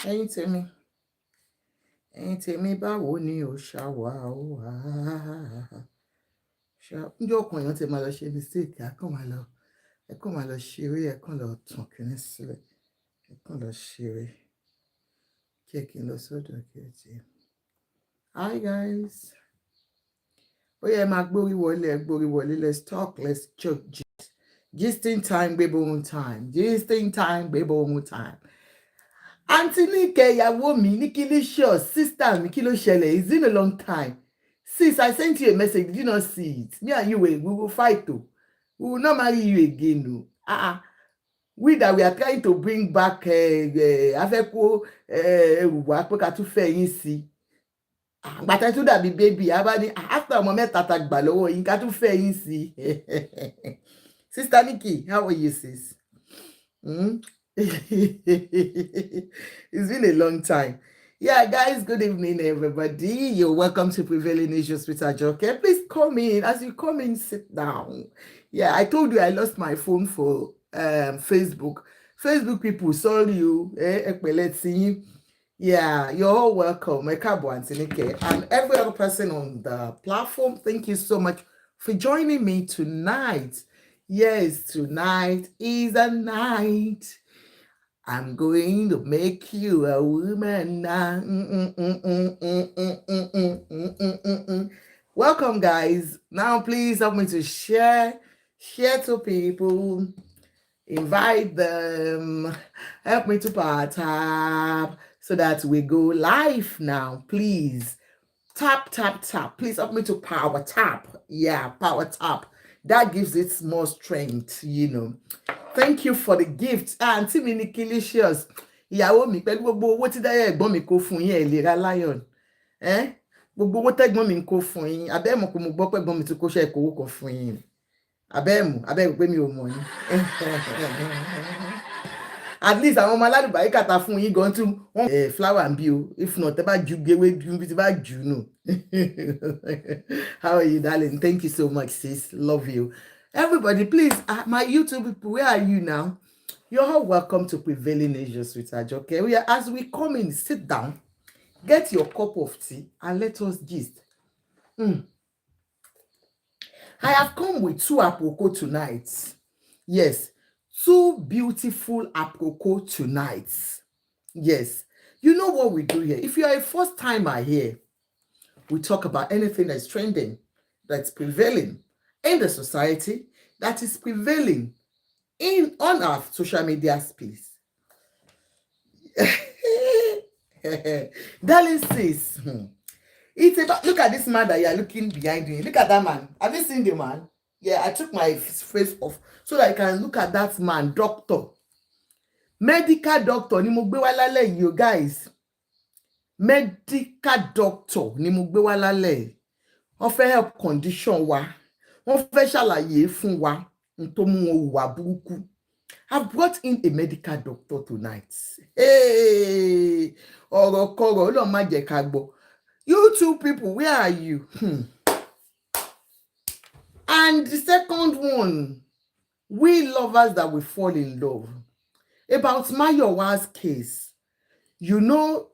Ẹ̀yin tèmi, báwo ni o ṣàwà ó wà? Ǹjọ́ ọkàn èèyàn ti máa lọ ṣe mistake, ẹ kàn máa lọ ṣeré, ẹ kàn lọ tàn kìíní sílẹ̀, ẹ kàn lọ ṣeré. Kí ẹ kí n lọ sọ́dọ̀ kejì. Hi guys. Ó yẹ máa gbórí wọlé, let's talk, let's joke. Gisting time, baby, one time. Gisting time, baby, one time. Auntie Nike, ìyàwó mi, Nikilicious, sister mi, kí ló ṣẹlẹ̀? It's been a long time. Sis, I sent you a message. Did you not see it? Me and you, we will fight though. We will not marry you again. No. We that we are trying to bring back afẹ́kó wà pé ká tún fẹ́ yín sí. Gbàtẹ́ tó dàbí baby, after ọmọ mẹ́ta tá gbà lọ́wọ́ yín ká tún fẹ́ yín sí. Sister Nikki, how are you, sis? It's been a long time. Yeah, guys, good evening, everybody. You're welcome to Prevailing Issues with Ajoke. Please come in. As you come in, sit down. Yeah, I told you I lost my phone for Facebook. Facebook people, sorry you. Let's see. Yeah, you're all welcome. And every other person on the platform, thank you so much for joining me tonight. Yes, tonight is a night. I'm going to make you a woman now. Welcome, guys. Now, please help me to share to people, invite them, help me to power tap so that we go live now. Please tap. Please help me to power tap. Yeah, power tap. That gives it more strength, you know. Thank you for the gift. Auntie mi Nikilicious. Ìyàwó mi pẹ̀lú gbogbo owó tí dáyà ẹ̀gbọ́n mi kó fún yín ẹ lè ra lion. Gbogbo owó tẹ́gbọ́n mi kó fún yín. Abẹ́ mọ̀ pé mo gbọ́ pé ẹ̀gbọ́n mi ti kó ṣe ìkówó kan fún yín. Abẹ́ pé mi ò mọ̀ ni. At least àwọn ọmọ alálùbáyé kàtà fún yín gan tún wọ́n flower and bio. If not, tẹ́ bá ju géwé bí ti bá jù nù. How are you, darling? Thank you so much, sis. Love you. Everybody, please, my YouTube people, where are you now? You're all welcome to Prevailing Issues with Ajoke. As we come in, sit down, get your cup of tea, and let us gist. I have come with 2 apricot tonight. Yes, 2 beautiful apricot tonight. Yes, you know what we do here. If you are a first timer here, we talk about anything that's trending, that's prevailing in the society, that is prevailing on our social media space. Darling sis, it's about, look at this man that you're looking behind you. Look at that man. Have you seen the man? Yeah, I took my face off so that I can look at that man. Doctor, medical doctor ni mo gbé wá lálẹ́, you guys. Medical doctor ni mo gbé wá lálẹ́. Wọ́n fẹ́ help condition wa. Wọ́n fẹ́ ṣàlàyé fún wa tó mú wọn hùwà burúkú. I've brought in a medical doctor tonight. Hey, ọ̀rọ̀ kọ̀rọ̀ Ọlọ́run má jẹ́ ká gbọ́. You 2 people, where are you? And the second one, we lovers that will fall in love. About Mayowa's case. You know,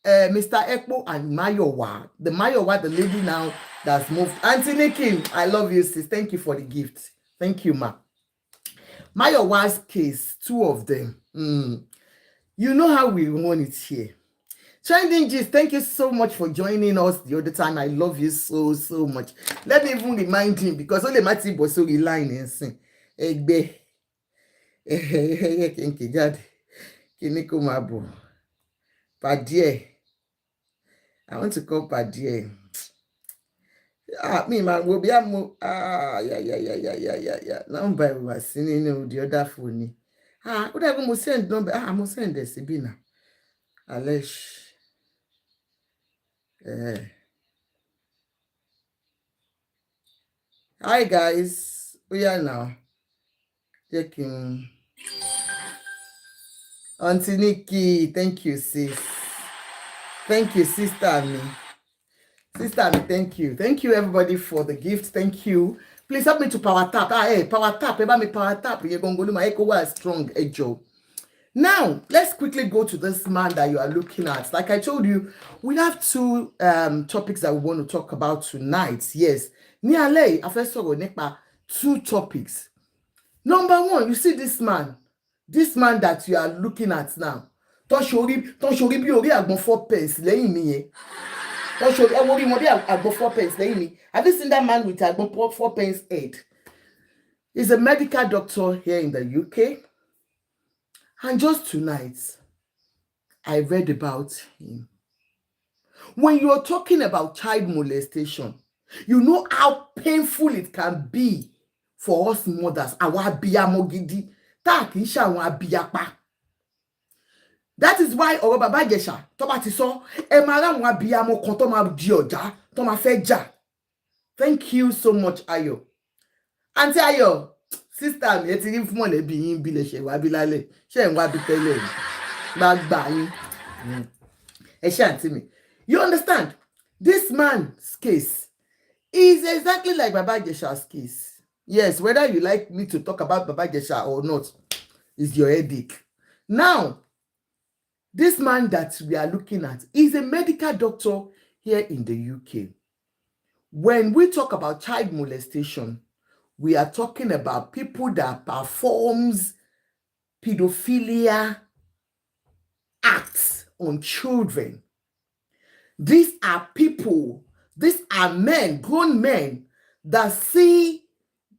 Mr. Eko and Mayowa. The Mayowa, the lady now that's moved. Auntie Nikki, I love you, sis. Thank you for the gift. Thank you, ma. Mayowa's case, 2 of them. You know how we want it here. Trending Gist, thank you so much for joining us the other time. I love you so much. Let me even remind him because only my team was so relying and saying, Egbe. Kiniko Mabo. Padie. I want to call Padie. Me man will be yeah. Number was singing the other phone. What I go send number? I must send this Sibina. Alesh. Hi guys. We are now checking. Auntie Nikki, thank you, sis. Thank you, sister me. Sister me, thank you. Thank you, everybody, for the gift. Thank you. Please help me to power tap. Hey, power tap. Eba me power tap. You're going to do my Eko was strong, Joe. Now, let's quickly go to this man that you are looking at. Like I told you, we have two topics that we want to talk about tonight. Yes. Ní alẹ́ yìí, a fẹ́ sọ̀rọ̀ nípa two topics. Number one, you see this man that you are looking at now. Tó ṣorí bí orí àgbọn 4 pence lẹ́yìn mi yẹn. Tó ṣorí orí wọn bí àgbọn 4 pence lẹ́yìn mi. Have you seen that man with àgbọn 4 pence head? He's a medical doctor here in the UK. And just tonight, I read about him. When you're talking about child molestation, you know how painful it can be for us mothers. Àwọn abiyamọ gidi, tá kì í ṣe àwọn abiyapa. That is why ọ̀rọ̀ Bàbá Ìjẹ̀ṣà tó bá ti sọ, ẹ máa rá àwọn abiyamọ kan tó máa di ọ̀já, tó máa fẹ́ jà. Thank you so much, Ayo. Auntie Ayo, sister mi, ẹ ti rí fún mọ̀lẹ́bí yín bí lè ṣe wá bí lálẹ́. Ṣé ń wá bí tẹ́lẹ̀ ni? Gbàgbà yín. Ẹ ṣe àǹtí mi. You understand? This man's case is exactly like Baba Ìjẹ̀ṣà's case. Yes, whether you like me to talk about Baba Ìjẹ̀ṣà or not is your headache. Now, this man that we are looking at is a medical doctor here in the UK. When we talk about child molestation, we are talking about people that performs pedophilia acts on children. These are people, these are men, grown men, that see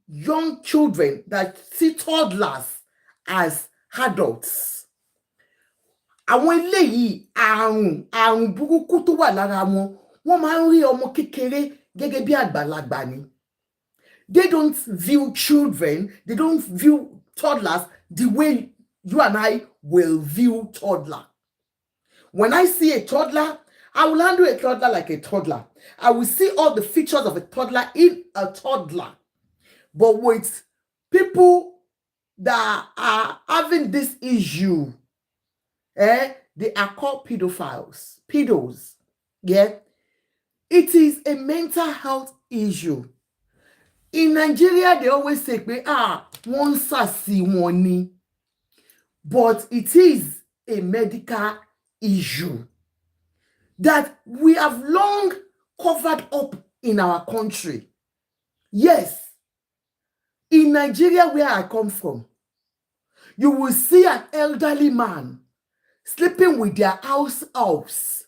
young children, that see toddlers as adults. Àwọn eléyìí àrùn burúkú tó wà lára wọn, wọ́n máa ń rí ọmọ kékeré gẹ́gẹ́ bí àgbàlagbà ni. They don't view children, they don't view toddlers the way you and I will view toddler. When I see a toddler, I will handle a toddler like a toddler. I will see all the features of a toddler in a toddler. But with people that are having this issue, they are called pedophiles, pedos. Yeah, it is a mental health issue. In Nigeria, they always say, wọ́n ṣàṣì wọn ni. But it is a medical issue that we have long covered up in our country. Yes, in Nigeria, where I come from, you will see an elderly man sleeping with their house elves.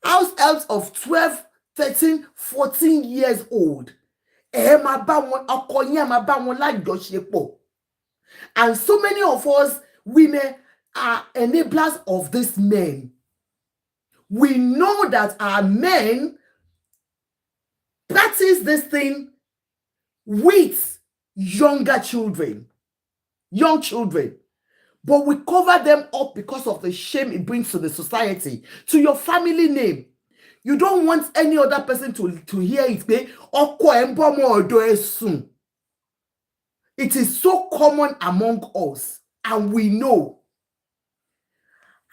House elves of 12, 13, 14 years old. And so many of us women are enablers of these men. We know that our men practice this thing with younger children, young children, but we cover them up because of the shame it brings to the society, to your family name. You don't want any other person to hear it. It is so common among us, and we know.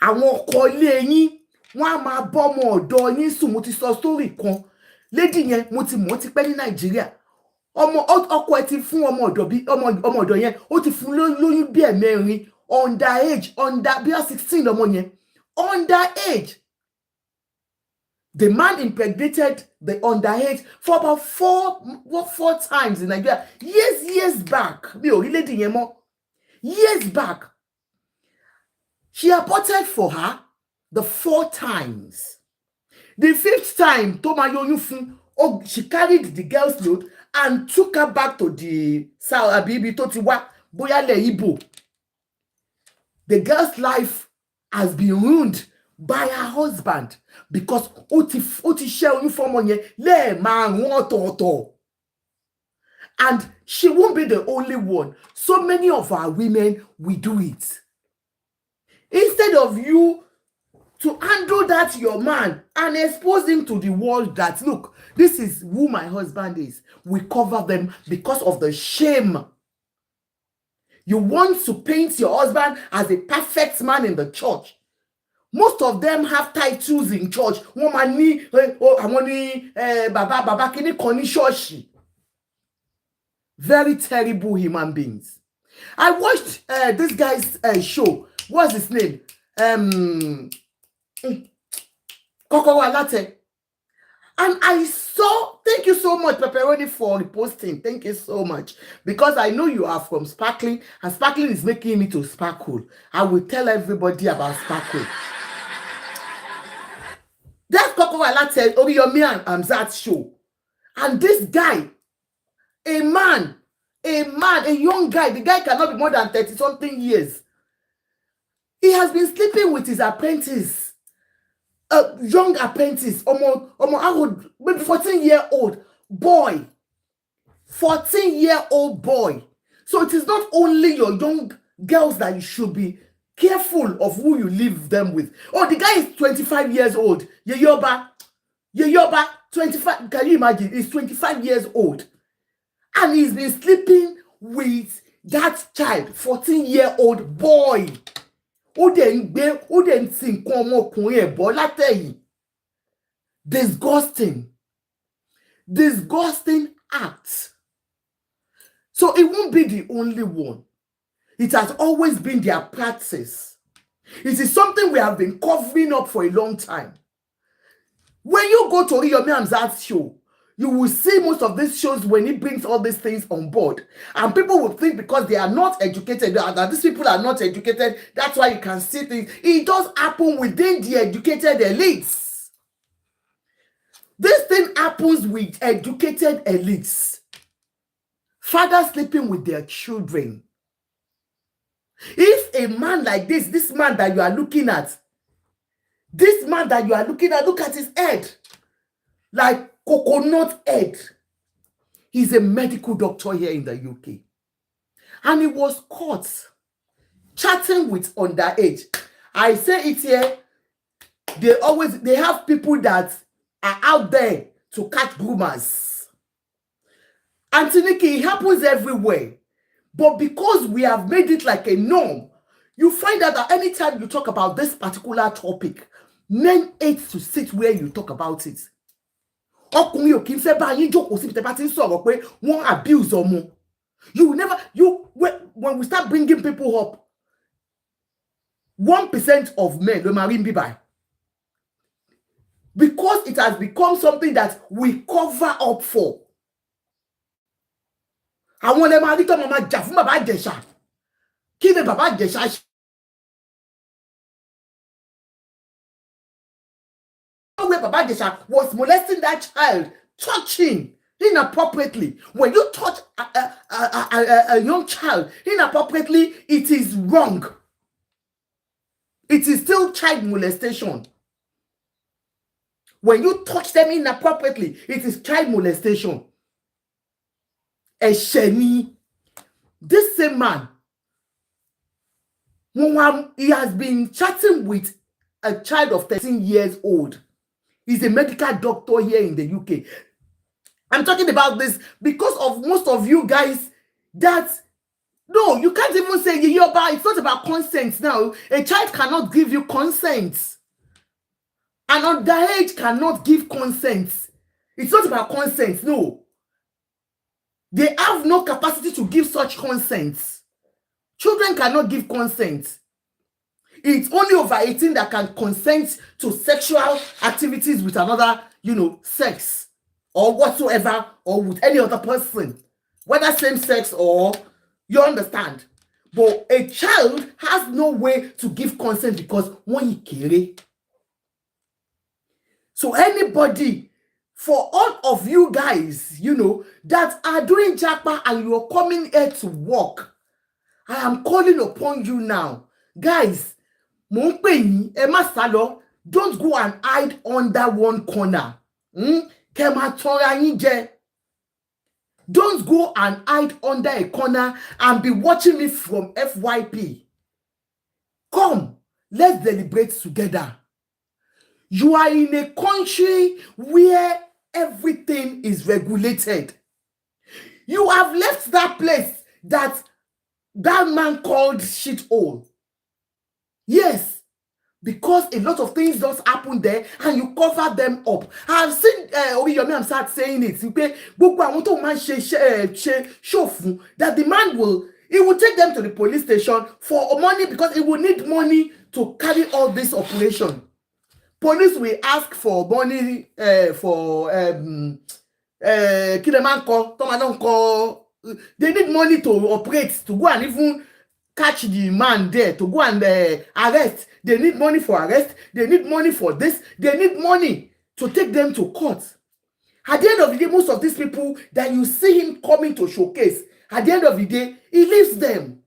Àwọn ọkọ ilé yín wọ́n á máa bọ́ ọmọ ọ̀dọ̀ yín sùn. Mo ti sọ story kan. Lady yẹn mo ti pẹ́ ní Nàìjíríà. Ọkọ ẹ̀ ti fún ọmọ ọ̀dọ̀ yẹn, ó ti fún lóyún bí ẹ̀mẹ́rin, underage, bí 16 ọmọ yẹn. Underage. The man impregnated the underage for about four times in Nigeria. Years back. Years back. She aborted for her the 4 times. The 5th time, she carried the girl's load and took her back to the South Abibi Totiwa Boyale Ibo. The girl's life has been ruined by her husband because and she won't be the only one. So many of our women, we do it. Instead of you to handle that your man and expose him to the world that, look, this is who my husband is. We cover them because of the shame. You want to paint your husband as a perfect man in the church. Most of them have titles in church. Very terrible human beings. I watched this guy's show. what's his name? Kokoro Alate. And I saw, thank you so much, Pepperoni, for reposting. Thank you so much. Because I know you are from Sparkling, and Sparkling is making me to sparkle. I will tell everybody about Sparkle. That's Kokoro Alate, Oriyomi and Amzat show. And this guy, a young guy, the guy cannot be more than 30-something years. He has been sleeping with his apprentice. A young apprentice, maybe 14-year-old boy. 14-year-old boy. So it is not only your young girls that you should be careful of who you live them with. Oh, the guy is 25 years old. Yeyoba, 25. Can you imagine? He's 25 years old. And he's been sleeping with that child, 14-year-old boy. Disgusting act. So it won't be the only one. It has always been their practice. It is something we have been covering up for a long time. When you go to Oriyomi Hamzat's show, you will see most of these shows when he brings all these things on board. And people will think because they are not educated, that these people are not educated, that's why you can see things. It does happen within the educated elites. This thing happens with educated elites. Fathers sleeping with their children. If a man like this man that you are looking at, look at his head. Like coconut head. He's a medical doctor here in the UK. And he was caught chatting with underage. I say it here, they have people that are out there to catch groomers. Antiniki, it happens everywhere. But because we have made it like a norm, you find out that anytime you talk about this particular topic, men hate to sit where you talk about it. When we start bringing people up, 1% of men will marry by. Because it has become something that we cover up for. I want to marry to Mama Jafuma Baba Jesha. Kill the Baba Jesha. Where Baba Jesha was molesting that child, touching inappropriately. When you touch a young child inappropriately, it is wrong. It is still child molestation. When you touch them inappropriately, it is child molestation. Esheni, this same man, he has been chatting with a child of 13 years old. He's a medical doctor here in the UK. I'm talking about this because of most of you guys that, no, you can't even say, it's not about consent now. A child cannot give you consent. An underage cannot give consent. It's not about consent, no. They have no capacity to give such consent. Children cannot give consent. It's only over 18 that can consent to sexual activities with another, sex or whatsoever, or with any other person, whether same sex or, you understand. But a child has no way to give consent because when you carry. So anybody, for all of you guys, that are doing jackpot and you're coming here to work, I am calling upon you now. Guys, don't go and hide under one corner. Don't go and hide under a corner and be watching me from FYP. Come, let's deliberate together. You are in a country where everything is regulated. You have left that place that man called shithole. Yes, because a lot of things just happen there and you cover them up. I've seen Oriyomi Hamzat saying it. That the man will, He will take them to the police station for money because he will need money to carry all this operation. Police will ask for money for they need money to operate, to go and even catch the man there, to go and arrest. They need money for arrest. They need money for this. They need money to take them to court. At the end of the day, most of these people that you see him coming to showcase, at the end of the day, he leaves them.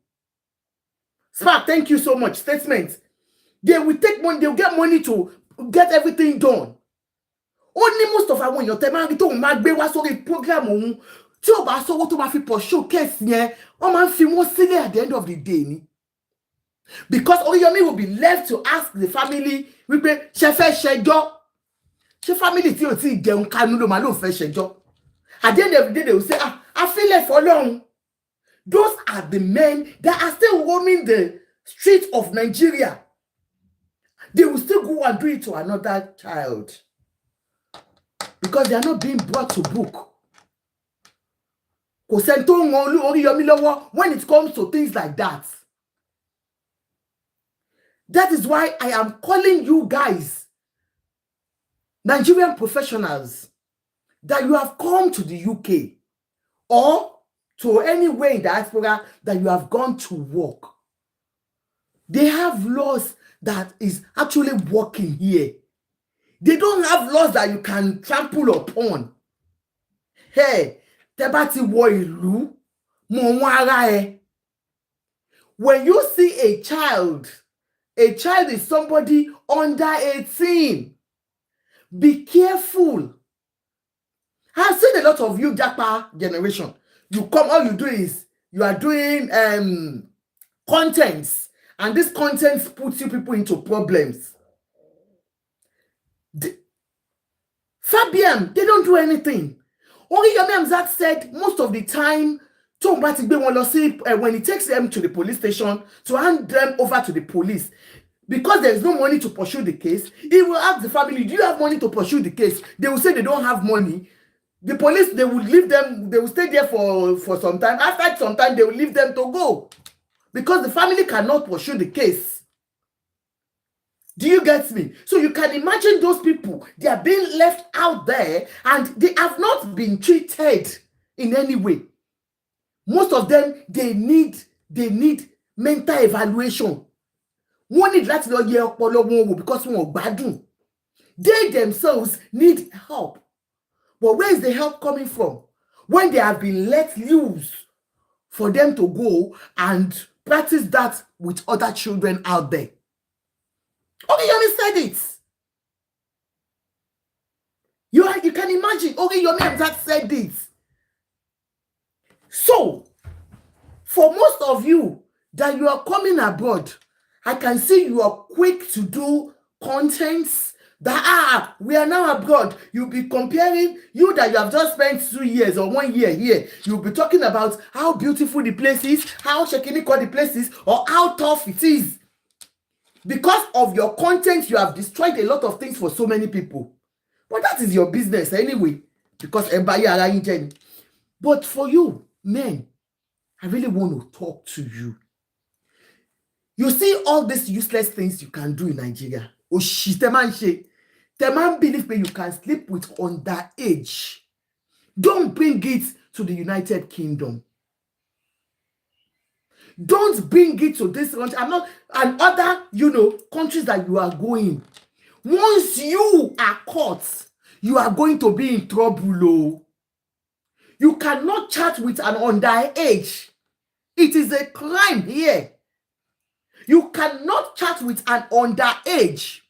Smart, thank you so much. Statement. They will take money, they will get money to get everything done. Only most of our your time to magbe wa sórí program ohun tí ó bá sọwọ́ tó máa fi pọ̀ showcase yẹn, wọ́n máa ń fi wọ́n sílẹ̀ at the end of the day ni. Because Oriyomi will be left to ask the family wípé ṣé fẹ́ ṣẹjọ́. Ṣé family tí ó ti jẹun kanu ló máa ló fẹ́ ṣẹjọ́. At the end of the day, they will say, I feel it for long. Those are the men that are still roaming the streets of Nigeria. They will still go and do it to another child. Because they are not being brought to book. When it comes to things like that. That is why I am calling you guys, Nigerian professionals, that you have come to the UK or to anywhere in diaspora that you have gone to work. They have laws that is actually working here. They don't have laws that you can trample upon. Hey, tebati wo ilu, mo wara e. When you see a child is somebody under 18. Be careful. I've seen a lot of you Japa generation. You come, all you do is you are doing contents, and this content puts you people into problems. Fabian, they don't do anything. Oriyomi Hamzat said most of the time, when he takes them to the police station to hand them over to the police, because there is no money to pursue the case, he will ask the family, do you have money to pursue the case? They will say they don't have money. The police, they will leave them, they will stay there for some time. After some time, they will leave them to go. Because the family cannot pursue the case. Do you get me? So you can imagine those people, they are being left out there and they have not been treated in any way. Most of them, they need mental evaluation. One need that because they themselves need help. But where is the help coming from? When they have been let loose for them to go and practice that with other children out there. Oriyomi said it. You can imagine, Oriyomi Hamzat said it. So, for most of you that you are coming abroad, I can see you are quick to do contents that we are now abroad. You'll be comparing you that you have just spent 2 years or 1 year here. You'll be talking about how beautiful the place is, how shekinico the place is, or how tough it is. Because of your content, you have destroyed a lot of things for so many people. But that is your business anyway. Because everybody are in. But for you, men, I really want to talk to you. You see all these useless things you can do in Nigeria. Oh shit, the man believe me, you can sleep with underage. Don't bring it to the United Kingdom. Don't bring it to this country. I'm not, and other, countries that you are going. Once you are caught, you are going to be in trouble. Oh. You cannot chat with an underage. It is a crime here. You cannot chat with an underage.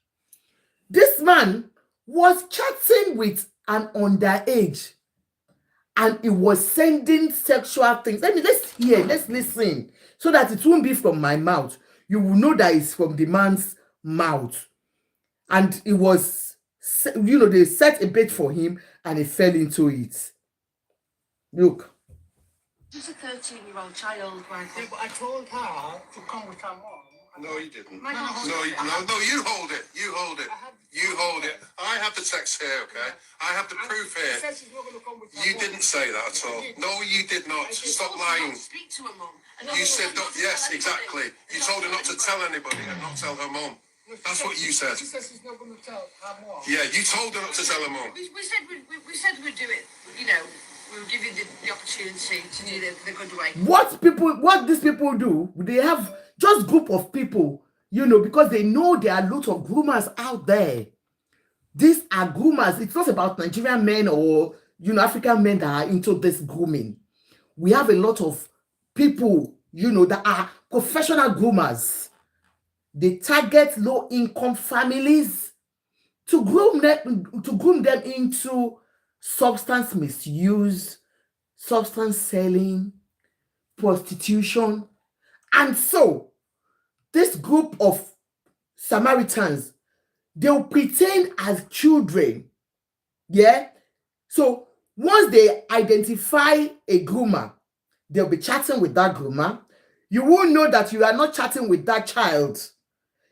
This man was chatting with an underage and he was sending sexual things. Let's listen so that it won't be from my mouth. You will know that it's from the man's mouth. And it was, they set a bait for him and he fell into it. Look. She's a 13-year-old child, right? Yeah, but I told her to come with her mom. No, you didn't. No, you hold it. You hold it. You hold it. I have the text here, okay? I have the proof here. You didn't say that at all. No, you did not. Stop lying. Speak to her mum. You said, yes, exactly. You told her not to tell anybody and not tell her mum. That's what you said. She says she's not going to tell her mom. Yeah, you told her not to tell her mum. We said we'd do it. You know, we would give you the opportunity to do the good way. What these people do, they have just group of people, you know, because they know there are lots of groomers out there. These are groomers. It's not about Nigerian men or, you know, African men that are into this grooming. We have a lot of people, you know, that are professional groomers. They target low-income families to groom them into substance misuse, substance selling, prostitution. And so this group of Samaritans, they'll pretend as children. Yeah. So once they identify a groomer, they'll be chatting with that groomer. You will know that you are not chatting with that child.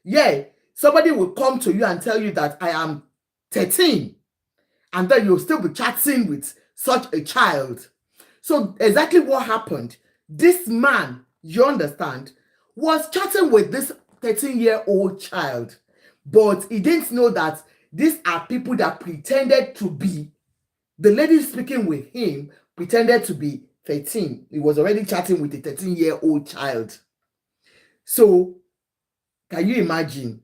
Yeah. Somebody will come to you and tell you that I am 13. And then you'll still be chatting with such a child. So exactly what happened, this man, you understand, was chatting with this 13-year-old child. But he didn't know that these are people that pretended to be, the lady speaking with him pretended to be 13. He was already chatting with a 13-year-old child. So, can you imagine?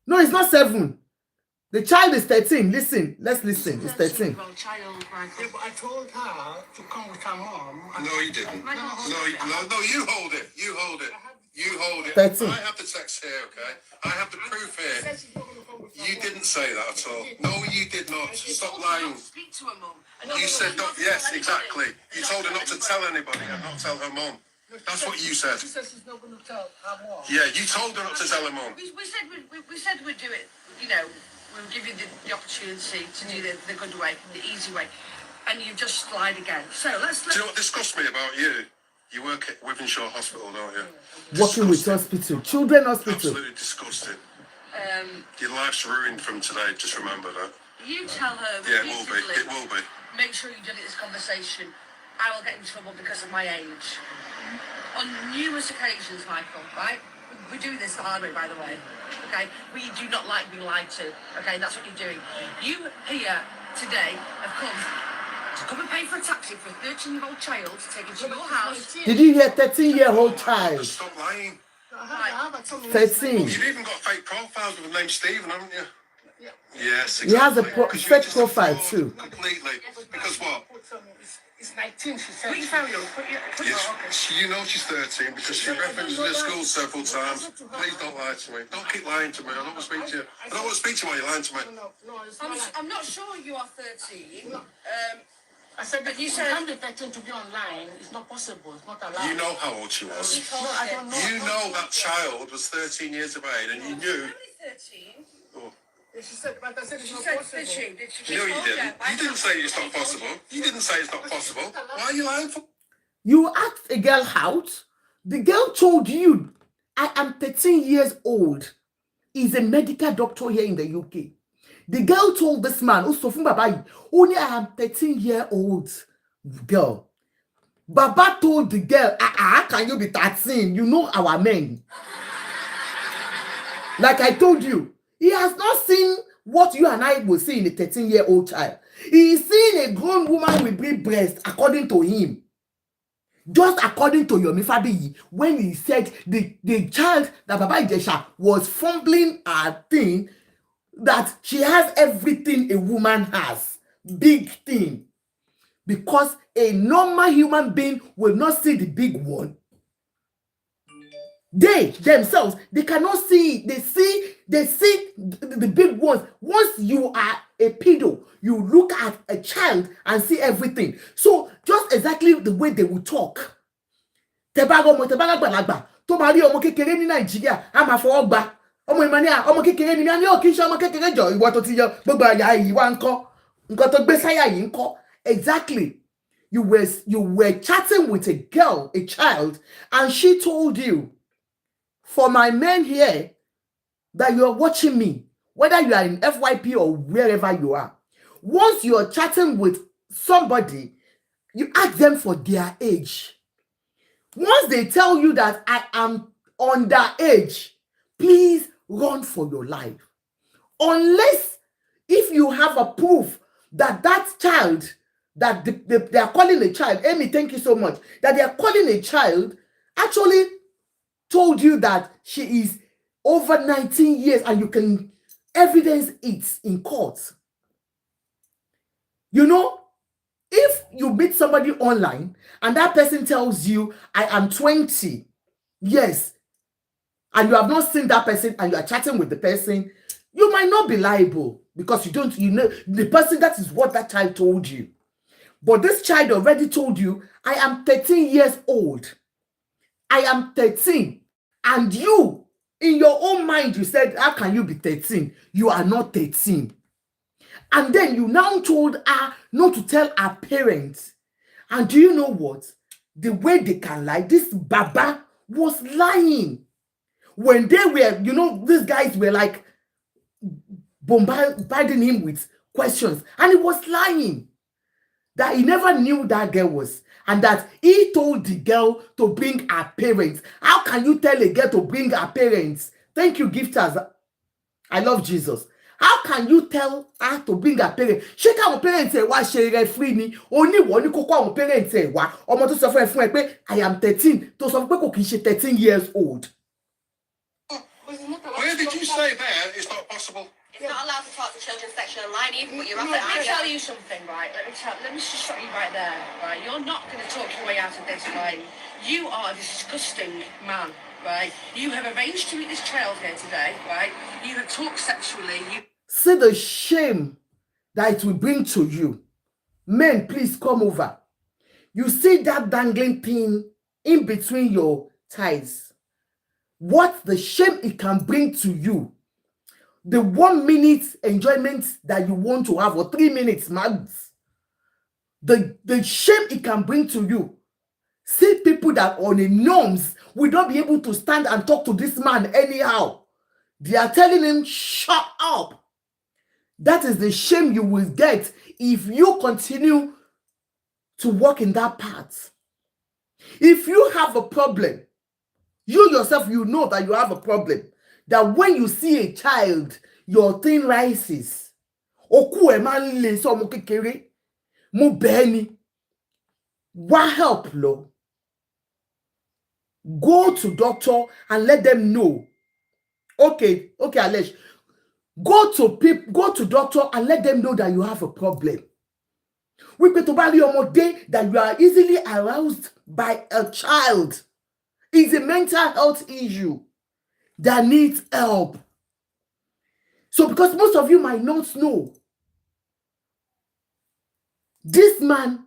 No, it's not 7. The child is 13. Listen, let's listen. It's 13. Child, Michael. Yeah, but I told her to come with her mom. No, you didn't. No, you hold it. You hold it. You hold it. 13. I have the text here, okay? I have the proof here. You didn't say that at all. No, you did not. Stop lying. Speak to her mum. You said, yes, exactly. You told her not to tell anybody and not tell her mum. That's what you said. She says she's not going to tell her mom. Yeah, you told her not to tell her mum. We said we'd do it. You know, we'll give you the opportunity to do the good way, the easy way, and you just lied again. So let's. Do you know what disgusts me about you? You work at Wivenshaw Hospital, don't you? Working with hospital, children hospital. Absolutely disgusting. Your life's ruined from today. Just remember that. You tell her. Yeah, it will be. It will be. Make sure you delete this conversation. I will get in trouble because of my age. On numerous occasions, Michael, right? We're doing this the hard way, by the way. Okay? We do not like being lied to. Okay? And that's what you're doing. You here today have come and pay for a taxi for a 13-year-old child to take him to your house. Did you hear 13-year-old child? Stop lying. 13. You've even got fake profiles with the name Stephen, haven't you? Yeah. Yes, exactly. He has a Because fake you're just a profile fraud, too. Completely. Because what? It's 19, she said. Put your phone on. Yes, you know she's 13 because she references the school several times. Please don't lie to me. Don't keep lying to me. I don't want to speak to you. I don't want to speak to you while you're lying to me. No, it's not. I'm not sure you are 13. I said, But you you said- can't be 13 to be online. It's not possible. It's not allowed. You know how old she was. No, I don't know. You know that child was 13 years of age and you knew. Only 13. Oh. Yeah, she said, but I said it's She not said, possible. did she? No, you didn't. You didn't say it's not possible. You didn't say it's not possible. Why are you lying for? You asked a girl out. The girl told you, I am 13 years old. He's a medical doctor here in the UK. The girl told this man, only I am 13-year-old girl. Baba told the girl, how can you be 13? You know our men. Like I told you, he has not seen what you and I will see in a 13-year-old child. He is seeing a grown woman with big breasts, according to him. Just according to Yomi Fabiyi, when he said the child that Baba Ijesha was fumbling her thing, that she has everything a woman has. Big thing. Because a normal human being will not see the big one. They themselves, they cannot see it. They see the big ones. Once you are a pedo, you look at a child and see everything. So just exactly the way they will talk. Tebago gbàlagbà tó máa rí ọmọ kékeré ní Nàìjíríà á máa fọwọ́ gbà. Ọmọ ìmọ̀ ọmọ kékeré ni ní ó kì í ṣe ọmọ kékeré jọ ìwọ tó ti yọ gbogbo àyà yìí wá ńkọ́. Nǹkan tó gbé sáyà yìí ńkọ́. Exactly. You were chatting with a girl, a child, and she told you, for my men here, that you're watching me, whether you are in FYP or wherever you are, once you're chatting with somebody, you ask them for their age. Once they tell you that I am underage, please run for your life. Unless if you have a proof that that child that they are calling a child, Amy, thank you so much, that they are calling a child actually told you that she is over 19 years and you can evidence it in court. You know, if you meet somebody online and that person tells you, I am 20, yes, and you have not seen that person and you are chatting with the person, you might not be liable because you know the person, that is what that child told you. But this child already told you, I am 13 years old. I am 13. And you, in your own mind, you said, how can you be 13? You are not 13. And then you now told her not to tell her parents. And do you know what? The way they can lie, this Baba was lying. When they were, you know, these guys were like bombarding him with questions. And he was lying. That he never knew that girl was. And that he told the girl to bring her parents. How can you tell a girl to bring her parents? Thank you, gifters. I love Jesus. How can you tell her to bring her parents? Ṣé káwọn parents ẹ̀ wá ṣe referee ni? Oníwọ̀ ní kókó àwọn parents ẹ̀ wá. Ọmọ tó sọ fún ẹ pé I am 13. Tó sọ pé kò kìí ṣe 13 years old. Where did you say there it's not possible? It's not allowed to talk to children's section online, even but you're up at I tell you something, right? Let me just stop you right there, right? You're not going to talk your way out of this, right? You are a disgusting man, right? You have arranged to meet this child here today, right? You have talked sexually. See the shame that it will bring to you. Men, please come over. You see that dangling thing in between your thighs. What the shame it can bring to you. The 1 minute enjoyment that you want to have, or 3 minutes max. The shame it can bring to you. See people that on the norms will not be able to stand and talk to this man anyhow. They are telling him, shut up. That is the shame you will get if you continue to walk in that path. If you have a problem, you yourself, you know that you have a problem. That when you see a child, your thing rises. Oku eman le so mo kekere, mo beni. What help, lo? Go to doctor and let them know. Okay, Alesh. Go to doctor and let them know that you have a problem. We pay to buy your day that you are easily aroused by a child. It's a mental health issue that needs help. So because most of you might not know, this man,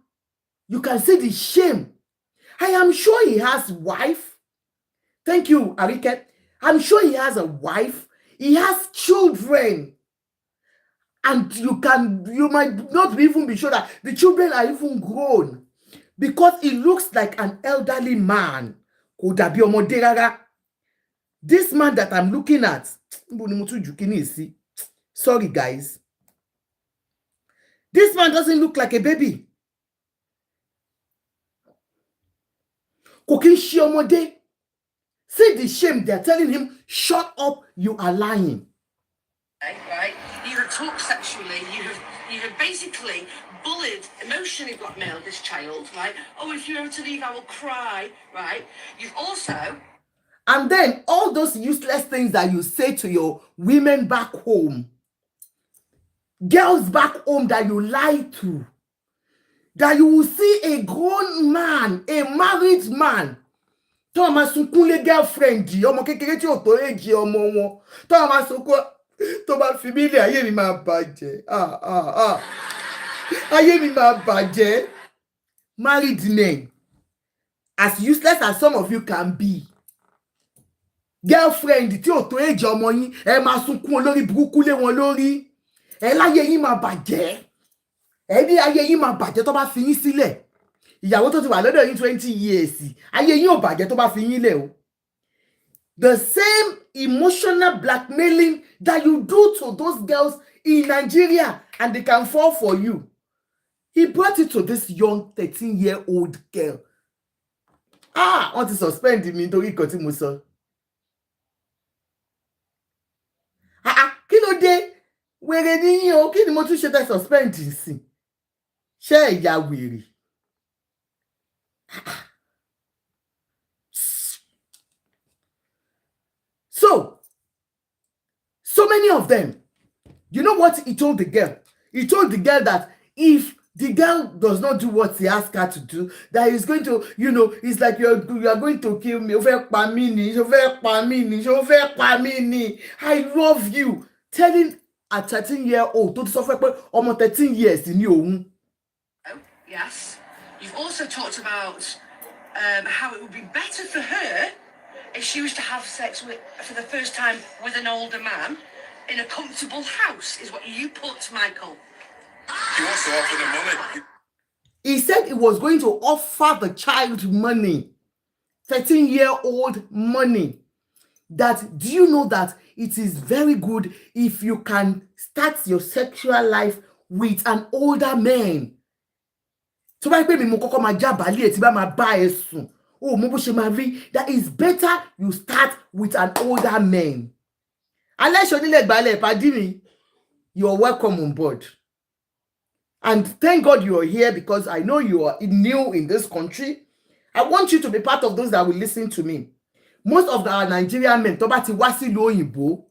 you can see the shame. I am sure he has a wife. Thank you, Arike. I'm sure he has a wife. He has children. And you might not even be sure that the children are even grown. Because he looks like an elderly man. This man that I'm looking at, sorry guys. This man doesn't look like a baby. See the shame, they're telling him, shut up, you are lying. Right? You have talked sexually, you have basically bullied, emotionally blackmailed this child, right? Oh, if you're ever to leave, I will cry, right? You've also... And then all those useless things that you say to your women back home, girls back home that you lie to, that you will see a grown man, a married man, Thomas Sunkunle girlfriend, ọmọ kékeré tí ò tó èjì ọmọ wọn, Thomas Sunkunle, tó bá fi mí lé ayé mi máa bàjẹ́, ayé mi máa bàjẹ́. Married men, as useless as some of you can be, girlfriend tí ò tó èjì ọmọ yín, ẹ máa sunkún olórí burúkú lé wọn lórí, ẹ láyé yín máa bàjẹ́, ẹ ní ayé yín máa bàjẹ́ tó bá fi yín sílẹ̀. Ìyàwó tó ti wà lọ́dọ̀ yín 20 years, ayé yín ò bàjẹ́ tó bá fi yín lẹ̀ o. The same emotional blackmailing that you do to those girls in Nigeria and they can fall for you. He brought it to this young 13-year-old girl. Want to suspend me nítorí nǹkan tí mo sọ. Kí ló dé? Wèrè níyìn o, kí ni mo tún ṣe tẹ́ suspend sí? Ṣé ẹ̀yà wèrè? So many of them. You know what he told the girl? He told the girl that if the girl does not do what he asked her to do, that he's going to, it's like you are going to kill me. I love you. Telling a 13-year-old to suffer almost 13 years in you. Yes. You've also talked about how it would be better for her if she was to have sex for the first time with an older man in a comfortable house, is what you put, Michael. He wants to offer the money. He said he was going to offer the child money, 13-year-old money. That, do you know that it is very good if you can start your sexual life with an older man? So that is better you start with an older man. Unless you're welcome on board. And thank God you are here, because I know you are new in this country. I want you to be part of those that will listen to me. Most of our Nigerian men,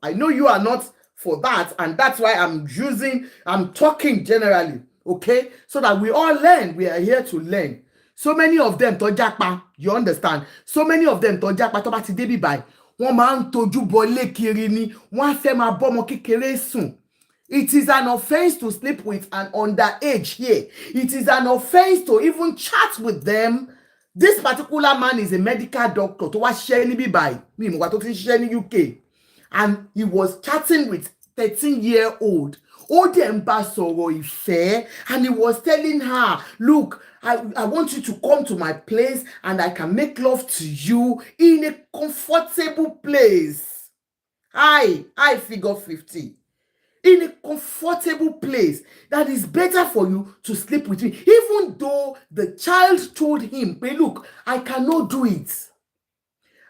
I know you are not for that, and that's why I'm talking generally, okay? So that we all learn. We are here to learn. So many of them, you understand? So many of them, it is an offense to sleep with an underage here. It is an offense to even chat with them. This particular man is a medical doctor to watch by me, UK, and he was chatting with 13-year-old. And he was telling her, look, I want you to come to my place and I can make love to you in a comfortable place. I figure 50. In a comfortable place that is better for you to sleep with me. Even though the child told him, hey, look, I cannot do it.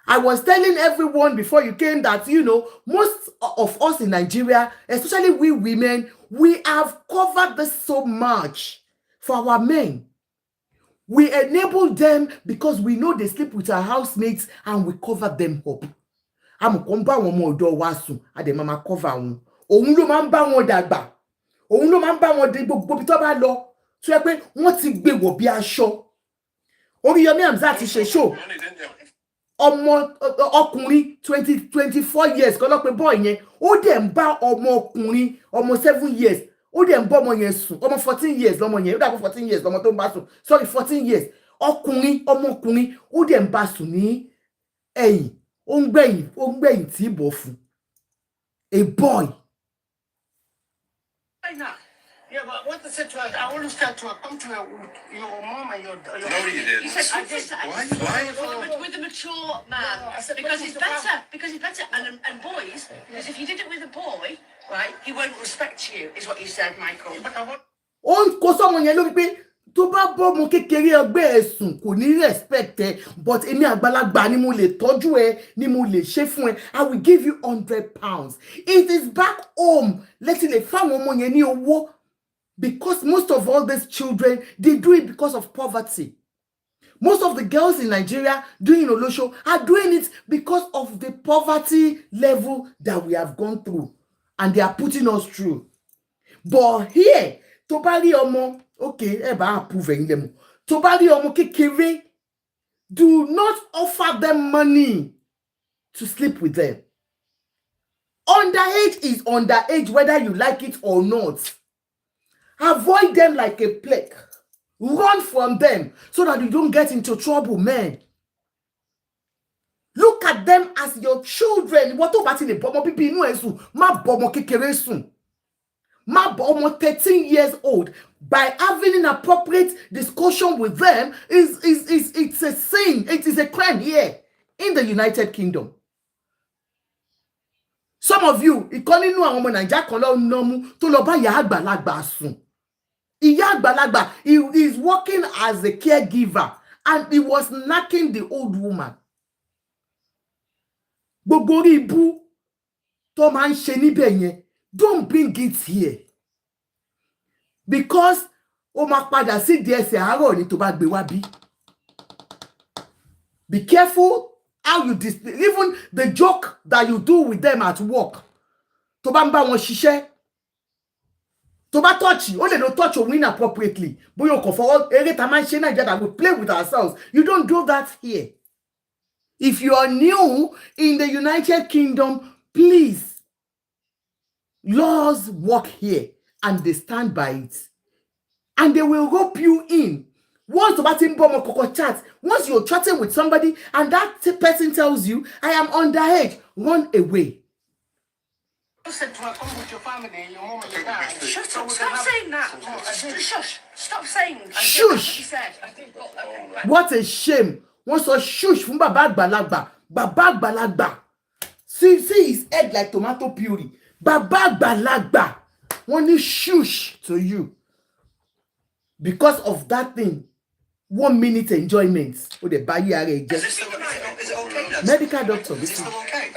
I was telling everyone before you came that, most of us in Nigeria, especially we women, we have covered this so much for our men. We enable them because we know they sleep with our housemates and we cover them up. I'm going to cover them. Òun ló máa ń bá wọn dàgbà, òun ló máa ń bá wọn dé gbogbo bí tó bá lọ, tó yẹ pé wọ́n ti gbé wọ̀ bí aṣọ. Oríyọmí Hamzat ti ṣe show. Ọmọ ọkùnrin 24 years kọ́ ló pé boy yẹn, ó dẹ̀ ń bá ọmọ ọkùnrin ọmọ 7 years, ó dẹ̀ ń bá ọmọ yẹn sùn, ọmọ 14 years lọ́mọ yẹn, ó dàbí 14 years lọ́mọ tó ń bá sùn, sorry 14 years. Ọkùnrin ọmọkùnrin ó dẹ̀ ń bá sùn ní ẹ̀yìn, ó ń gbẹ̀yìn tí bọ̀ fún. A boy. Yeah, but what I said to her, I always said to her, come to your mom and your No, you didn't. You said, Why? with a mature man. No, I said, because it's better. And boys, because if you did it with a boy, right, he won't respect you, is what you said, Michael. But I want... Kò sọ́mọ yẹn lórí pé tó bá bọ́ ọmọ kékeré ẹgbẹ́ ẹ̀sùn kò ní respect ẹ, but èmi àgbàlagbà ni mo lè tọ́jú ẹ, ni mo lè ṣe fún ẹ. I will give you £100. It is back home. Let's say fáwọn ọmọ yẹn ní owó, because most of all these children, they do it because of poverty. Most of the girls in Nigeria doing Olosho are doing it because of the poverty level that we have gone through, and they are putting us through. But here, tó bá rí ọmọ, okay, approve them. Tó bá rí ọmọ kékeré, do not offer them money to sleep with them. Underage is underage, whether you like it or not. Avoid them like a plague. Run from them so that you don't get into trouble, man. Look at them as your children. What about in the bomo pipi inu esu? Ma bomo kekere sun. Ma bomo 13 years old. By having an appropriate discussion with them it's a sin. It is a crime here in the United Kingdom. Some of you, ìkan nínú àwọn ọmọ Naija kan lọ nọmú tó lọ bá ìyá àgbàlagbà sùn. Ìyá àgbàlagbà, he is working as a caregiver and he was knacking the old woman. Gbogbo orí ibú tó máa ń ṣe níbẹ̀ yẹn, don't bring it here. Because ó máa padà sí di ẹsẹ̀ àárọ̀ ni tó bá gbé wá bí. Be careful how you display, even the joke that you do with them at work. Tó bá ń bá wọn ṣiṣẹ́, tó bá touch, ó lè no touch òun inappropriately. Bóyá o kò fọwọ́ eré tá máa ń ṣe Naija that we play with ourselves. You don't do that here. If you are new in the United Kingdom, please, laws work here and they stand by it. And they will rope you in. Once once you're chatting with somebody and that person tells you, I am underage, run away. You said to her, come with your family and your mom and your dad. Shut up. Stop saying that. Shush. Stop saying. Shush. What you said. Okay. What a shame. Once a shush from Baba Àgbàlagbà. Baba Àgbàlagbà. See his head like tomato puree. Baba Àgbàlagbà. One is shush to you. Because of that thing. 1 minute enjoyment. Oh, the buy you Is it okay? medical doctor. Is it still okay? I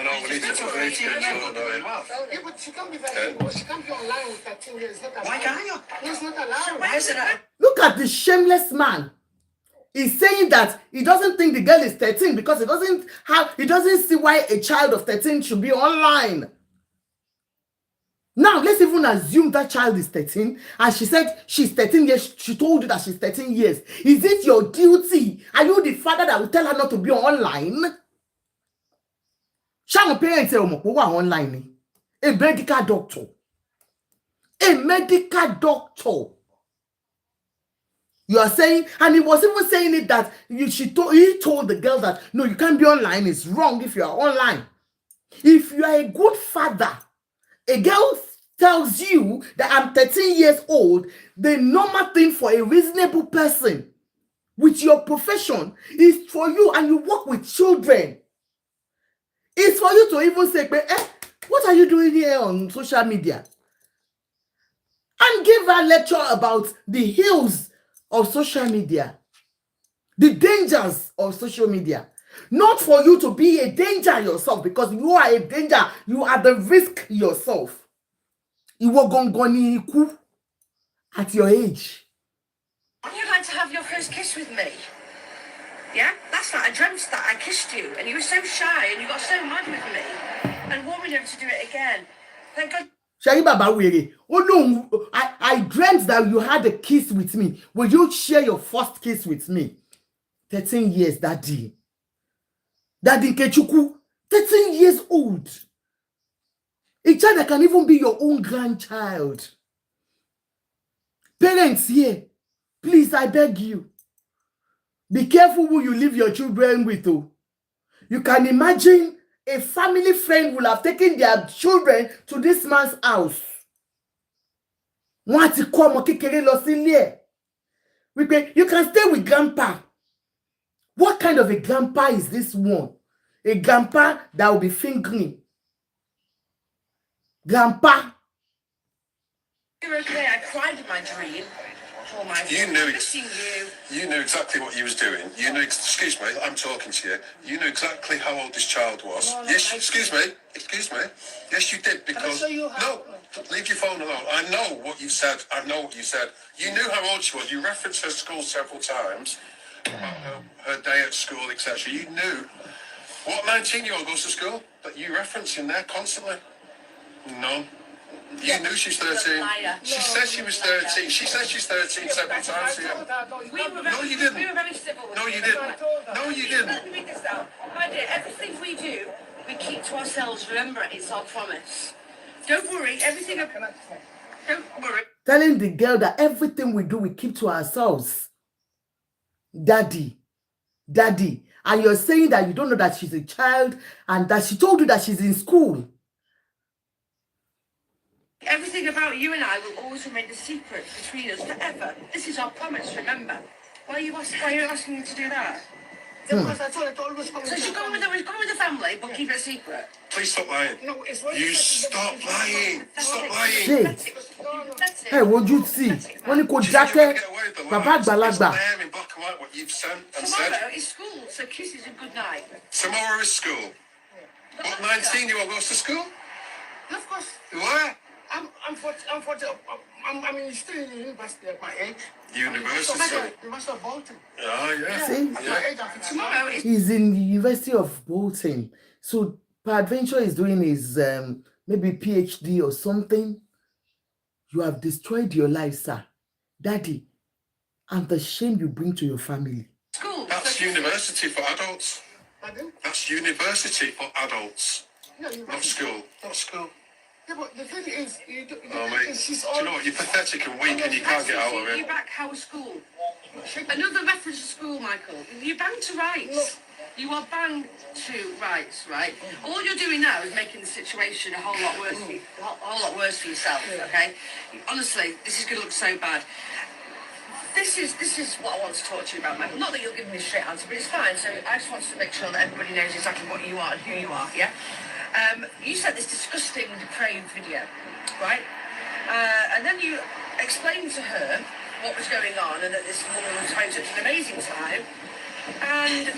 know, we need to sort it out. Yeah, but she can't be very good. She can't be online with 13 years. Why can't you? It's not allowed. Why is it not? Look at the shameless man. He's saying that he doesn't think the girl is 13 because he doesn't see why a child of 13 should be online. Now, let's even assume that child is 13 and she said she's 13 years. She told you that she's 13 years. Is it your duty? Are you the father that will tell her not to be online? Shall parents say online? A medical doctor. A medical doctor. You are saying, and he was even saying it that he told the girl that no, you can't be online. It's wrong if you are online. If you are a good father, a girl tells you that I'm 13 years old, the normal thing for a reasonable person with your profession is for you, and you work with children. It's for you to even say, what are you doing here on social media? And give her a lecture about the ills of social media, the dangers of social media. Not for you to be a danger yourself, because you are a danger. You are the risk yourself. Iwo gongoni iku at your age. Would you like to have your first kiss with me? Yeah? Last night I dreamt that I kissed you and you were so shy and you got so mad with me and warned me never to do it again. Thank God. Shari Baba Were. Oh no, I dreamt that you had a kiss with me. Will you share your first kiss with me? 13 years, Daddy. Daddy Kechuku, 13 years old. A child that can even be your own grandchild. Parents here, please, I beg you. Be careful who you leave your children with. Oh. You can imagine a family friend will have taken their children to this man's house. You can stay with grandpa. What kind of a grandpa is this one? A grandpa that will be fingering. Grandpa. You're okay. I cried in my dream. Oh my You knew exactly what you was doing. You knew, excuse me, I'm talking to you. You knew exactly how old this child was. No, Yes, excuse me. Yes, you did, because no, leave your phone alone. I know what you said. You knew how old she was. You referenced her school several times, about her day at school, etc. You knew what 19-year-old goes to school, but you reference in there constantly. No. You knew she's 13. She said she was 13. She said she's 13 several times here. No, you didn't. We were very civil. No, you didn't. No, you didn't. Let me read this down. My dear, everything we do, we keep to ourselves. Remember, it's our promise. Don't worry, everything. Don't worry. Telling the girl that everything we do, we keep to ourselves. Daddy. And you're saying that you don't know that she's a child and that she told you that she's in school. Everything about you and I will always remain a secret between us forever. This is our promise, remember. Why are you asking me to do that? Because I thought it always comes So she's going with the family, but keep it a secret. Please stop lying. No, it's what You stop lying. Stop lying. Shit. Hey, would you see? When you go Do you think you're gonna jacket, get away with the Papa lies? It's Balagba. there in black and white what you've sent and Tomorrow said. is school, so kisses and good night. Tomorrow is school. What, 19-year-old goes to school? Of course. Where? I'm still in the university at my age. University. University of Bolton. Oh, yeah. See? At my age, I'm Tomorrow is He's in the University of Bolton. So peradventure is doing his maybe PhD or something. You have destroyed your life, sir. Daddy, and the shame you bring to your family. school. That's university for adults. Pardon? That's university for adults. No, Not university. school. Not school. Yeah, but the thing is, Oh, mate. she's Do you know what? You're pathetic and weak and you can't get out of You it. back how was school? Another reference to school, Michael. You're banned to rights. You are banned to rights, right? All you're doing now is making the situation a whole lot worse for you, a whole lot worse for yourself. Okay? Honestly, this is going to look so bad. This is what I want to talk to you about, Michael. Not that you'll give me a straight answer, but it's fine. So I just want to make sure that everybody knows exactly what you are and who you are. Yeah. You sent this disgusting, depraved video, right? And then you explained to her what was going on and that this woman was having such an amazing time. And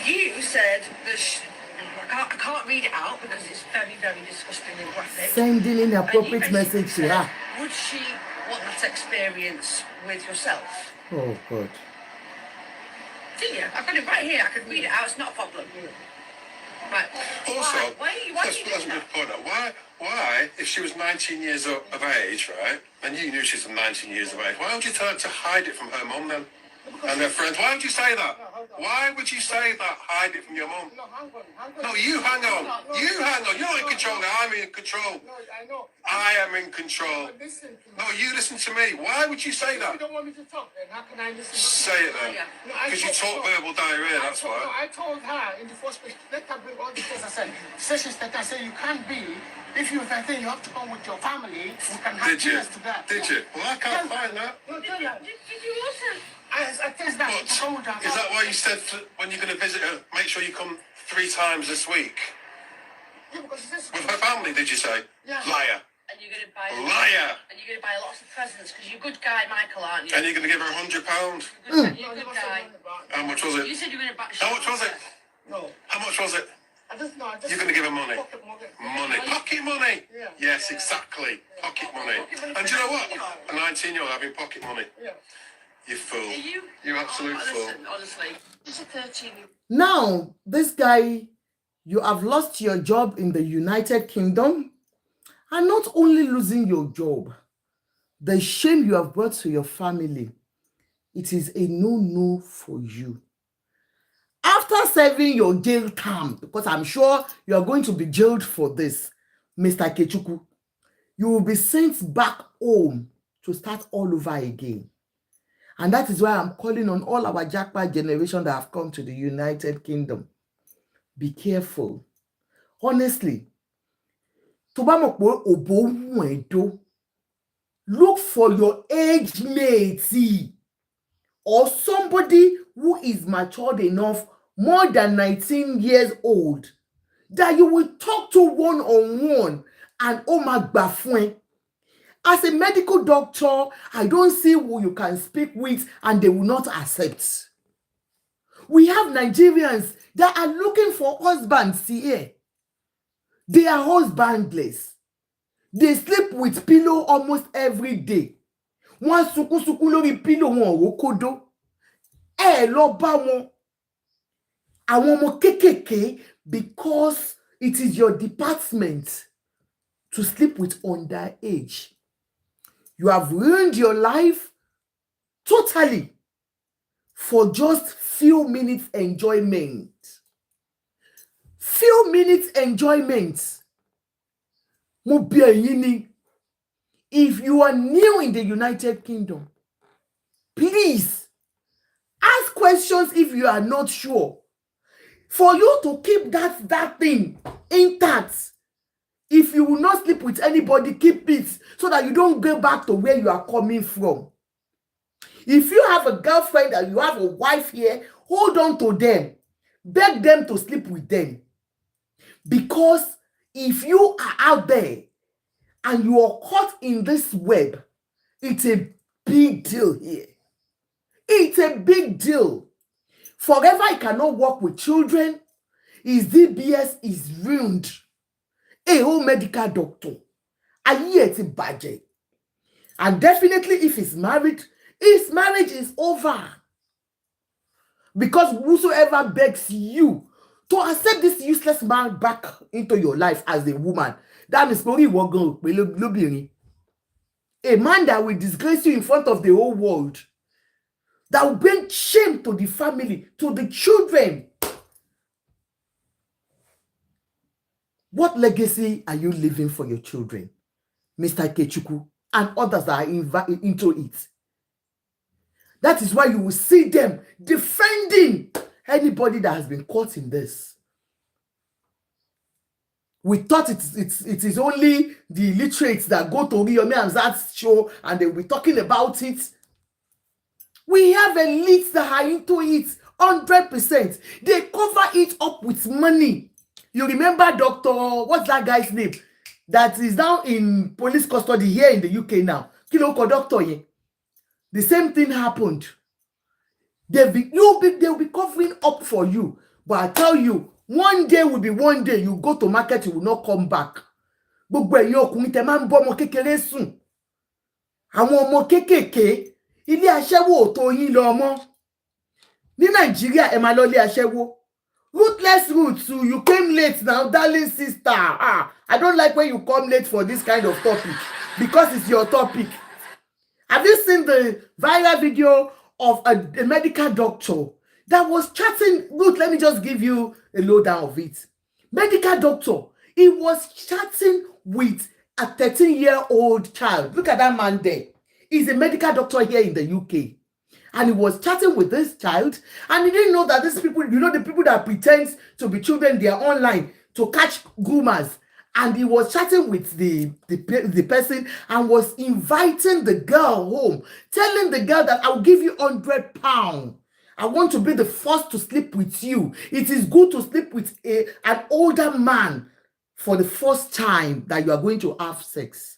you said that I can't read it out because it's very, very disgusting and graphic. Sending And in you appropriate basically message to said, her. would she want that experience with yourself? Oh, God. Didn't you? I've got it right here. I can read it out. It's not a problem. Right. Also, why are you that's doing a that? good point. Why, if she was 19 years of age, right, and you knew she was 19 years of age, why would you tell her to hide it from her mum then? And her friends? Why would you say that? Why would you say that? Hide it from your mum? No, hang on. No, you hang on. You hang on. You're not in control now. I'm in control. No, I know. I am in control. But listen to me. No, you listen to me. Why would you say You that? don't want me to talk, then how can I listen? Say it then. No, I Because you told- talk verbal diarrhea, that's No, why. I told her in the first place, let her bring all the things I said. Sessions that I said you can't be. If you think you have to come with your family, we can have Did you? dinners to that. Did you? Well, I can't find that. No, tell her. Did you also? I test that. But to come with her. is that why you said when you're going to visit her, make sure you come 3 times this week? Yeah, because she says- With her family, did you say? Yeah. Liar. And you're going to buy. Liar. And you're going to buy lots of presents because you're a good guy, Michael, aren't you? And you're going to give her £100. You're a good guy. How much was You it? said you were going to buy. How much was it? No. How much was it? I just know. You're going to give her money. Pocket money. Money. Pocket money. Yeah. Yes, exactly. Pocket money. And do you know what? A 19-year-old having pocket money. Yeah. You fool. Are you? You absolute fool. Listen, honestly, it's a 13. Now, this guy, you have lost your job in the United Kingdom. And not only losing your job, the shame you have brought to your family, it is a no-no for you. After serving your jail term, because I'm sure you are going to be jailed for this, Mr. Kechuku, you will be sent back home to start all over again. And that is why I'm calling on all our Jackpot generation that have come to the United Kingdom. Be careful. Honestly, look for your age mate or somebody who is matured enough, more than 19 years old, that you will talk to one-on-one and oh. As a medical doctor, I don't see who you can speak with and they will not accept. We have Nigerians that are looking for husbands here. They are husbandless. They sleep with pillow almost every day. One suku lórí pillow wọn rokodo. Lọ bá wọn. Àwọn ọmọ kékèké, because it is your department to sleep with underage. You have ruined your life totally for just few minutes enjoyment. Few minutes enjoyment. Mo bi ẹ̀yin ni. If you are new in the United Kingdom, please ask questions if you are not sure. For you to keep that thing intact, if you will not sleep with anybody, keep it so that you don't go back to where you are coming from. If you have a girlfriend and you have a wife here, hold on to them. Beg them to sleep with them. Because if you are out there and you are caught in this web, it's a big deal here. It's a big deal. Forever I cannot work with children. His DBS is ruined. A whole medical doctor. It's a budget. And definitely if he's married, his marriage is over. Because whosoever begs you to accept this useless man back into your life as a woman, that means a man that will disgrace you in front of the whole world, that will bring shame to the family, to the children. What legacy are you leaving for your children, Mr. Kechuku, and others that are into it? That is why you will see them defending anybody that has been caught in this. We thought it is only the illiterates that go to Riyomi Hamzat's show and they will be talking about it. We have elites that are into it 100%. They cover it up with money. You remember Dr. What's that guy's name? That is now in police custody here in the UK now. Kiloko doctor here. The same thing happened. They'll be covering up for you. But I tell you, one day will be one day. You go to market, you will not come back. Gbogbo ẹ̀yin ọkùnrin tẹ́ máa ń bọ́ ọmọ kékeré sùn. Àwọn ọmọ kékèké ilé aṣẹ́wó ò tó yín lọ mọ́. Ní Nàìjíríà ẹ máa lọ ilé aṣẹ́wó. Ruthless roots, you came late now, darling sister. I don't like when you come late for this kind of topic because it's your topic. Have you seen the viral video of a medical doctor that was chatting? Look, let me just give you a lowdown of it. Medical doctor, he was chatting with a 13-year-old child. Look at that man there. He's a medical doctor here in the UK. And he was chatting with this child, and he didn't know that these people, the people that pretend to be children, they are online to catch groomers. And he was chatting with the person and was inviting the girl home, telling the girl that I'll give you £100. I want to be the first to sleep with you. It is good to sleep with an older man for the first time that you are going to have sex.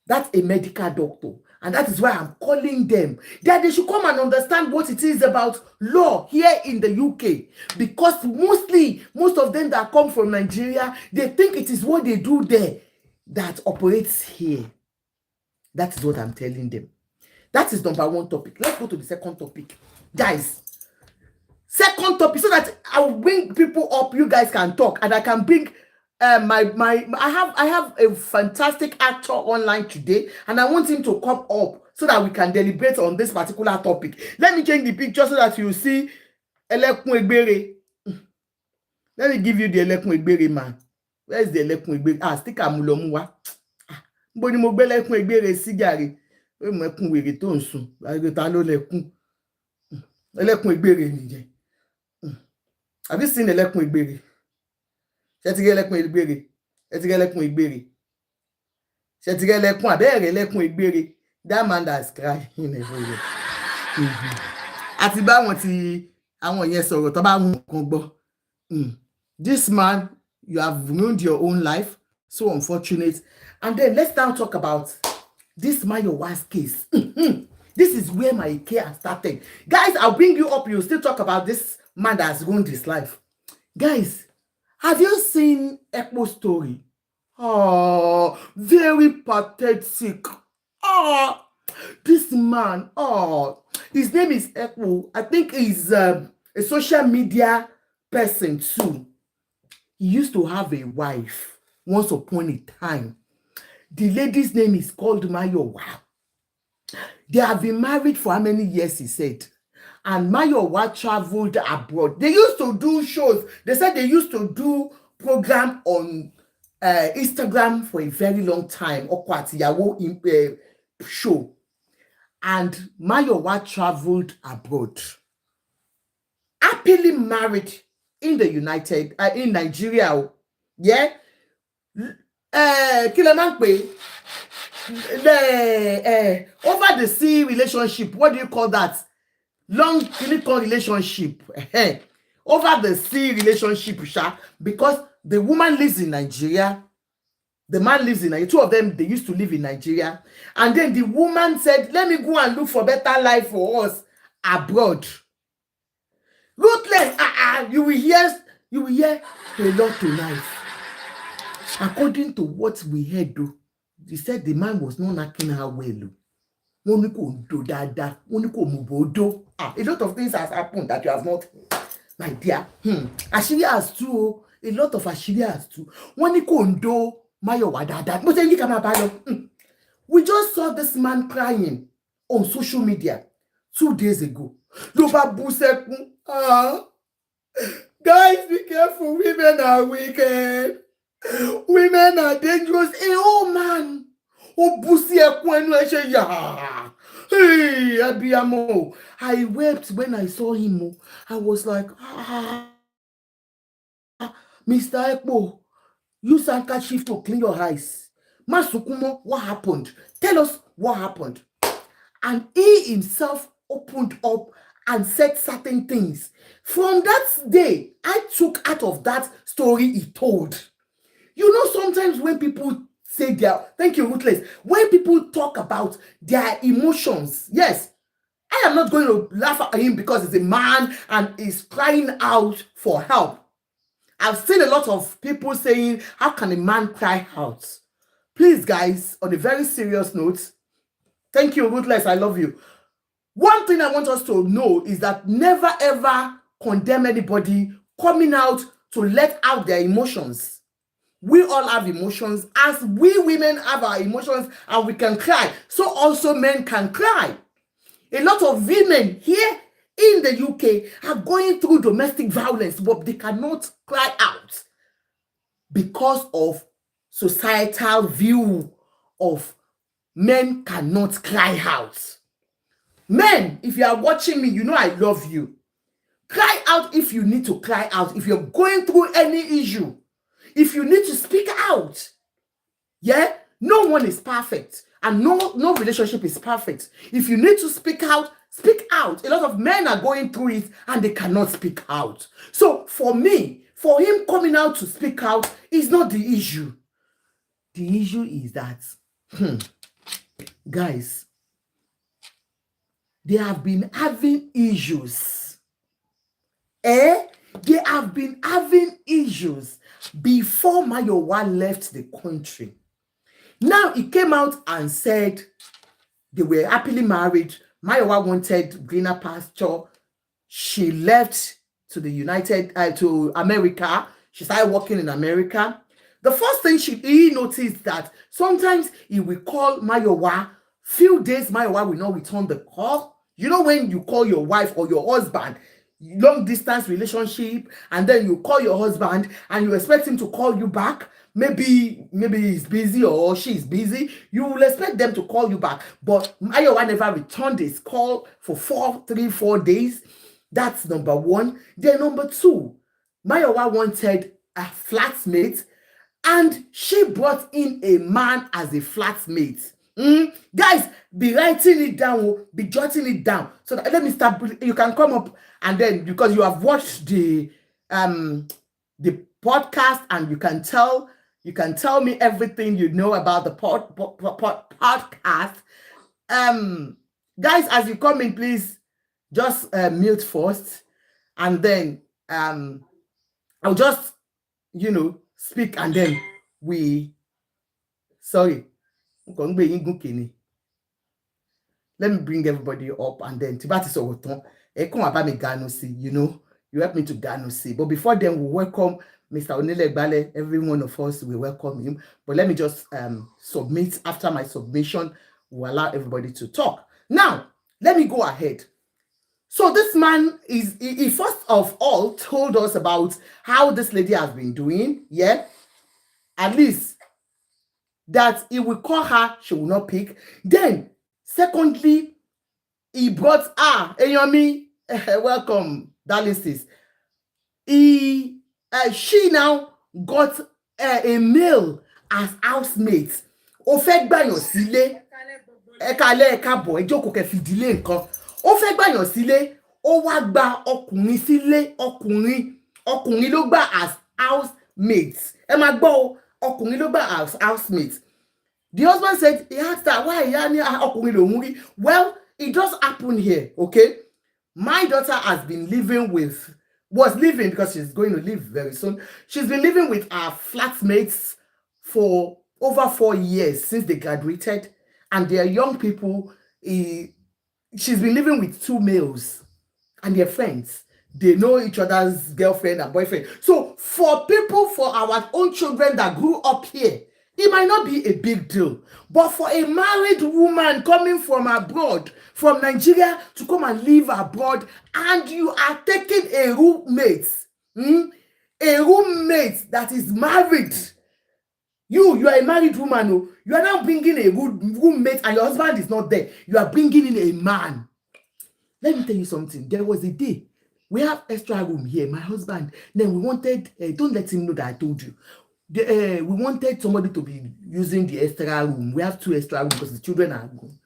That's a medical doctor. And that is why I'm calling them, that they should come and understand what it is about law here in the UK. Because most of them that come from Nigeria, they think it is what they do there that operates here. That is what I'm telling them. That is number one topic. Let's go to the second topic. Guys, second topic, so that I will bring people up, you guys can talk, and I can bring I have a fantastic actor online today, and I want him to come up so that we can deliberate on this particular topic. Let me change the picture so that you see Elekun Egbere. Let me give you the Elekun Egbere man. Where is the Elekun Egbere? Sticker Mulomuwa. Mboni mo gbe Elekun Egbere sigari. We mo ekun were to nsun. Ta lo lekun. Elekun Egbere nje. Have you seen Elekun Egbere? That man that's crying everywhere. This man, you have ruined your own life. So unfortunate. And then let's now talk about this Mayowa's case. This is where my care started. Guys, I'll bring you up. You'll still talk about this man that's ruined his life. Guys, have you seen Eko's story? Oh, very pathetic. Oh, this man, his name is Eko. I think he's a social media person too. He used to have a wife once upon a time. The lady's name is called Mayowa. They have been married for how many years, he said? And Mayowa traveled abroad. They used to do shows. They said they used to do program on Instagram for a very long time. Okwatiyawo show. And Mayowa traveled abroad. Happily married in the in Nigeria. Yeah. Over the sea relationship. What do you call that? Long clinical relationship. over the sea relationship, because the woman lives in Nigeria, the man lives in Nigeria. Two of them, they used to live in Nigeria. And then the woman said, let me go and look for better life for us abroad. Ruthless, you will hear a lot tonight. According to what we heard, though, they said the man was not knocking her well. A lot of things has happened that you have not, my dear. Ashiri has too. A lot of Ashiri has too. We just saw this man crying on social media 2 days ago. Guys, be careful. Women are wicked. Women are dangerous. Hey, oh man. Hey, Abiyamo. I wept when I saw him. I was like, Mr. Ekpo, use handkerchief to clean your eyes. Masukumo, what happened? Tell us what happened. And he himself opened up and said certain things. From that day, I took out of that story he told. You know, sometimes when people say thank you, Ruthless, when people talk about their emotions, yes, I am not going to laugh at him because he's a man and he's crying out for help. I've seen a lot of people saying, how can a man cry out? Please, guys, on a very serious note, thank you, Ruthless, I love you. One thing I want us to know is that never ever condemn anybody coming out to let out their emotions. We all have emotions. As we women have our emotions and we can cry, so also men can cry. A lot of women here in the UK are going through domestic violence, but they cannot cry out because of societal view of men cannot cry out. Men, if you are watching me, you know I love you. Cry out if you need to cry out. If you're going through any issue, if you need to speak out. Yeah, no one is perfect and no relationship is perfect. If you need to speak out, speak out. A lot of men are going through it and they cannot speak out. So for me, for him coming out to speak out is not the issue. The issue is that, guys, they have been having issues. They have been having issues before Mayowa left the country. Now he came out and said they were happily married. Mayowa wanted greener pasture. She left to to America. She started working in America. The first thing he noticed that sometimes he will call Mayowa. Few days Mayowa will not return the call. You know when you call your wife or your husband, long distance relationship, and then you call your husband and you expect him to call you back. Maybe he's busy or she's busy. You will expect them to call you back. But Mayowa never returned his call for 4 days. That's number one. Then number two, Mayowa wanted a flatmate and she brought in a man as a flatmate. Guys, be writing it down, be jotting it down. So that, let me start. You can come up and then, because you have watched the podcast and you can tell me everything you know about the podcast. Guys, as you come in, please just mute first, and then I'll just speak, and then let me bring everybody up, and then you help me to Ganusi. But before then, we welcome Mr. Onilegbale. Every one of us will welcome him. But let me just submit. After my submission, we'll allow everybody to talk. Now, let me go ahead. So this man he first of all told us about how this lady has been doing. Yeah, at least that he will call her, she will not pick. Then, secondly, he brought Eyomi, welcome, darling sis. She now got a male as housemate. Ó fẹ́ gbàyàn sílé. Ẹ kálẹ́ ẹ káàbọ̀, ẹ jókòó kẹ́ fìdílé nǹkan. Ó fẹ́ gbàyàn sílé. ó wá gba ọkùnrin sílé, ọkùnrin ló gbà as housemates. Ẹ máa gbọ́ o, ọkùnrin ló gbà as housemates. The husband said, he asked her, why ọkùnrin lòun rí? Well, it just happened here, okay? My daughter has been was living, because she's going to leave very soon. She's been living with our flatmates for over 4 years since they graduated, and they are young people. She's been living with 2 males, and they're friends. They know each other's girlfriend and boyfriend. So for our own children that grew up here, it might not be a big deal. But for a married woman coming from abroad, from Nigeria, to come and live abroad, and you are taking a roommate that is married. You are a married woman. Oh, you are now bringing a roommate, and your husband is not there. You are bringing in a man. Let me tell you something. There was a day, we have extra room here, my husband. Then we wanted, don't let him know that I told you. We wanted somebody to be using the extra room. We have 2 extra rooms because the children are gone.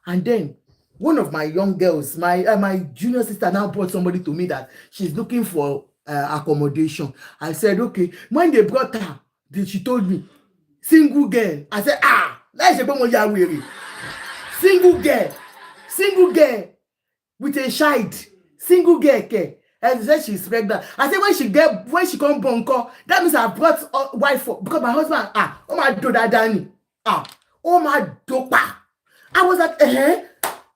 And then one of my young girls, my junior sister, now brought somebody to me that she's looking for accommodation. I said, okay. When they brought her, she told me, single girl. I said, let's say single girl with a child, single girl. And she said she's pregnant. I said when she come bonko, that means I brought a wife for, because my husband, oh my do that Danny. Oh my dopa. I was like,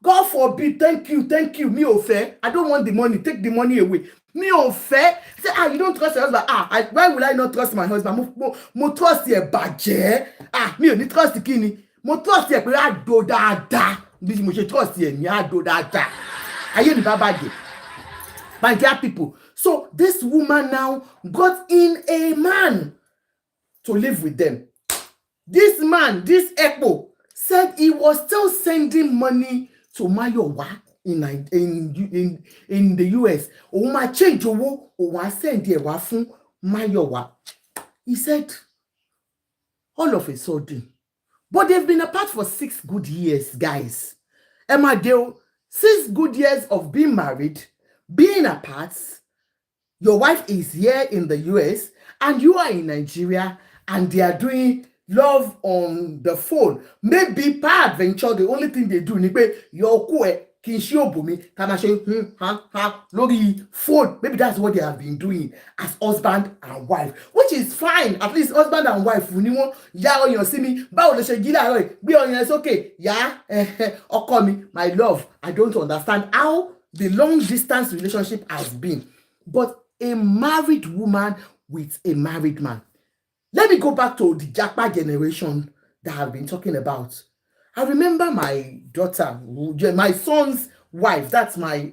God forbid, thank you. Me fair. I don't want the money. Take the money away. Me fair. Say, you don't trust your husband. Why will I not trust my husband? Mo trust your budget. Me only trust the kini. Mo trust your do da. This mo trust your me do da. I hear the baba. My dear people, so this woman now got in a man to live with them. This man, this Eko, said he was still sending money to Mayowa in the US. O ma change owo, o wa send e wa fun Mayowa. He said, all of a sudden, but they've been apart for 6 good years, guys. Emma Deo, 6 good years of being married, being apart. Your wife is here in the US and you are in Nigeria, and they are doing love on the phone. Maybe per adventure, the only thing they do is your lori phone. Maybe that's what they have been doing as husband and wife, which is fine. At least husband and wife, you see me, it's okay. Yeah, my love. I don't understand how the long distance relationship has been, but a married woman with a married man. Let me go back to the Japa generation that I've been talking about. I remember my daughter, my son's wife, that's my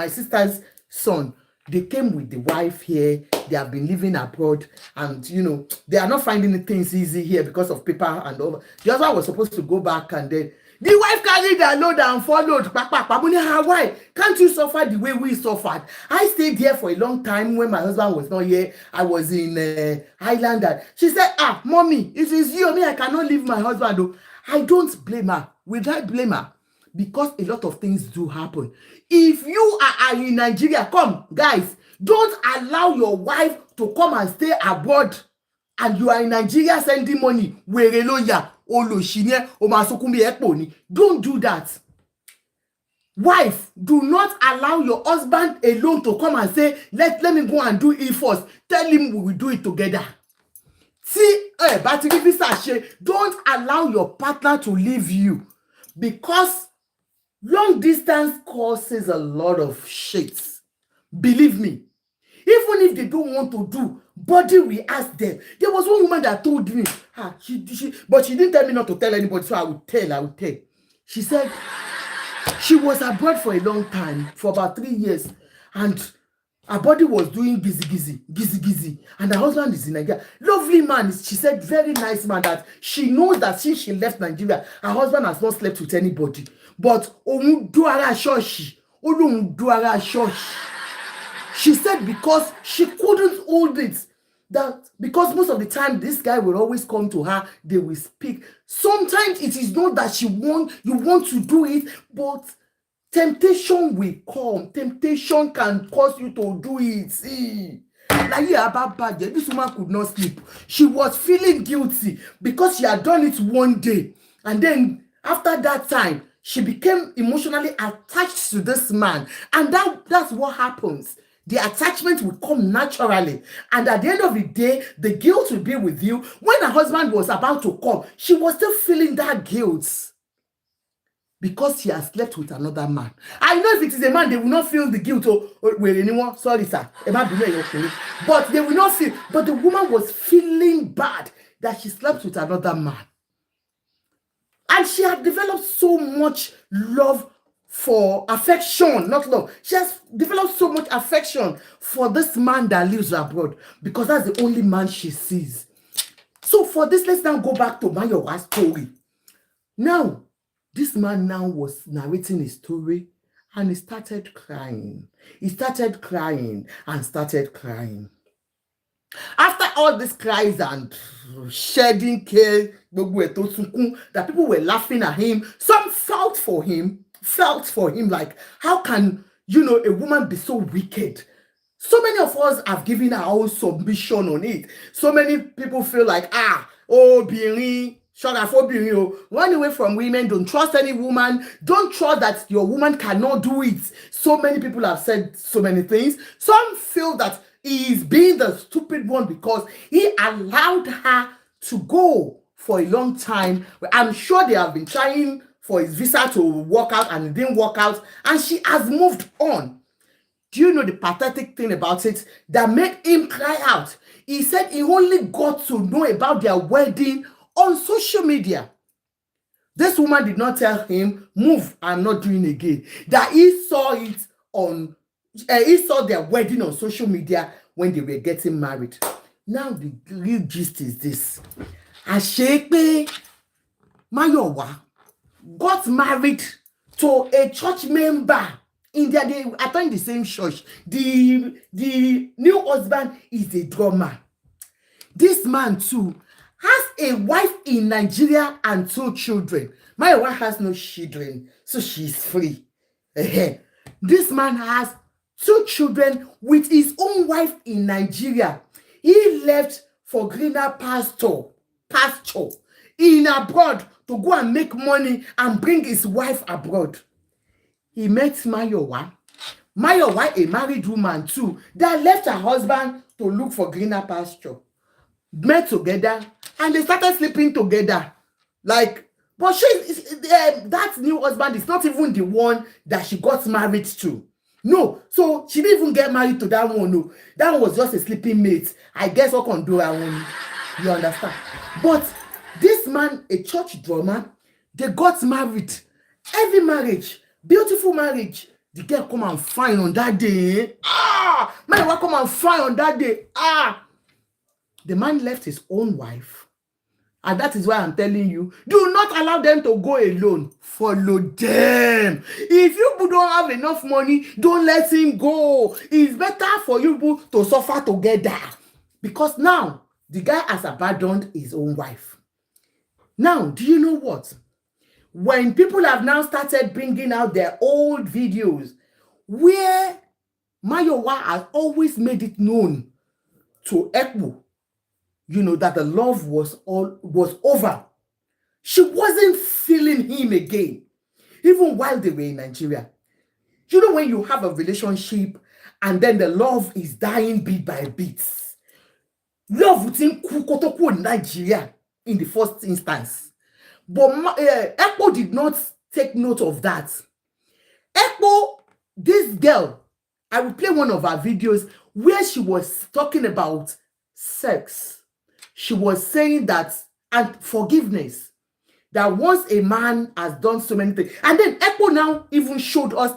sister's son. They came with the wife here. They have been living abroad, and they are not finding things easy here because of paper and all. The husband was supposed to go back, and then the wife carried their load and followed. Why? Can't you suffer the way we suffered? I stayed here for a long time when my husband was not here. I was in Ireland. And she said, mommy, it is you. Me, I cannot leave my husband. Though. I don't blame her. Will I blame her? Because a lot of things do happen. If you are in Nigeria, come, guys, don't allow your wife to come and stay abroad, and you are in Nigeria sending money. Don't do that. Wife, do not allow your husband alone to come and say, let me go and do it first. Tell him we will do it together. See, don't allow your partner to leave you, because long distance causes a lot of shit. Believe me. Even if they don't want to do, body will ask them. There was one woman that told me, but she didn't tell me not to tell anybody, so I would tell. She said she was abroad for a long time, for about 3 years, and her body was doing gizzy, and her husband is in Nigeria. Lovely man, she said, very nice man, that she knows that since she left Nigeria, her husband has not slept with anybody. But she said because she couldn't hold it, that because most of the time this guy will always come to her, they will speak. Sometimes it is not that you want to do it, but Temptation will come. Temptation can cause you to do it. See, like this woman could not sleep. She was feeling guilty because she had done it one day, and then after that time, she became emotionally attached to this man, and that's what happens. The attachment will come naturally, and at the end of the day, the guilt will be with you. When her husband was about to come, she was still feeling that guilt because he has slept with another man. I know if it is a man, they will not feel the guilt. Wait, anyone? Sorry, sir. But they will not feel. But the woman was feeling bad that she slept with another man. And she had developed so much love for affection, not love. She has developed so much affection for this man that lives abroad because that's the only man she sees. So for this, let's now go back to Mayowa's story. Now, this man now was narrating his story and he started crying. He started crying and started crying. After all these cries and shedding tears, that people were laughing at him, some felt for him like, how can, a woman be so wicked? So many of us have given our own submission on it. So many people feel like, Biri, run away from women. Don't trust any woman. Don't trust that your woman cannot do it. So many people have said so many things. Some feel that he is being the stupid one because he allowed her to go for a long time. I'm sure they have been trying for his visa to work out and it didn't work out, and she has moved on. Do you know the pathetic thing about it that made him cry out? He said he only got to know about their wedding on social media. This woman did not tell him, move, I'm not doing again. That he saw it on, he saw their wedding on social media when they were getting married. Now the real gist is this. Ashepe Mayowa got married to a church member. They attend the same church. The new husband is a drummer. This man too has a wife in Nigeria and 2 children. My wife has no children, so she's free. This man has 2 children with his own wife in Nigeria. He left for greener pasture in abroad to go and make money and bring his wife abroad. He met Mayowa. Mayowa, a married woman too, that left her husband to look for greener pasture. Met together and they started sleeping together. But that new husband is not even the one that she got married to. No, so she didn't even get married to that one. No, that one was just a sleeping mate. I guess what can do her own. You understand? But this man, a church drummer, they got married. Every marriage, beautiful marriage. The girl come and fine on that day. My wife come and fine on that day. The man left his own wife. And that is why I'm telling you, do not allow them to go alone. Follow them. If you don't have enough money, don't let him go. It's better for you to suffer together. Because now, the guy has abandoned his own wife. Now, do you know what? When people have now started bringing out their old videos, where Mayowa has always made it known to Eko, that the love was over. She wasn't feeling him again, even while they were in Nigeria. When you have a relationship and then the love is dying bit by bit, love within Kukotoko in Nigeria in the first instance. But Eko did not take note of that. Eko, this girl, I will play one of her videos where she was talking about sex. She was saying that, and forgiveness, that once a man has done so many things, and then Eko now even showed us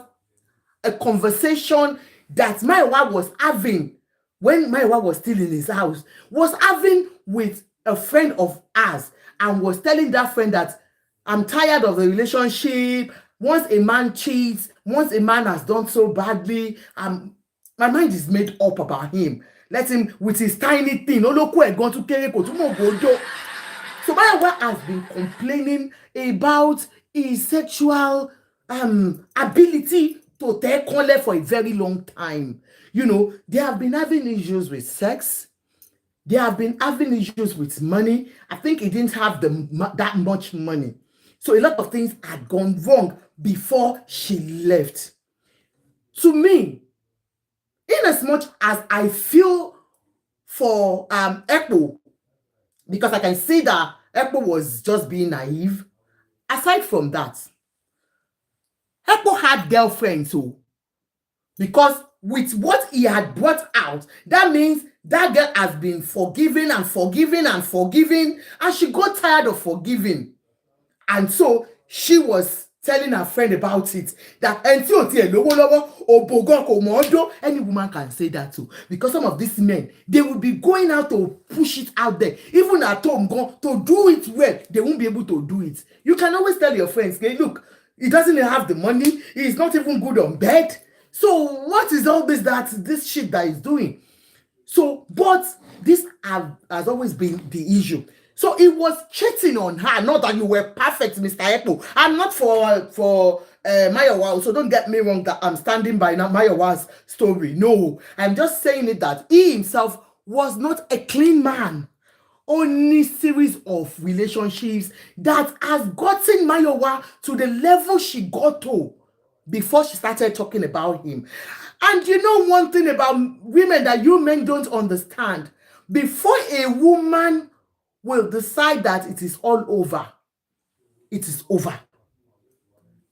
a conversation that Mayowa was having when Mayowa was still in his house, was having with a friend of ours, and was telling that friend that I'm tired of the relationship. Once a man cheats, once a man has done so badly, my mind is made up about him. Let him with his tiny thing. So Mayowa has been complaining about his sexual ability to take Conle for a very long time. You know, they have been having issues with sex. They have been having issues with money. I think he didn't have that much money. So a lot of things had gone wrong before she left. To me, in as much as I feel for Eko, because I can see that Eko was just being naive, aside from that, Eko had girlfriends too. Because with what he had brought out, that means that girl has been forgiven and forgiven and forgiven, and she got tired of forgiving. And so she was telling her friend about it, that any woman can say that too. Because some of these men, they will be going out to push it out there. Even at home, to do it well, they won't be able to do it. You can always tell your friends, hey, look, he doesn't have the money, he's not even good on bed. So what is all this shit that he's doing? So, but this has always been the issue. So it was cheating on her. Not that you were perfect, Mr. Eko. I'm not for Mayowa, so don't get me wrong that I'm standing by Mayowa's story. No, I'm just saying it that he himself was not a clean man. Only series of relationships that has gotten Mayowa to the level she got to before she started talking about him. And you know one thing about women that you men don't understand, before a woman will decide that it is all over, it is over.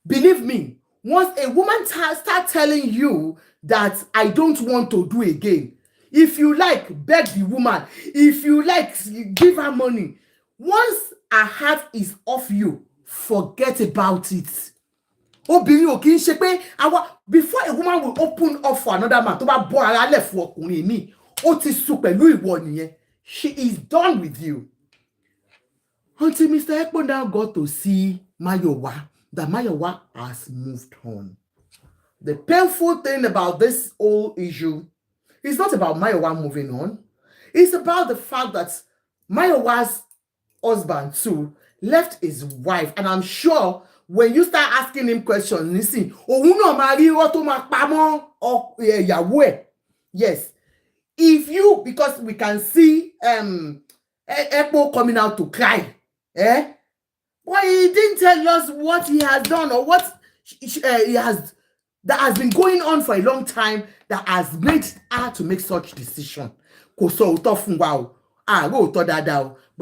Believe me, once a woman start telling you that I don't want to do again, if you like, beg the woman, if you like, give her money, once her heart is off you, forget about it. Before a woman will open up for another man, she is done with you. Until Mr. Eko now got to see Mayowa, that Mayowa has moved on. The painful thing about this whole issue is not about Mayowa moving on. It's about the fact that Mayowa's husband too left his wife, and I'm sure when you start asking him questions, listen, yes, if you, because we can see Eko coming out to cry, but he didn't tell us what he has done or what he has that has been going on for a long time that has made her to make such decision. But a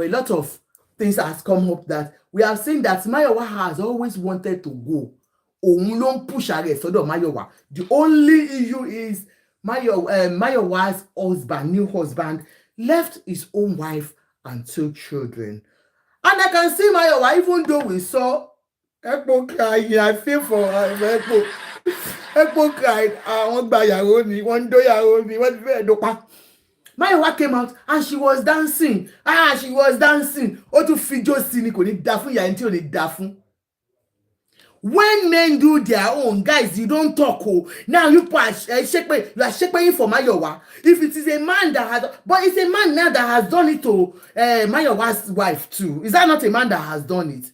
lot of things has come up that we have seen that Mayowa has always wanted to go. The only issue is Mayowa's husband, new husband, left his own wife and 2 children. And I can see Mayowa, even though we saw Eko crying, I feel for her. Eko cried, Mayowa came out and she was dancing. She was dancing. When men do their own, guys, you don't talk. Now you are shaking for Mayowa. If it is a man that has, but it's a man now that has done it to Mayowa's wife too. Is that not a man that has done it?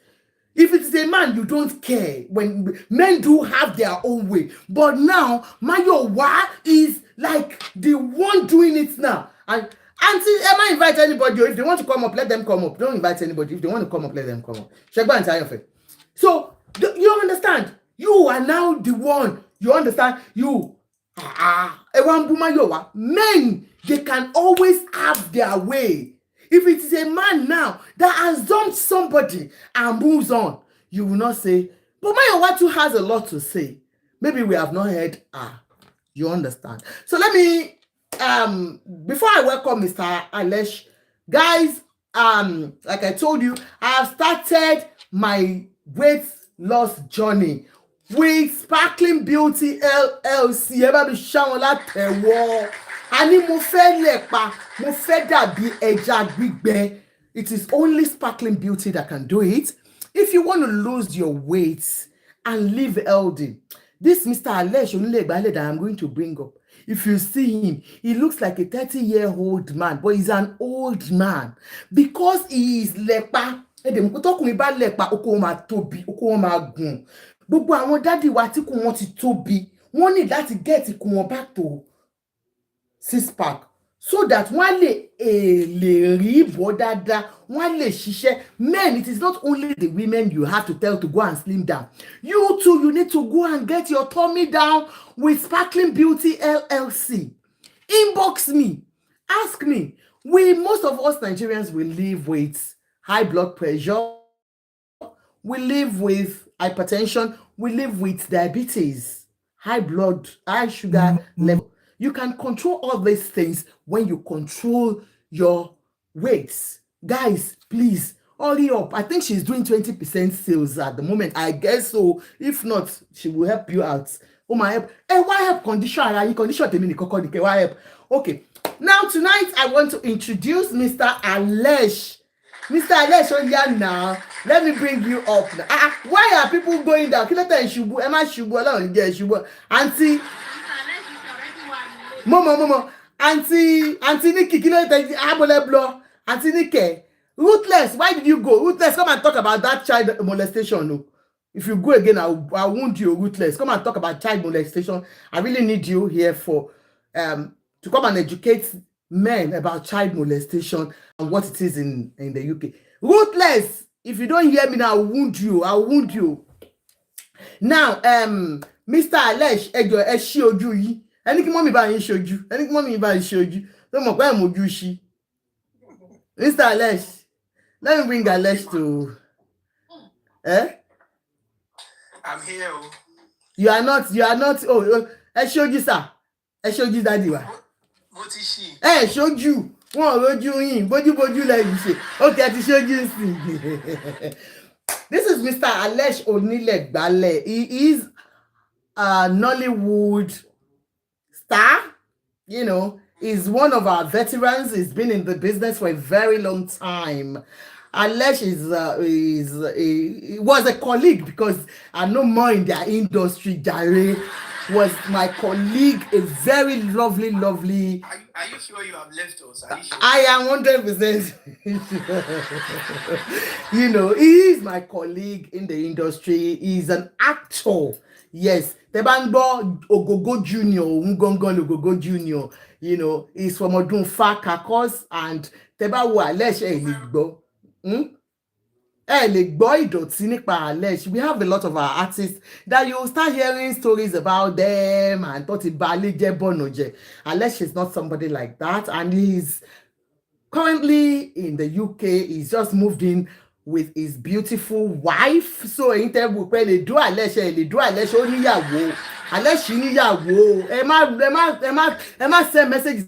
If it is a man, you don't care. When men do have their own way. But now, Mayowa is like the one doing it now. And until Emma invite anybody, if they want to come up, let them come up. Don't invite anybody. If they want to come up, let them come up. Shegba and Tayofe. So, you understand? You are now the one. You understand? You. Men, they can always have their way. If it is a man now that has dumped somebody and moves on, you will not say, but Mayowa too has a lot to say. Maybe we have not heard her. You understand? So let me, before I welcome Mr. Alesh, guys, like I told you, I have started my weight loss journey with Sparkling Beauty LLC. Eba bi shawon latewo. Ani mo fẹ́ lepa, mo fẹ́ dàbí ẹja gbígbẹ. It is only Sparkling Beauty that can do it. If you want to lose your weight and live healthy, this Mr. Alesh Onulegbale that I'm going to bring up, if you see him, he looks like a 30-year-old man, but he's an old man because he is lepa. Gbogbo àwọn daddy wa tí kò wọ́n ti tóbi, wọ́n need láti get ikùn wọn back to 6-pack so that wọ́n lè rí bọ́ dáadáa, wọ́n lè ṣiṣẹ́. Men, it is not only the women you have to tell to go and slim down. You too, you need to go and get your tummy down with Sparkling Beauty LLC. Inbox me, ask me. Most of us Nigerians will live with high blood pressure, we live with hypertension, we live with diabetes, high sugar level. You can control all these things when you control your weights. Guys, please hurry up. I think she's doing 20% sales at the moment. I guess so. If not, she will help you out. Oh my help. Why help condition? Why help? Okay. Now tonight I want to introduce Mr. Alesh. Mr. Alesh, oh yeah, now let me bring you up. Why are people going down? Auntie. Momo, Auntie Nikki, Auntie Nikki, Ruthless, why did you go? Ruthless, come and talk about that child molestation. No. If you go again, I'll wound you, Ruthless. Come and talk about child molestation. I really need you here for to come and educate men about child molestation and what it is in the UK. Ruthless, if you don't hear me now, I'll wound you. Now, Mr. Alesh, ẹni kí mọ́mí bá yín ṣojú, tó mọ̀ pé mo ojú ṣí. Mr. Alesh, let me bring Alesh to... I'm here. You are not, ẹ ṣojú sir, ẹ ṣojú daddy wa. What is she? Ẹ ṣojú, wọn rojú yín, bójúbójú lẹ́yìn ṣe. Okay, ẹ ti ṣojú sí. This is Mr. Alesh Onilegbale. He is a Nollywood star, is one of our veterans. He's been in the business for a very long time. Alesh was a colleague because I know more in their industry. Jare was my colleague, a very lovely. Are you sure you have left us? Are you sure? I am 100% sure. He is my colleague in the industry. He's an actor. Yes, Tebanbo Ogogo Junior, Ngongon Ogogo Junior, is from Odunfa Kakos and Tebawo Alesh Eligbo. Eligbo Idoti nípa Alesh. We have a lot of our artists that you start hearing stories about them and thought Balije Bonoje. Alesh is not somebody like that, and he's currently in the UK. He's just moved in with his beautiful wife. So interview pé lè do Alesh ó níyàwó. Alesh níyàwó. Ẹ má send message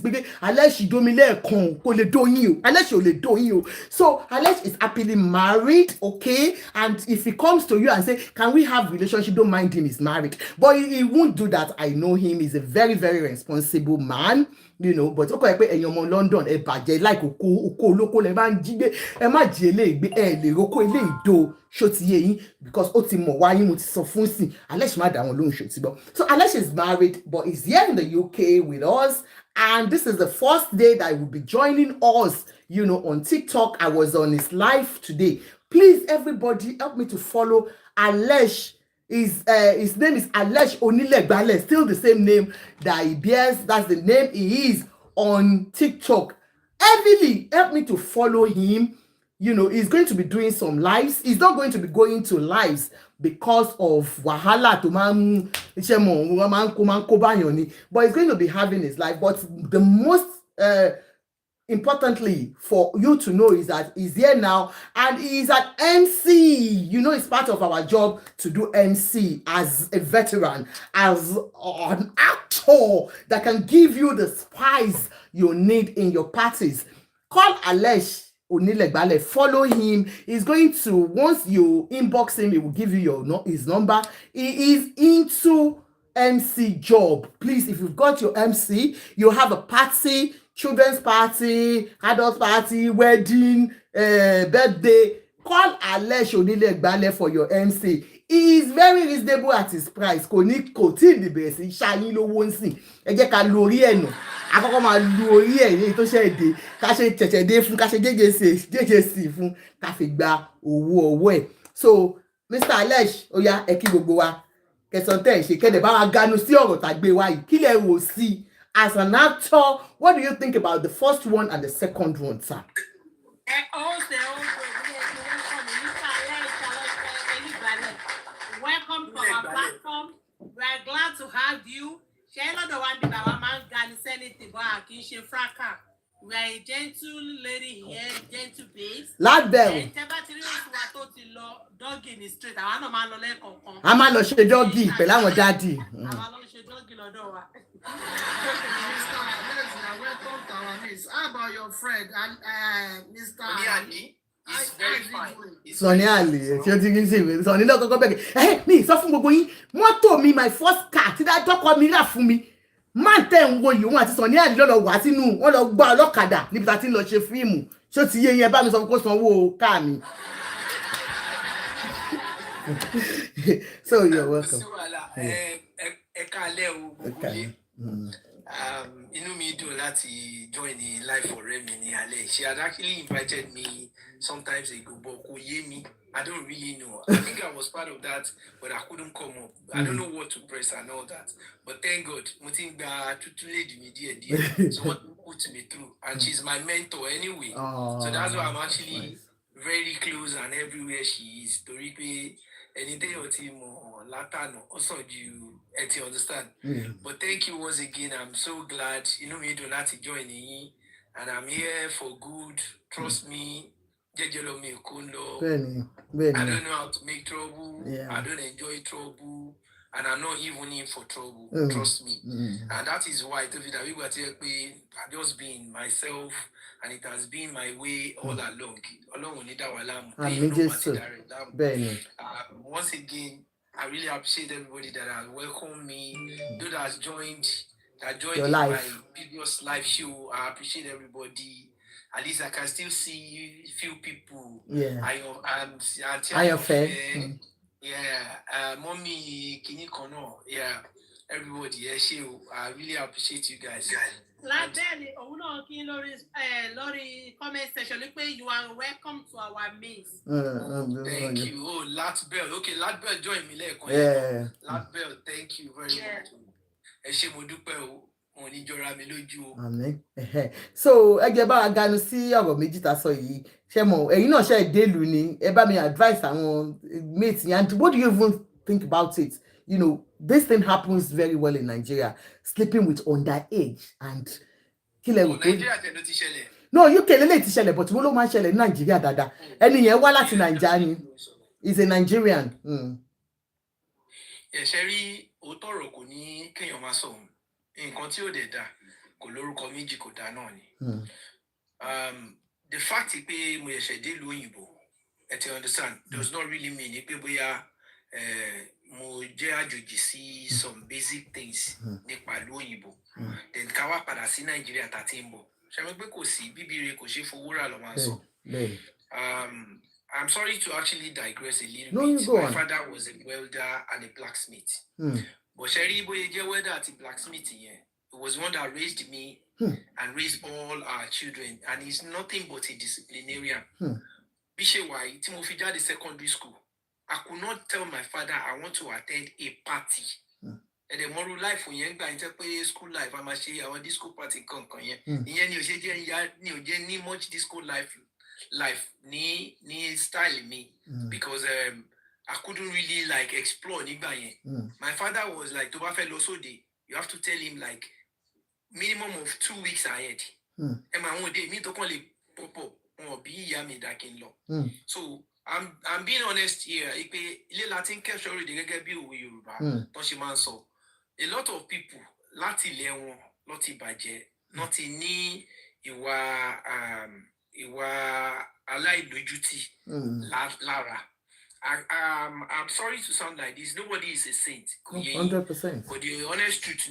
because Alesh do mi lẹ́ẹ̀kan kò lè do yín o. Alesh ò lè do yín o. So Alesh is happily married, okay? And if he comes to you and say, can we have relationship? Don't mind him, he's married. But he won't do that. I know him. He's a very, very responsible man. But okay, pé ẹ̀yin ọmọ London ẹ bàjẹ́ like oko olóko lẹ bá ń jí gbé ẹ má jí eléyìí gbé ẹ lè roko eléyìí do ṣó ti yé yín because ó ti mọ̀ wá yín mo ti sọ fún sí Alesh má dá wọn lóhùn ṣó ti gbọ́. So Alesh is married but is here in the UK with us, and this is the first day that he will be joining us on TikTok. I was on his live today. Please everybody help me to follow Alesh. His name is Alesh Onilegbale, still the same name that he bears. That's the name he is on TikTok. Heavily help me to follow him. He's going to be doing some lives. He's not going to be going to lives because of wahala to but he's going to be having his life. But the most importantly for you to know is that he's here now and he's an MC. It's part of our job to do MC as a veteran, as an actor that can give you the spice you need in your parties. Call Alesh Onilegbale, follow him. He's going to, once you inbox him, he will give you his number. He is into MC job. Please, if you've got your MC, you have a party, children's party, adult party, wedding, birthday, call Alesh Onilegbale for your MC. He is very reasonable at his price. Kò tí ní bẹ̀rẹ̀ sí ṣáyín lówó ń sìn. Ẹ jẹ́ ká lo orí ẹ̀ nù. Àkọ́kọ́ máa lo orí ẹ̀ ní tó ṣe èdè. Ká ṣe tẹ̀tẹ̀dé fún, ká ṣe gégèsè fún, ká fi gba owó ọwọ́ ẹ̀. So Mr. Alesh oya ẹ kí gbogbo wa kẹsàn tẹ́ ẹ ṣe kẹ́dẹ̀ bá wa ganu sí ọ̀rọ̀ tá gbé wá yìí kí lẹ wò sí as an actor what do you think about the first one and the second one sir. Welcome to our platform. We are glad to have you. Share the one that our man can send it to back. We are a gentle lady here, gentle babes. Nabbed. Doggy in the street. I want to man a máa lọ ṣe doggy pẹ̀lú àwọn daddy. Welcome to our midst. How about your friend and Mr. Ali? He's very fine. Sonny Ali, ṣé o ti rí sí mi? Sonny náà kọ́kọ́ bẹ̀rẹ̀ mi sọ fún gbogbo yín mọ́tò mi my first car tí dájọ́ kọ́ mi rà fún mi máa tẹ̀ ń wo yìí wọn àti Sonny Ali lọ́lọ́ wá sínú wọn lọ gbá ọlọ́kadà níbi tá a ti ń lọ ṣe fíìmù ṣó ti yé yẹn bá mi sọ kó sanwó káà mi. So you're welcome. Inú mi dùn láti join the live ọ̀rẹ́ mi ní alẹ́. She had actually invited me sometimes ago, but kò yé mi. I don't really know. I think I was part of that, but I couldn't come up. I don't know what to press and all that. But thank God, mo ti ń gba tuntun lady mi díẹ̀. So what put me through, and she's my mentor anyway. So that's why I'm actually very close and everywhere she is. Torí pé ẹni téèyàn ti mọ̀ látànà ó sàn ju ẹ ti understand. But thank you once again. I'm so glad. Inú mi dùn láti join yín, and I'm here for good. Trust me. Jẹ́jẹ́ mi kò lọ. I don't know how to make trouble. I don't enjoy trouble. And I'm not even in for trouble. Trust me. And that is why I've just been myself, and it has been my way all along. Once again, I really appreciate everybody that has welcomed me, those that joined my previous live show. I appreciate everybody. At least I can still see few people. Mommy, Kini Kono, everybody. I really appreciate you guys. Lori comment section. Look, you are welcome to our midst. Thank you. Oh, Nabbed. Okay, Nabbed join me. Nabbed, thank you very much. So ẹ jẹ́ bá wa ganu sí ọ̀rọ̀ méjì tá sọ yìí ṣé mọ̀ ẹ̀yin náà ṣe ìdélùú ni ẹ bá mi advice àwọn mates yẹn. And what do you even think about it? You know, this thing happens very well in Nigeria, sleeping with underage and kílẹ̀ wò pé no UK lélẹ̀ ti ṣẹlẹ̀ but wọ́n ló máa ń ṣẹlẹ̀ ní Nigeria dáadáa. Ẹni yẹn wá láti Nigeria ni is a Nigerian. Ṣé rí òótọ́ ọ̀rọ̀ kò ní kéèyàn máa sọ òun nǹkan tí ó dẹ̀ dá kò lórúkọ méjì kò dá náà ni. The fact pé mo ṣẹ̀ṣẹ̀ dé ìlú òyìnbó ẹ ti understand does not really mean pé bóyá mo jẹ́ àjòjì sí some basic things nípa ìlú òyìnbó then ká wá padà sí Nàìjíríà tá ti ń bọ̀ ṣe mọ̀ pé kò sí bíbí rẹ̀ kò ṣe fowó rà lọ́ máa sọ. I'm sorry to actually digress a little bit. My father was a welder and a blacksmith. But Sherry Boye welder at blacksmith here. He was one that raised me and raised all our children, and he's nothing but a disciplinarian. Bishewai, Timothy the secondary school. I could not tell my father I want to attend a party. And the moral life for young guys, school life, I'm actually our disco party con. Ni much disco life ni style me because I couldn't really like explore my father was like, Toba fellow so day, you have to tell him like minimum of 2 weeks ahead. And my own day, me to call it pop or be yami that in law. So I'm being honest here. Latin capture the Yoruba, so a lot of people, Lati Leon, Loti Baje, not in ni Iwa allied duty, Lara. I'm sorry to sound like this. Nobody is a saint. 100%. But the honest truth,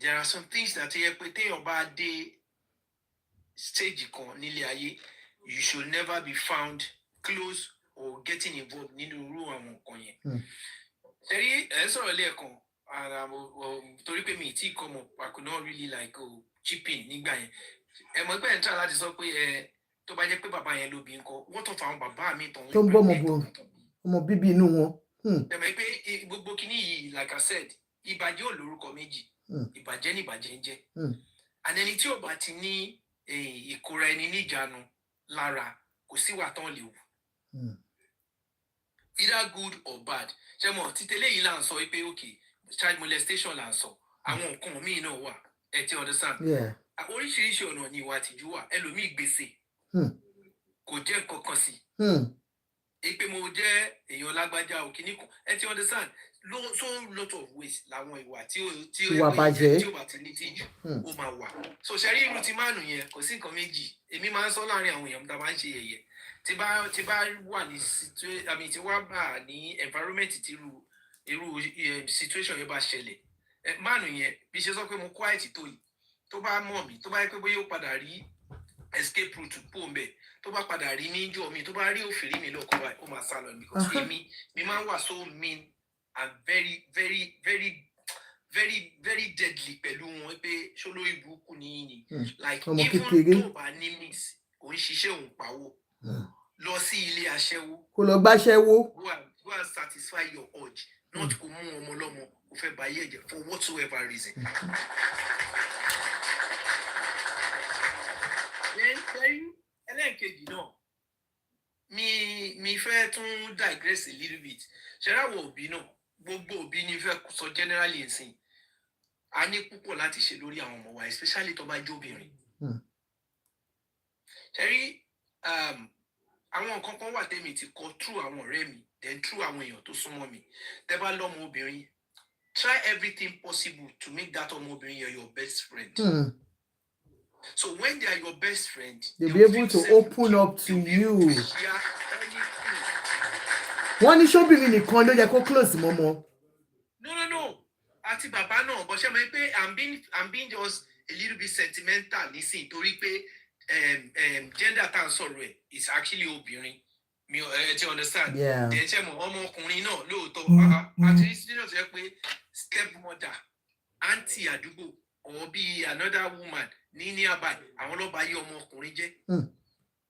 there are some things that you bad day stage you should never be found close or getting involved in the room. I could not really like chip in. tó bá jẹ́ pé bàbá yẹn ló bí nǹkan wọ́n tó fa àwọn bàbá mi tó ń bọ́ ọmọ bíbí inú wọn. Tẹ̀mọ̀ pé gbogbo kìíní yìí like I said ìbàjẹ́ ò lórúkọ méjì ìbàjẹ́ ní ìbàjẹ́ ń jẹ́ ànẹni tí ò bá ti ní ìkóra ẹni níjàánu lára kò sí wà tán lè wù either good or bad ṣe mọ̀ títẹ́lẹ̀ yìí là ń sọ pé okay child molestation là ń sọ àwọn nǹkan míì náà wà ẹ ti understand oríṣiríṣi ọ̀nà ni ìwà àtijú wà ẹlòmíì gbèsè kò jẹ́ nǹkan kan sí pé mo jẹ́ èèyàn lágbájá òkìní kan ẹ ti understand so lot of ways làwọn ìwà tí ó bá ti ní tìjú ó máa wà so ṣẹ́rí irú ti máàlù yẹn kò sí nǹkan méjì èmi máa ń sọ láàrin àwọn èèyàn tá a máa ń ṣe yẹ̀yẹ́ tí bá wà ní tí wá bá ní environment tí irú situation yẹn bá ṣẹlẹ̀ máàlù yẹn bí ṣe sọ pé mo quiet tó yìí tó bá mọ̀ mí tó bá yẹ pé bóyá ó padà rí escape route pò ń bẹ̀ tó bá padà rí níjọ́ mi tó bá rí òfìrí mi lọ́kọ̀ báyìí ó máa sá lọ because mi máa ń wà so mean and very very very very very deadly pẹ̀lú wọn pé ṣolórí burúkú ni like even tó bá ní mix kò ń ṣiṣẹ́ òun pawó lọ sí ilé aṣẹ́wó kó lọ gbáṣẹ́wó go and satisfy your urge not kò mú ọmọ lọ́mọ kò fẹ́ bá yẹ̀ jẹ́ for whatsoever reason. ẹlẹ́ẹ̀kejì náà mi fẹ́ tún digress a little bit ṣẹ́ráwọ̀ òbí náà gbogbo òbí ni fẹ́ sọ generally nsìn a ní púpọ̀ láti ṣe lórí àwọn ọmọ wa especially tó bá jẹ́ obìnrin ṣẹ́rí àwọn nǹkan kan wà tẹ́mi ti kọ́ through àwọn ọ̀rẹ́ mi then through àwọn èèyàn tó súnmọ́ mi tẹ́ bá lọ́mọ obìnrin try everything possible to make that ọmọ obìnrin your best friend. So when they are your best friend, they'll be able to open up to you. Wọ́n ní ṣóbìnrin nìkan ló yẹ kó close mọ́mọ́. No. Àti bàbá náà, but ṣé mo pé I'm being just a little bit sentimental nísìnyí torí pé gender tá à ń sọ̀rọ̀ ẹ̀ is actually obìnrin. Mi ò ti understand. Then ṣé mo ọmọkùnrin náà lóòótọ́ àti student ṣe pé stepmother, auntie àdúgbò or be another woman ní nearby àwọn ló bá yí ọmọkùnrin jẹ́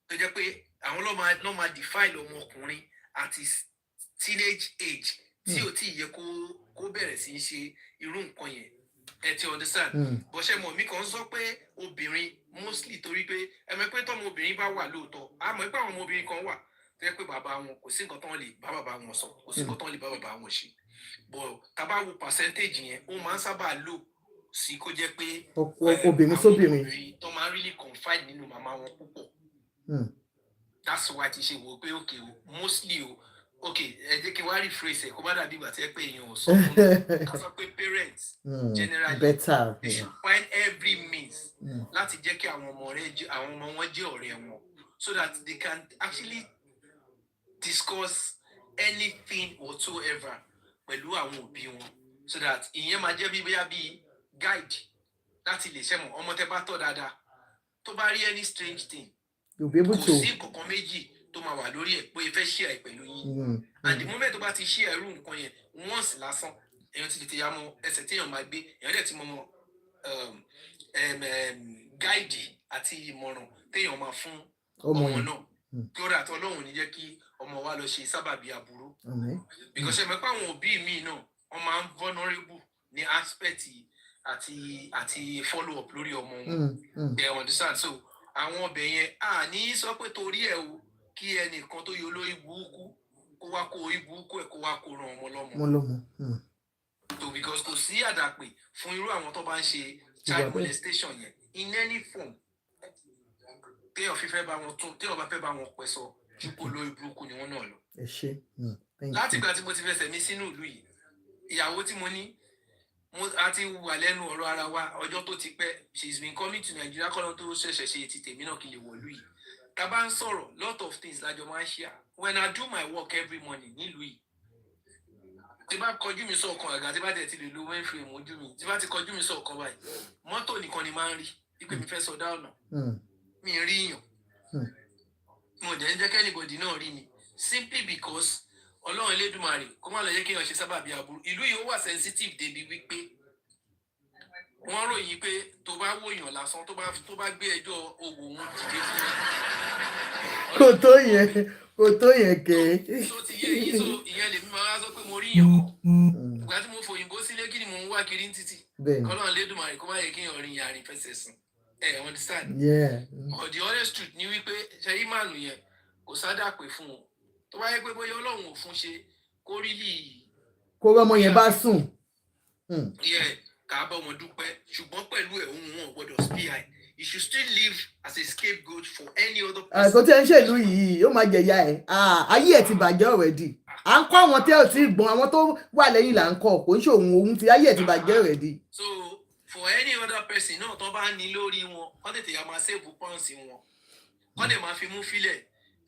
tó jẹ́ pé àwọn ló máa defile ọmọkùnrin at his teenage age tí ò tí yẹ kó bẹ̀rẹ̀ sí í ṣe irú nǹkan yẹn ẹ ti understand bó ṣe mọ̀ mí kàn sọ pé obìnrin mostly torí pé ẹ mọ̀ pé tọ́mọ obìnrin bá wà lóòótọ́ a mọ̀ pé àwọn ọmọbìnrin kan wà tó jẹ́ pé bàbá wọn kò sí nǹkan tán lè bá bàbá wọn sọ kò sí nǹkan tán lè bá bàbá wọn ṣe but tá bá wo percentage yẹn ó máa ń sábà lò sí kó jẹ́ pé obìnrin sóbìnrin tó máa really confide nínú màmá wọn púpọ̀ that's why ti ṣe wò pé okay mostly okay ẹ jẹ́ kí wá rephrase ẹ̀ kó má dàbí ìgbà tí ẹ pé èèyàn ò sọ fún un ká sọ pé parents generally better they should find every means láti jẹ́ kí àwọn ọmọ wọn jẹ́ ọ̀rẹ́ wọn so that they can actually discuss anything whatsoever pẹ̀lú àwọn òbí wọn so that ìyẹn máa jẹ́ bí bóyá bíi guide láti lè ṣẹ́mọ̀ ọmọ tẹ́ bá tọ́ dáadáa tó bá rí any strange thing kò sí kankan méjì tó máa wà lórí ẹ̀ pé fẹ́ share ẹ̀ pẹ̀lú yín and the moment tó bá ti share irú nǹkan yẹn once lásán èèyàn ti tètè ya mọ ẹsẹ̀ tí èèyàn máa gbé èèyàn dẹ̀ ti mọ guide àti ìmọ̀ràn téèyàn máa fún ọmọ náà kí ó dà tó Ọlọ́run ní jẹ́ kí ọmọ wa lọ ṣe sábàbí aburú because ẹ mọ̀ pé àwọn òbí mi náà wọ́n máa ń vulnerable ní aspect àti follow up lórí ọmọ wọn they understand so àwọn ọbẹ̀ yẹn a ní sọ pé torí ẹ̀ o kí ẹnìkan tó yọ olórí burúkú kó wá kó orí burúkú ẹ̀ kó wá kó ran ọmọ lọ́mọ so because kò sí àdàpè fún irú àwọn tó bá ń ṣe child molestation yẹn in any form téèyàn bá fẹ́ bá wọn pẹ̀ sọ ju kó olórí burúkú ni wọ́n náà lọ. láti ìgbà tí mo ti fẹsẹ̀ mi sínú ìlú yìí ìyàwó tí mo ní a ti wà lẹ́nu ọ̀rọ̀ ara wa ọjọ́ tó ti pẹ́ she's been coming to Nigeria kọ́nà tó ṣẹ̀ṣẹ̀ ṣe ti tèmi náà kí lè wọ̀lú yìí tá bá ń sọ̀rọ̀ lot of things lájọ máa ń share when I do my work every morning nílùú yìí tí bá kọjú mi sọ̀kan àga tí bá tẹ̀ ti lè lo mainframe ojú mi tí bá ti kọjú mi sọ̀kan báyìí mọ́tò nìkan ni máa ń rí ipò mi fẹ́ sọdá ọ̀nà mi rí yàn mo dẹ̀ ń jẹ́ kẹ́nìbọ̀dì náà rí ni simply because Ọlọ́run Elédùmarè kó má lọ jẹ́ kéèyàn ṣe sábàbí aburú ìlú yìí ó wà sensitive débi wípé wọ́n ròyìn pé tó bá wòyàn lásán tó bá gbé ẹjọ́ owó wọn dìde fún mi. Kò tó yẹn kẹ́. So ti yé yín so ìyẹn lèmi máa sọ pé mo rí yàn mọ́. Ìgbà tí mo fòyìnbó sílé kí ni mò ń wá kiri ní títì. Kọ́lọ́run lédùmarè kó má yẹ kí èèyàn rin yàrin fẹsẹ̀ sùn. Understand? Yeah. But the honest truth ni wípé ṣe ìmánu yẹn kò sádà pé fún un. Tó bá yẹ pé bóyá Ọlọ́run ò fún ṣe kó rí lì. Kó rọ́mọ yẹn bá sùn. Ká bá wọn dúpẹ́ ṣùgbọ́n pẹ̀lú ẹ̀ òun wọn gbọ́dọ̀ spy. You should still live as a scapegoat for any other person. Kò tí ẹ ń ṣèlú yìí ó máa jẹ̀yà ẹ̀ ayé ẹ̀ ti bàjẹ́ already. À ń kọ́ àwọn tí ò tí ì gbọ́n àwọn tó wà lẹ́yìn là ń kọ́ kò ń ṣe òun ti ayé ẹ̀ ti bàjẹ́ already. So for any other person náà tó bá ní lórí wọn wọ́n tètè yà máa save pọ́ǹsì wọn wọ́n lè máa fi mú fílẹ̀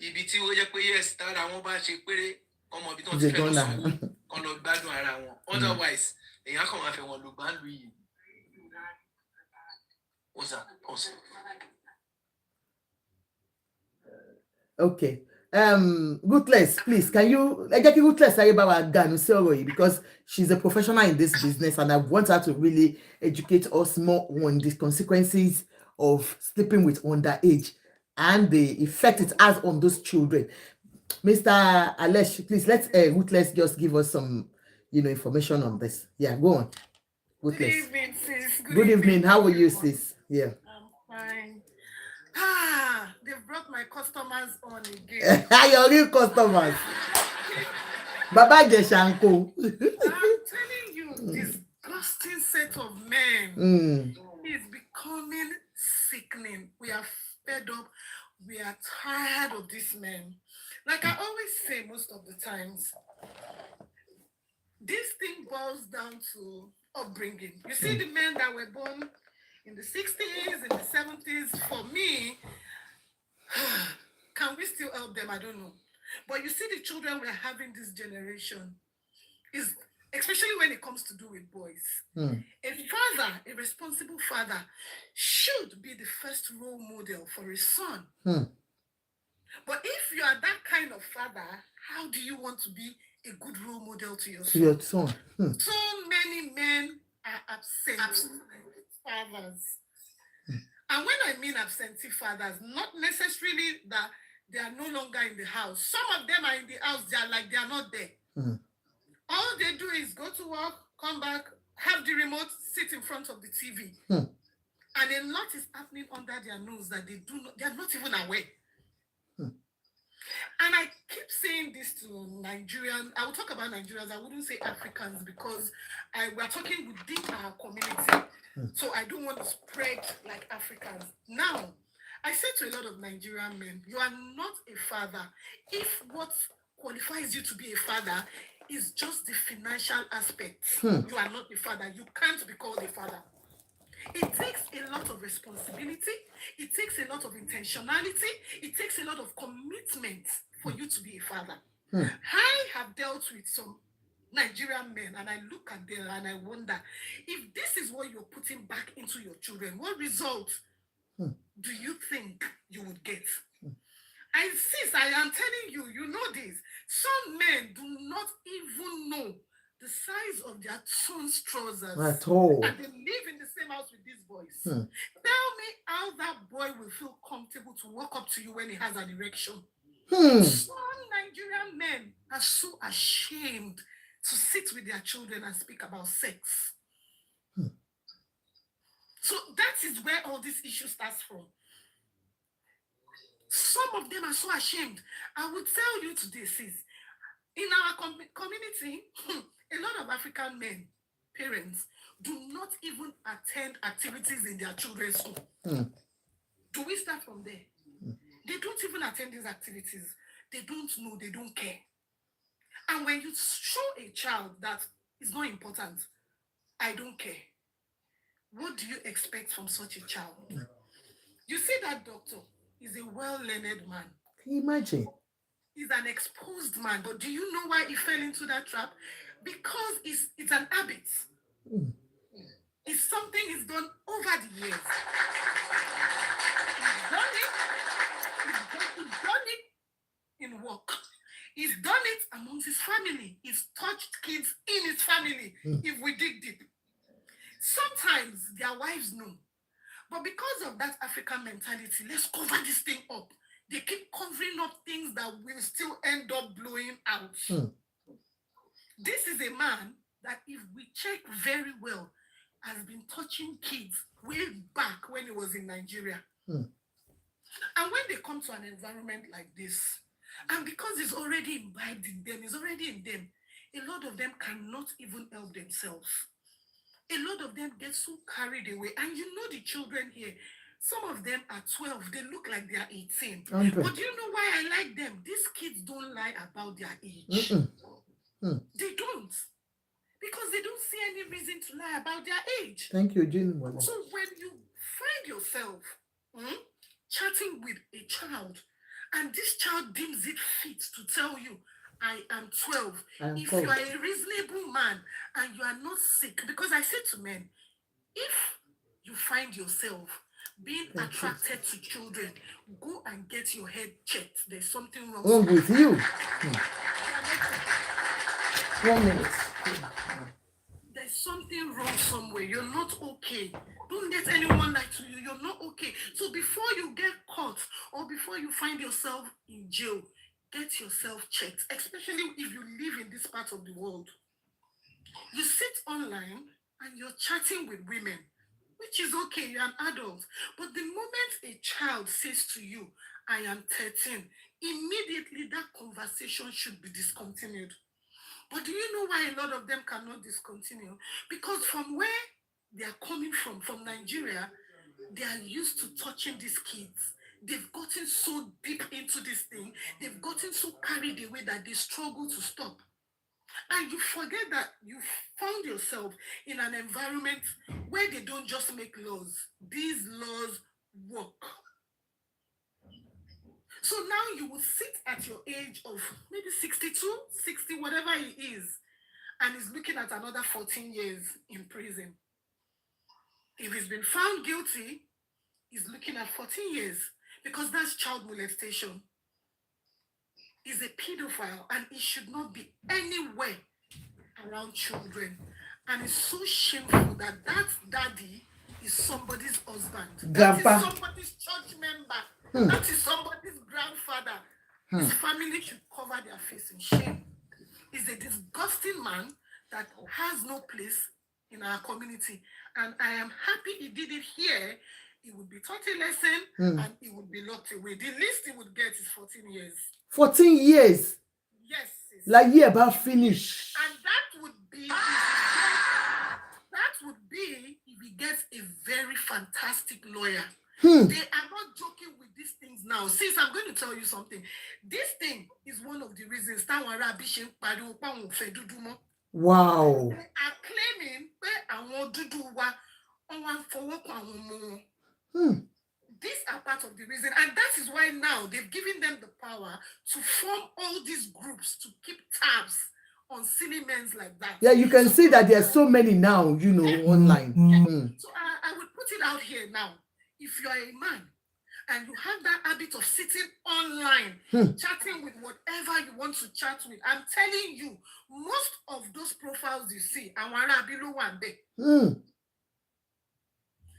ibi tí ó jẹ́ pé yes tára wọn bá ṣe péré ọmọ ibi tó ti fẹ́ lọ sanwó kan lọ gbádùn ara wọn otherwise èèyàn kan máa fẹ́ wọn lò gbáǹlù yìí. What's that? Okay. Ruthless, please, can you get Ruthless because she's a professional in this business and I want her to really educate us more on the consequences of sleeping with underage and the effect it has on those children. Mr. Alesh, please let Ruthless just give us some information on this. Yeah, go on. Ruthless. Good evening, sis. Good evening. How are you, sis? Yeah. I'm fine. They've brought my customers on again. Your real customers. Baba Jeshanko. I'm telling you, disgusting set of men is becoming sickening. We are fed up. We are tired of these men. Like I always say most of the times, this thing boils down to upbringing. You see the men that were born in the 60s, in the 70s, for me, can we still help them? I don't know. But you see the children we're having this generation, is especially when it comes to do with boys. A father, a responsible father, should be the first role model for his son. But if you are that kind of father, how do you want to be a good role model to your son? So many men are absent fathers. And when I mean absentee fathers, not necessarily that they are no longer in the house. Some of them are in the house, they are like they are not there. All they do is go to work, come back, have the remote, sit in front of the TV. And a lot is happening under their nose that they are not even aware. And I keep saying this to Nigerians. I will talk about Nigerians. I wouldn't say Africans because we're talking within our community. So I don't want to spread like Africans. Now, I say to a lot of Nigerian men, you are not a father. If what qualifies you to be a father is just the financial aspect, you are not a father. You can't be called a father. It takes a lot of responsibility. It takes a lot of intentionality. It takes a lot of commitment for you to be a father. I have dealt with some Nigerian men and I look at them and I wonder, if this is what you're putting back into your children, what result do you think you would get? And sis, I am telling you, you know this. Some men do not even know the size of their son's trousers. At all. And they live in the same house with these boys. Tell me how that boy will feel comfortable to walk up to you when he has an erection. Some Nigerian men are so ashamed to sit with their children and speak about sex. So that is where all this issue starts from. Some of them are so ashamed. I will tell you today, sis, in our community, a lot of African men, parents, do not even attend activities in their children's school. Do we start from there? They don't even attend these activities. They don't know, they don't care. And when you show a child that is not important, I don't care, what do you expect from such a child? You see that doctor is a well-learned man. Can you imagine? He's an exposed man. But do you know why he fell into that trap? Because it's an habit. It's something he's done over the years. He's done it in work. He's done it amongst his family. He's touched kids in his family, if we dig deep. Sometimes their wives know. But because of that African mentality, let's cover this thing up. They keep covering up things that will still end up blowing out. This is a man that, if we check very well, has been touching kids way back when he was in Nigeria. And when they come to an environment like this, and because it's already imbibed in them, it's already in them, a lot of them cannot even help themselves. A lot of them get so carried away. And you know the children here, some of them are 12. They look like they are 18. But you know why I like them? These kids don't lie about their age. They don't. Because they don't see any reason to lie about their age. Thank you, Jane. So when you find yourself chatting with a child, and this child deems it fit to tell you, I am 12. If you are a reasonable man and you are not sick, because I say to men, if you find yourself being attracted to children, go and get your head checked. There's something wrong with you. 1 minute. There's something wrong somewhere. You're not okay. Don't let anyone lie to you. You're not okay. So before you get caught or before you find yourself in jail, get yourself checked, especially if you live in this part of the world. You sit online and you're chatting with women, which is okay, you're an adult. But the moment a child says to you, I am 13, immediately that conversation should be discontinued. But do you know why a lot of them cannot discontinue? Because from where they are coming from Nigeria, they are used to touching these kids. They've gotten so deep into this thing, they've gotten so carried away that they struggle to stop. And you forget that you found yourself in an environment where they don't just make laws. These laws work. So now you will sit at your age of maybe 62, 60, whatever he is, and he's looking at another 14 years in prison. If he's been found guilty, he's looking at 14 years, because that's child molestation. He's a pedophile, and he should not be anywhere around children. And it's so shameful that that daddy is somebody's husband. Grandpa. That is somebody's church member. That is somebody's grandfather. His family should cover their face in shame. He's a disgusting man that has no place in our community. And I am happy he did it here. He would be taught a lesson and he would be locked away. The least he would get is 14 years. 14 years? Yes. Like year about finish. And that would be if he gets a very fantastic lawyer. They are not joking with these things now. Sis, I'm going to tell you something. This thing is one of the reasons wow. They are claiming these are part of the reason, and that is why now they've given them the power to form all these groups to keep tabs on silly men like that. Yeah, you can see that there's so many now, online. So I would put it out here now. If you are a man and you have that habit of sitting online, chatting with whatever you want to chat with, I'm telling you, most of those profiles you see are below one day.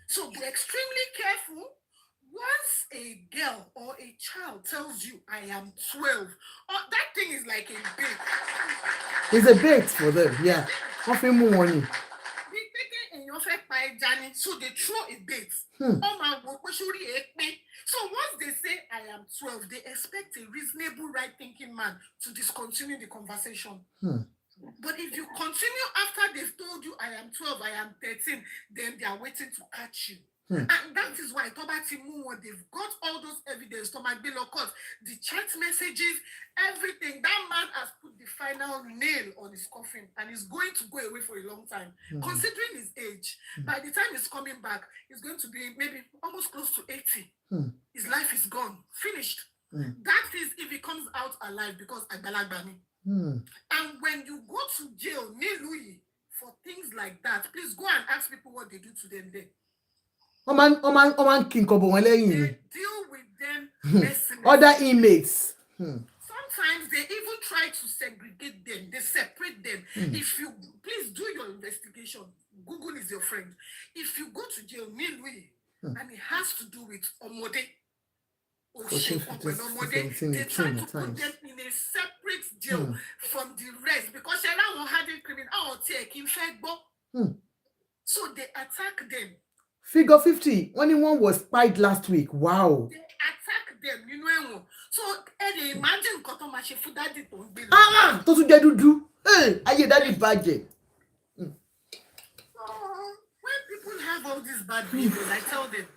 So be extremely careful. Once a girl or a child tells you, I am 12, that thing is like a bait. It's a bait for them, yeah. Nothing more money. So they throw a bait. So once they say I am 12, they expect a reasonable, right-thinking man to discontinue the conversation. But if you continue after they've told you I am 12, I am 13, then they are waiting to catch you. And that is why they've got all those evidence, the chat messages, everything. That man has put the final nail on his coffin and is going to go away for a long time. Considering his age, by the time he's coming back, he's going to be maybe almost close to 80. His life is gone, finished. That is if he comes out alive, because Agalagbani. And when you go to jail, for things like that, please go and ask people what they do to them there. They deal with them. Other inmates. Sometimes times they even try to segregate them, they separate them. If you please do your investigation, Google is your friend. If you go to jail, and it has to do with Omode. They try to put them in a separate jail from the rest because they're not having criminal. So they attack them. Figure 50. Only one was spied last week. Wow. They attack them, you know. So they imagine Kotomashi for that it won't be. Tosu Jedudu. Hey, aye, that is budget. When people have all these bad behaviors, I tell them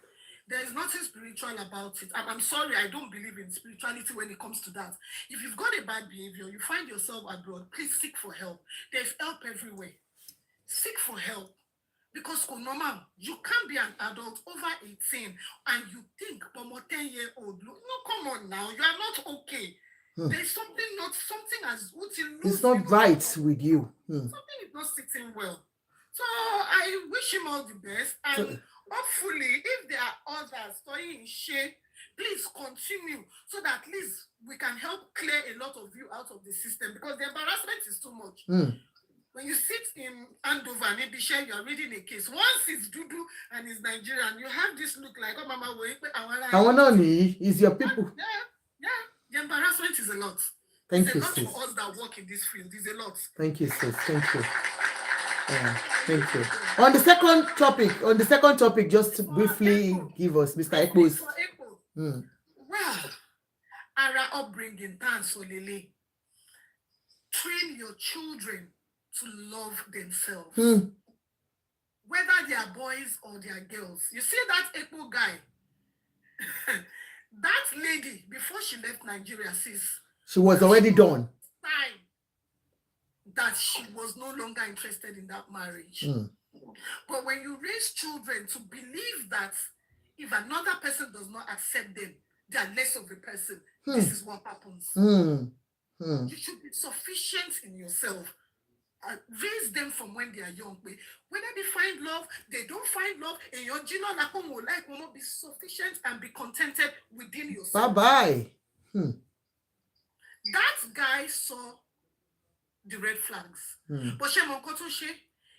there is nothing spiritual about it. I'm sorry, I don't believe in spirituality when it comes to that. If you've got a bad behavior, you find yourself abroad, please seek for help. There's help everywhere. Seek for help. Because normal, you can't be an adult over 18 and you think, but 10-year-old, no, come on now, you are not okay. There's something as it's not right with you. Something is not sitting well. So I wish him all the best. And hopefully, if there are others studying in shape, please continue so that at least we can help clear a lot of you out of the system because the embarrassment is too much. When you sit in Andover and Ebisha, you are reading a case. Once it's Dudu and it's Nigerian, you have this look like, oh, Mama, is your people. Yeah. The embarrassment is a lot. Thank you, sis. sis. It's a lot for us that work in this field. It's a lot. Thank you, sis. Thank you. Thank you. On the second topic, just briefly give us Mr. Eko's. Well, our upbringing, Solele. Train your children to love themselves. Whether they are boys or they are girls. You see that Eko guy? That lady, before she left Nigeria, she was already done. Time that she was no longer interested in that marriage. But when you raise children to believe that if another person does not accept them, they are less of a person, this is what happens. You should be sufficient in yourself. Raise them from when they are young. Whether they find love, they don't find love, and your life will not be sufficient and be contented within yourself. Bye-bye. That guy saw the red flags. But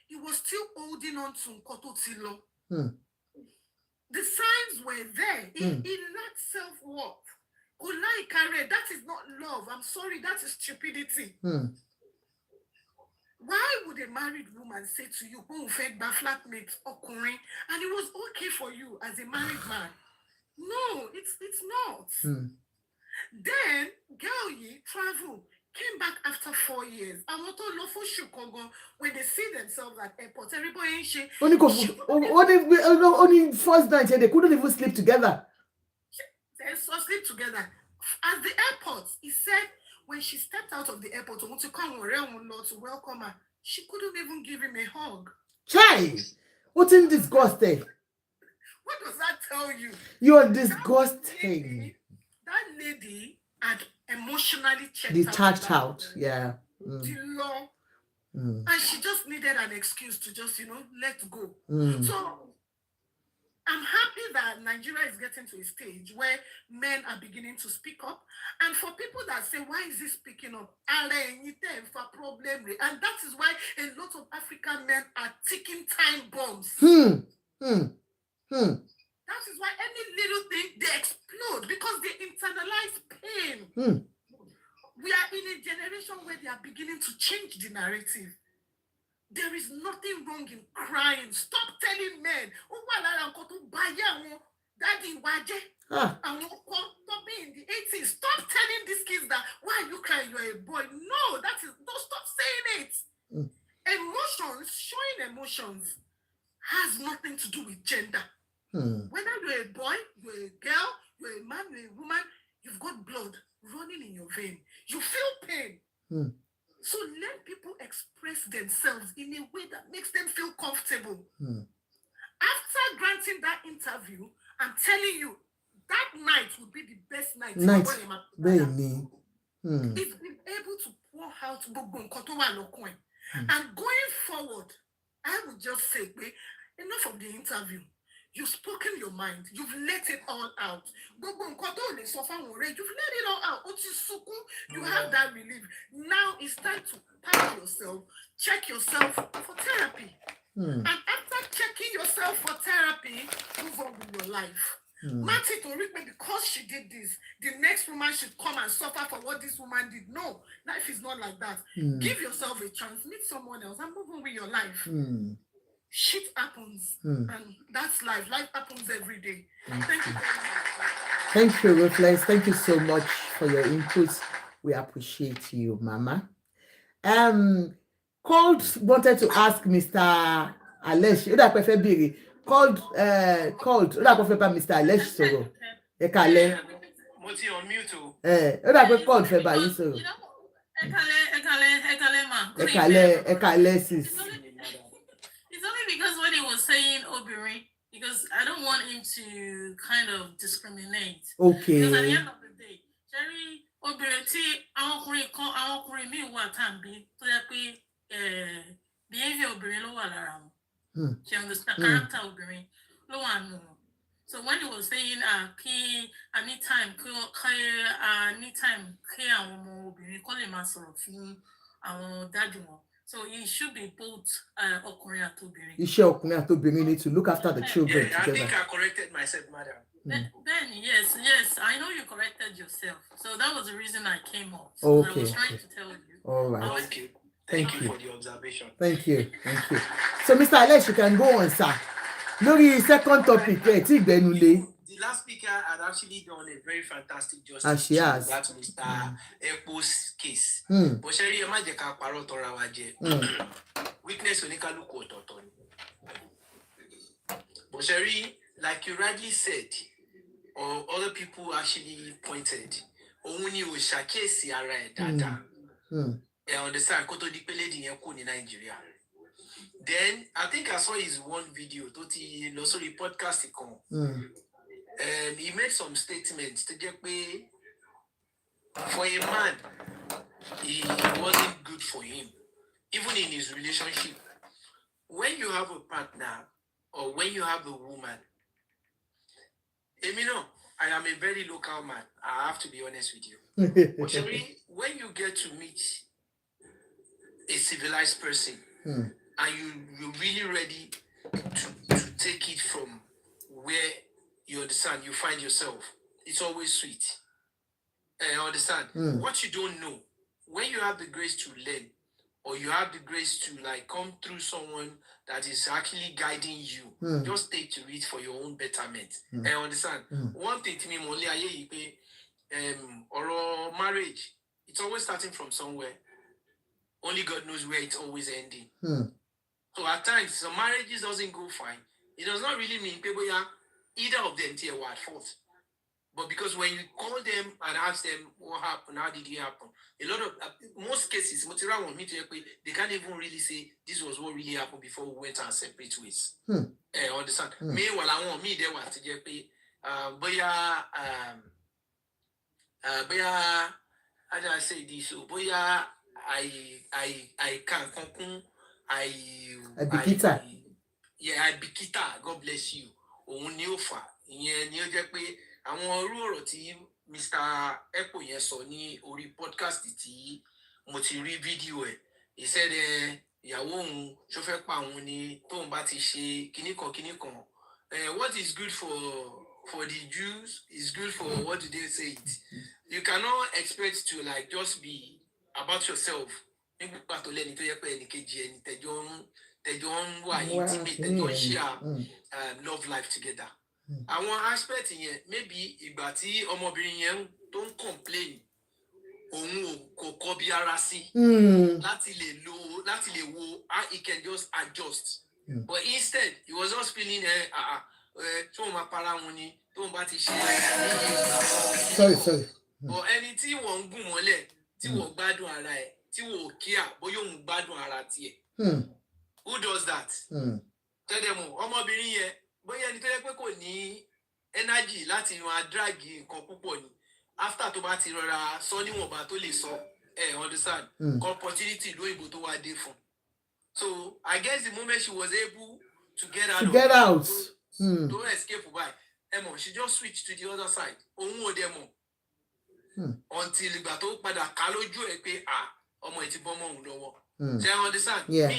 he was still holding on to Nkototilo. The signs were there. He lacked self-worth. That is not love. I'm sorry, that is stupidity. Why would a married woman say to you, oh, fed by flatmate or curry, and it was okay for you as a married man? No, it's not. Then, girl, travel, came back after 4 years. I want to love for Chicago when they see themselves at airport. Everybody ain't only first night they couldn't even sleep together. They sleep together. At the airport, he said when she stepped out of the airport to come to welcome her, she couldn't even give him a hug. Child, what's in disgusting? What does that tell you? You're disgusting. That lady had emotionally detached out. Yeah. And she just needed an excuse to just, let go. So I'm happy that Nigeria is getting to a stage where men are beginning to speak up. And for people that say, why is he speaking up? And that is why a lot of African men are ticking time bombs. That is why any little thing, they explode because they internalize pain. We are in a generation where they are beginning to change the narrative. There is nothing wrong in crying. Stop telling men, Daddy, in the 80s. Stop telling these kids that, why are you crying? You're a boy. No, don't stop saying it. Emotions, showing emotions has nothing to do with gender. Whether you're a boy, you're a girl, you're a man, you're a woman, you've got blood running in your vein. You feel pain. So let people express themselves in a way that makes them feel comfortable. After granting that interview, I'm telling you, that night will be the best night. He's been able to pour out and going forward, I would just say, enough of the interview. You've spoken your mind. You've let it all out. You've let it all out. You have that relief. Now it's time to pack yourself, check yourself for therapy. And after checking yourself for therapy, move on with your life. Marty to read me because she did this. The next woman should come and suffer for what this woman did. No, life is not like that. Give yourself a chance, meet someone else, and move on with your life. Shit happens, and that's life. Life happens every day. Thank you very much. Thank you, Ruthless. Thank you so much for your inputs. We appreciate you, Mama. Cold wanted to ask Mr. Alesh. Cold, Mr. Alesh sọ̀rọ̀. Ẹ kálẹ́. Mo ti on mute o. Cold fẹ́ bá yín sọ̀rọ̀. Ẹ kálẹ́ sis. It's only because when he was saying Obìnrin, because I don't want him to kind of discriminate. Okay. Because at the end of the day, Jerry Obìnrin tí àwọn ọkùnrin míì wà tàbí tó yẹ pé behavior obìnrin ló wà lára wọn. She understand character obìnrin ló wà nù wọn. So when he was saying anytime kí àwọn ọmọ obìnrin kó lè máa sọ̀rọ̀ fún àwọn dájú wọn. So it should be both ọkùnrin àti obìnrin. Iṣẹ́ ọkùnrin àti obìnrin need to look after the children together. I think I corrected myself, madam. Then yes, I know you corrected yourself. So that was the reason I came up. So Okay. I was trying to tell you. All right. Okay. Thank Thank you you for the observation. Thank you. So, Mr. Alex, you can go on, sir. Lórí second topic, tí ìgbẹ́nulé. The last speaker had actually done a very fantastic justice And she has. that Mr. Eko's case. But Sherry, ẹ má jẹ́ ká parọ́ tọ́ra wa jẹ. Weakness oníkálukú ọ̀tọ̀ọ̀tọ̀ ni. But Sherry, like you rightly said, or other people actually pointed, òun ni ò ṣàkíyèsí ara ẹ̀ dáadáa. I understand kó tó di pé lady yẹn kú ní Nigeria. Then I think I saw his one video tó ti lọ sórí podcast kan. He made some statements to jẹ́ pé for a man, it wasn't good for him, even in his relationship. When you have a partner or when you have a woman, I am a very local man. I have to be honest with you. But when you get to meet a civilized person and you're really ready to take it from where you understand you find yourself, it's always sweet. I understand. What you don't know, when you have the grace to learn, or you have the grace to like come through someone that is actually guiding you, just stay to it for your own betterment. I understand. One thing to me, or marriage, it's always starting from somewhere. Only God knows where it's always ending. So at times, some marriages doesn't go fine. It does not really mean people either of them tear what fault. But because when you call them and ask them what happened, how did it happen, a lot of most cases, they can't even really say this was what really happened before we went our separate ways. Understand? Meanwhile, I want me there was to get pay. How do I say this? So, I can't conclude. I bikita. I bikita. God bless you. Òun ni ó fà. Ìyẹn ni ó jẹ́ pé àwọn irú ọ̀rọ̀ tí Mr. Eko yẹn sọ ní orí podcast tí mo ti rí fídíò ẹ̀. He said ìyàwó òun ṣó fẹ́ pa òun ni tóun bá ti ṣe kíní kan. What is good for the Jews is good for, what do they say it? You cannot expect to like just be about yourself. Nígbà tó lẹ́ni tó yẹ pé ẹnìkejì ẹni tẹjọ́ ń wà intimate, tẹjọ́ ń share love life together. Àwọn aspect yẹn, maybe ìgbà tí ọmọbìnrin yẹn tó ń complain, òun kò kọ́ bí ara sí láti lè wo how he can just adjust. But instead, he was just feeling tí wọ́n máa para wọn ni tí wọ́n bá ti ṣe sorry. But ẹni tí wọ́n ń gùn mọ́lẹ̀ tí wọ́n gbádùn ara ẹ̀ tí wọ́n kíá bóyá òun gbádùn ara tiẹ̀. Who does that? Tẹ́lẹ̀mù ọmọbìnrin yẹn bóyá ẹni tó yẹ pé kò ní energy láti máa drag nǹkan púpọ̀ ni after tó bá ti rọra sọ níwọ̀nba tó lè sọ understand opportunity lóyìnbó tó wá dé fún. So I guess the moment she was able to get out to escape by she just switched to the other side. Òun ò dẹ̀ mọ̀ until ìgbà tó padà ká lójú ẹ̀ pé ọmọ ẹ̀ ti bọ́ mọ́ òun lọ́wọ́. Ṣé you understand? Yeah.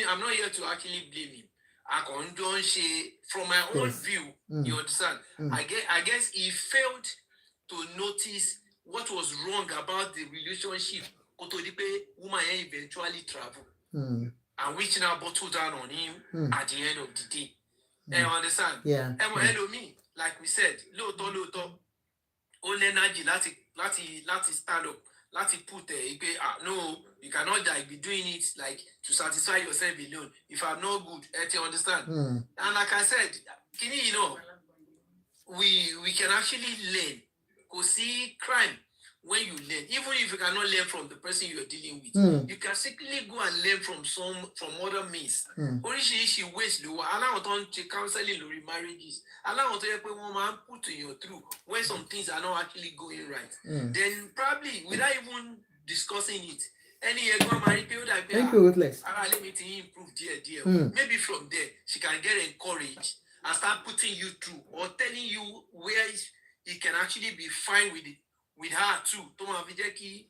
I'm not here to actually blame him. I can don't say from my own view, you understand? I guess he failed to notice what was wrong about the relationship. Woman eventually travel. And which now bottled down on him at the end of the day. You understand? Yeah. Hello, me, like we said, lóòótọ́, all energy láti stand up, láti put no, you cannot be doing it like to satisfy yourself alone. If I'm not good, you understand? And like I said, you know, we can actually learn. Go see crime when you learn, even if you cannot learn from the person you're dealing with, you can simply go and learn from other means. Oríṣiríṣi ways ló wà. Aláwọ̀ tó ń ṣe counseling lórí marriages. Aláwọ̀ tó yẹ pé wọ́n máa ń put you through when some things are not actually going right. Then probably without even discussing it, any ẹ̀gbọ́n máa rí pé ó dàbí let me improve díẹ̀. Maybe from there she can get encouraged and start putting you through or telling you where it can actually be fine with her too. To máa fi jẹ́ kí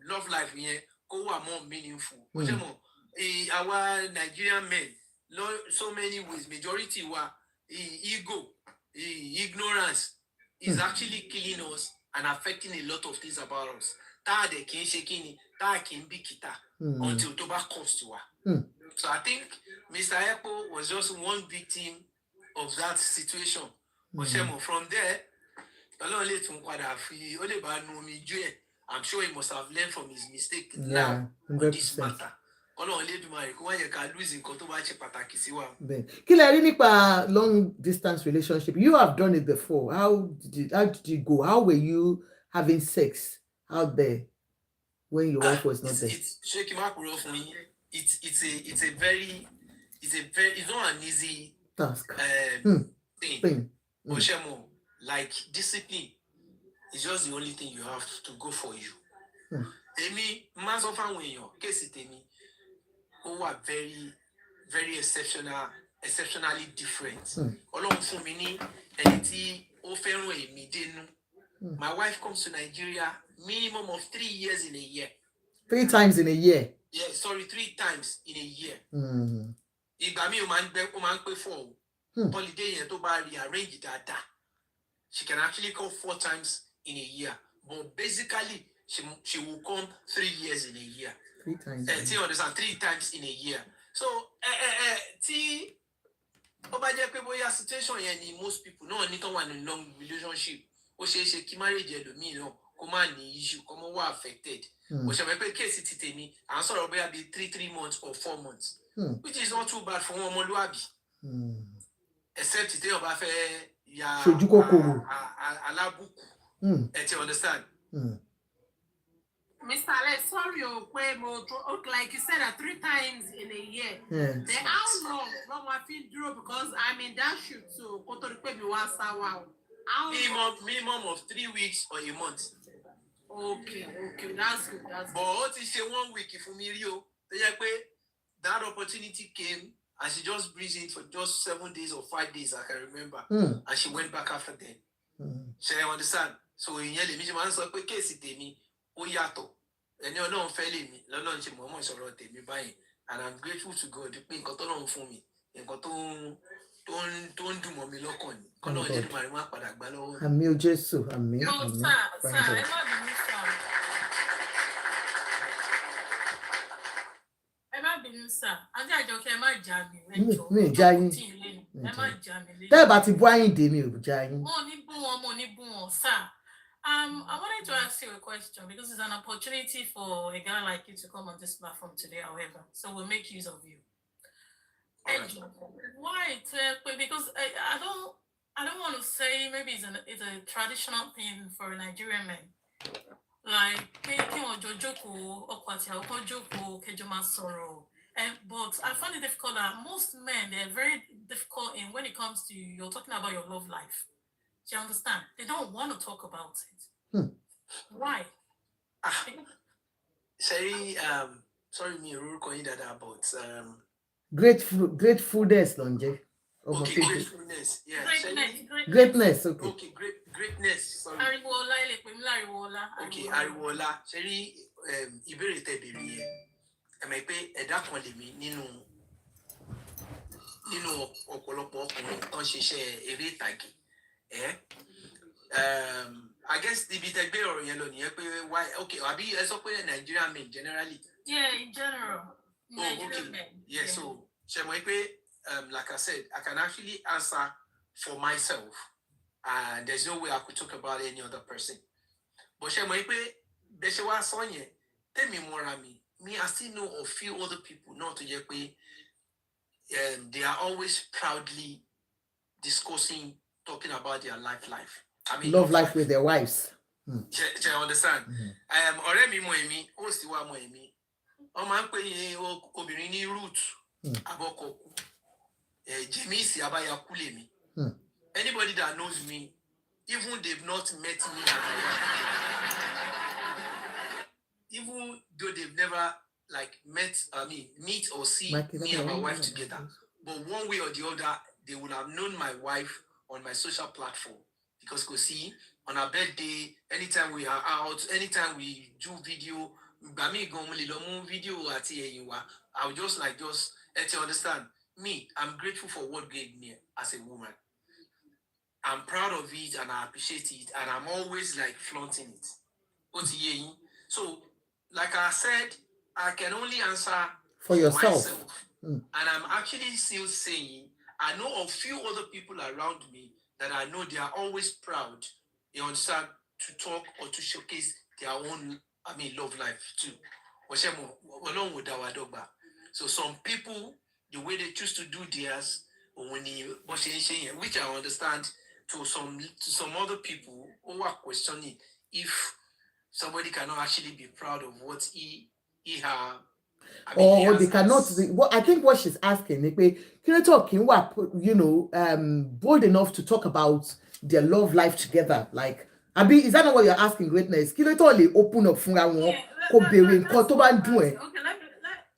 love life yẹn kó wà more meaningful. Our Nigerian men, so many ways, majority wa ego, ignorance is actually killing us and affecting a lot of things about us. Tá de kì í ṣe kíni, tá kì í bìkítà until tó bá cost to wa. So I think Mr. Eko was just one victim of that situation. From there, I'm sure he must have learned from his mistake now on this matter. Kí lẹ rí nípa long distance relationship? You have done it before. How did you go? How were you having sex out there when your wife was not there? It's not an easy task. Thing. Like discipline is just the only thing you have to go for you. Emi, most of when your case it me, who are very, very exceptionally different. Ọlọ́run fún mi ní ẹni tí ó fẹ́ràn èmi dénú. My wife comes to Nigeria minimum of 3 years in a year. 3 times in a year? Yeah, sorry, 3 times in a year. Ìgbà mi ó máa ń pé 4. Holiday yẹn tó bá rearrange dáadáa. She can actually come 4 times in a year. But basically, she will come 3 years in a year. 3 times. 3 times in a year. So, tí ó bá jẹ́ pé bóyá situation yẹn ni most people náà ní tó wà ní long relationship. Ó ṣeé ṣe kí marriage ẹlòmíì náà kó má ní issue, kó má wà affected. Ó ṣe pé case ti tèmi, à ń sọ̀rọ̀ bóyá bí 3 months or 4 months. Which is not too bad for wọn ọmọlúwàbí. Except tí ó bá fẹ́ ya alábùkù. You understand? Mr. Alex, sorry, like you said, 3 times in a year. Then how long I feel draw because I'm in that shoot too. Minimum of 3 weeks or a month. Okay, that's good. But what is 1 week if you that opportunity came and she just breathed in for just 7 days or 5 days, I can remember. And she went back after that. So you understand? So in your limit, man, so quick case it me, yato. And you know, failing me, London, she moment so wrote me buying. And I'm grateful to God to pay cotton for me. And cotton don't do mommy lock on. Colonel, my remark, but I ballo. I'm you, Jesus. I'm me. No, sir, I love the sir. I don't care my jamming. Me jamming. Tell about the boy in the meal, jamming. Money boom, sir. I wanted to ask you a question because it's an opportunity for a guy like you to come on this platform today, however. So we'll make use of you. And why? Because I don't want to say maybe it's a traditional thing for a Nigerian man. Like but I find it difficult that most men, they're very difficult in when it comes to you're talking about your love life. Do you understand? They don't want to talk about it. Why? Sorry, me calling that about gratefulness, Lonje. Okay, gratefulness. Yeah. Greatness. Okay. Okay, greatness. Sorry. Ariwola, Ariwola. Okay, Ariwola. Ṣẹ́rí ìbéèrè tẹ́ béèrè yẹn. Ẹ mọ̀ pé ẹ̀dá kan lèmi nínú ọ̀pọ̀lọpọ̀ ọkùnrin tán ṣiṣẹ́ eré ìtàgé. I guess ibi tẹ́ gbé ọ̀rọ̀ yẹn lọ nìyẹn pé why okay àbí ẹ sọ pé Nigerian men generally. Yeah, in general. Okay. Men. Yeah, so ṣe mọ̀ pé like I said, I can actually answer for myself, and there's no way I could talk about any other person. But ṣe mọ̀ pé bẹ́ẹ̀ ṣe wá sọ yẹn tèmi mọ́ra mi, I still know a few other people náà tó jẹ́ pé they are always proudly discussing, talking about their life. I mean, love life with their wives. You understand? Ọ̀rẹ́ mi mọ̀ èmi, ó sì wá mọ̀ èmi. Wọ́n máa ń pè é obìnrin ní root abọ́kọ̀kú. Jemisi Abayaku lèmi. Anybody that knows me, even they've not met me, even though they've never like meet or see me and my wife together, but one way or the other, they would have known my wife on my social platform. Because you see, on our birthday, anytime we are out, anytime we do video, I would just let you understand. Me, I'm grateful for what gave me as a woman. I'm proud of it and I appreciate it, and I'm always like flaunting it. So, like I said, I can only answer for yourself. Myself. And I'm actually still saying, I know a few other people around me that I know they are always proud, you understand, to talk or to showcase their own, love life too. So some people, the way they choose to do theirs, which I understand, to some other people who are questioning if somebody cannot actually be proud of what he or they cannot be, I think what she's asking, bold enough to talk about their love life together. Like, is that not what you're asking, Greatness? Can you totally open up for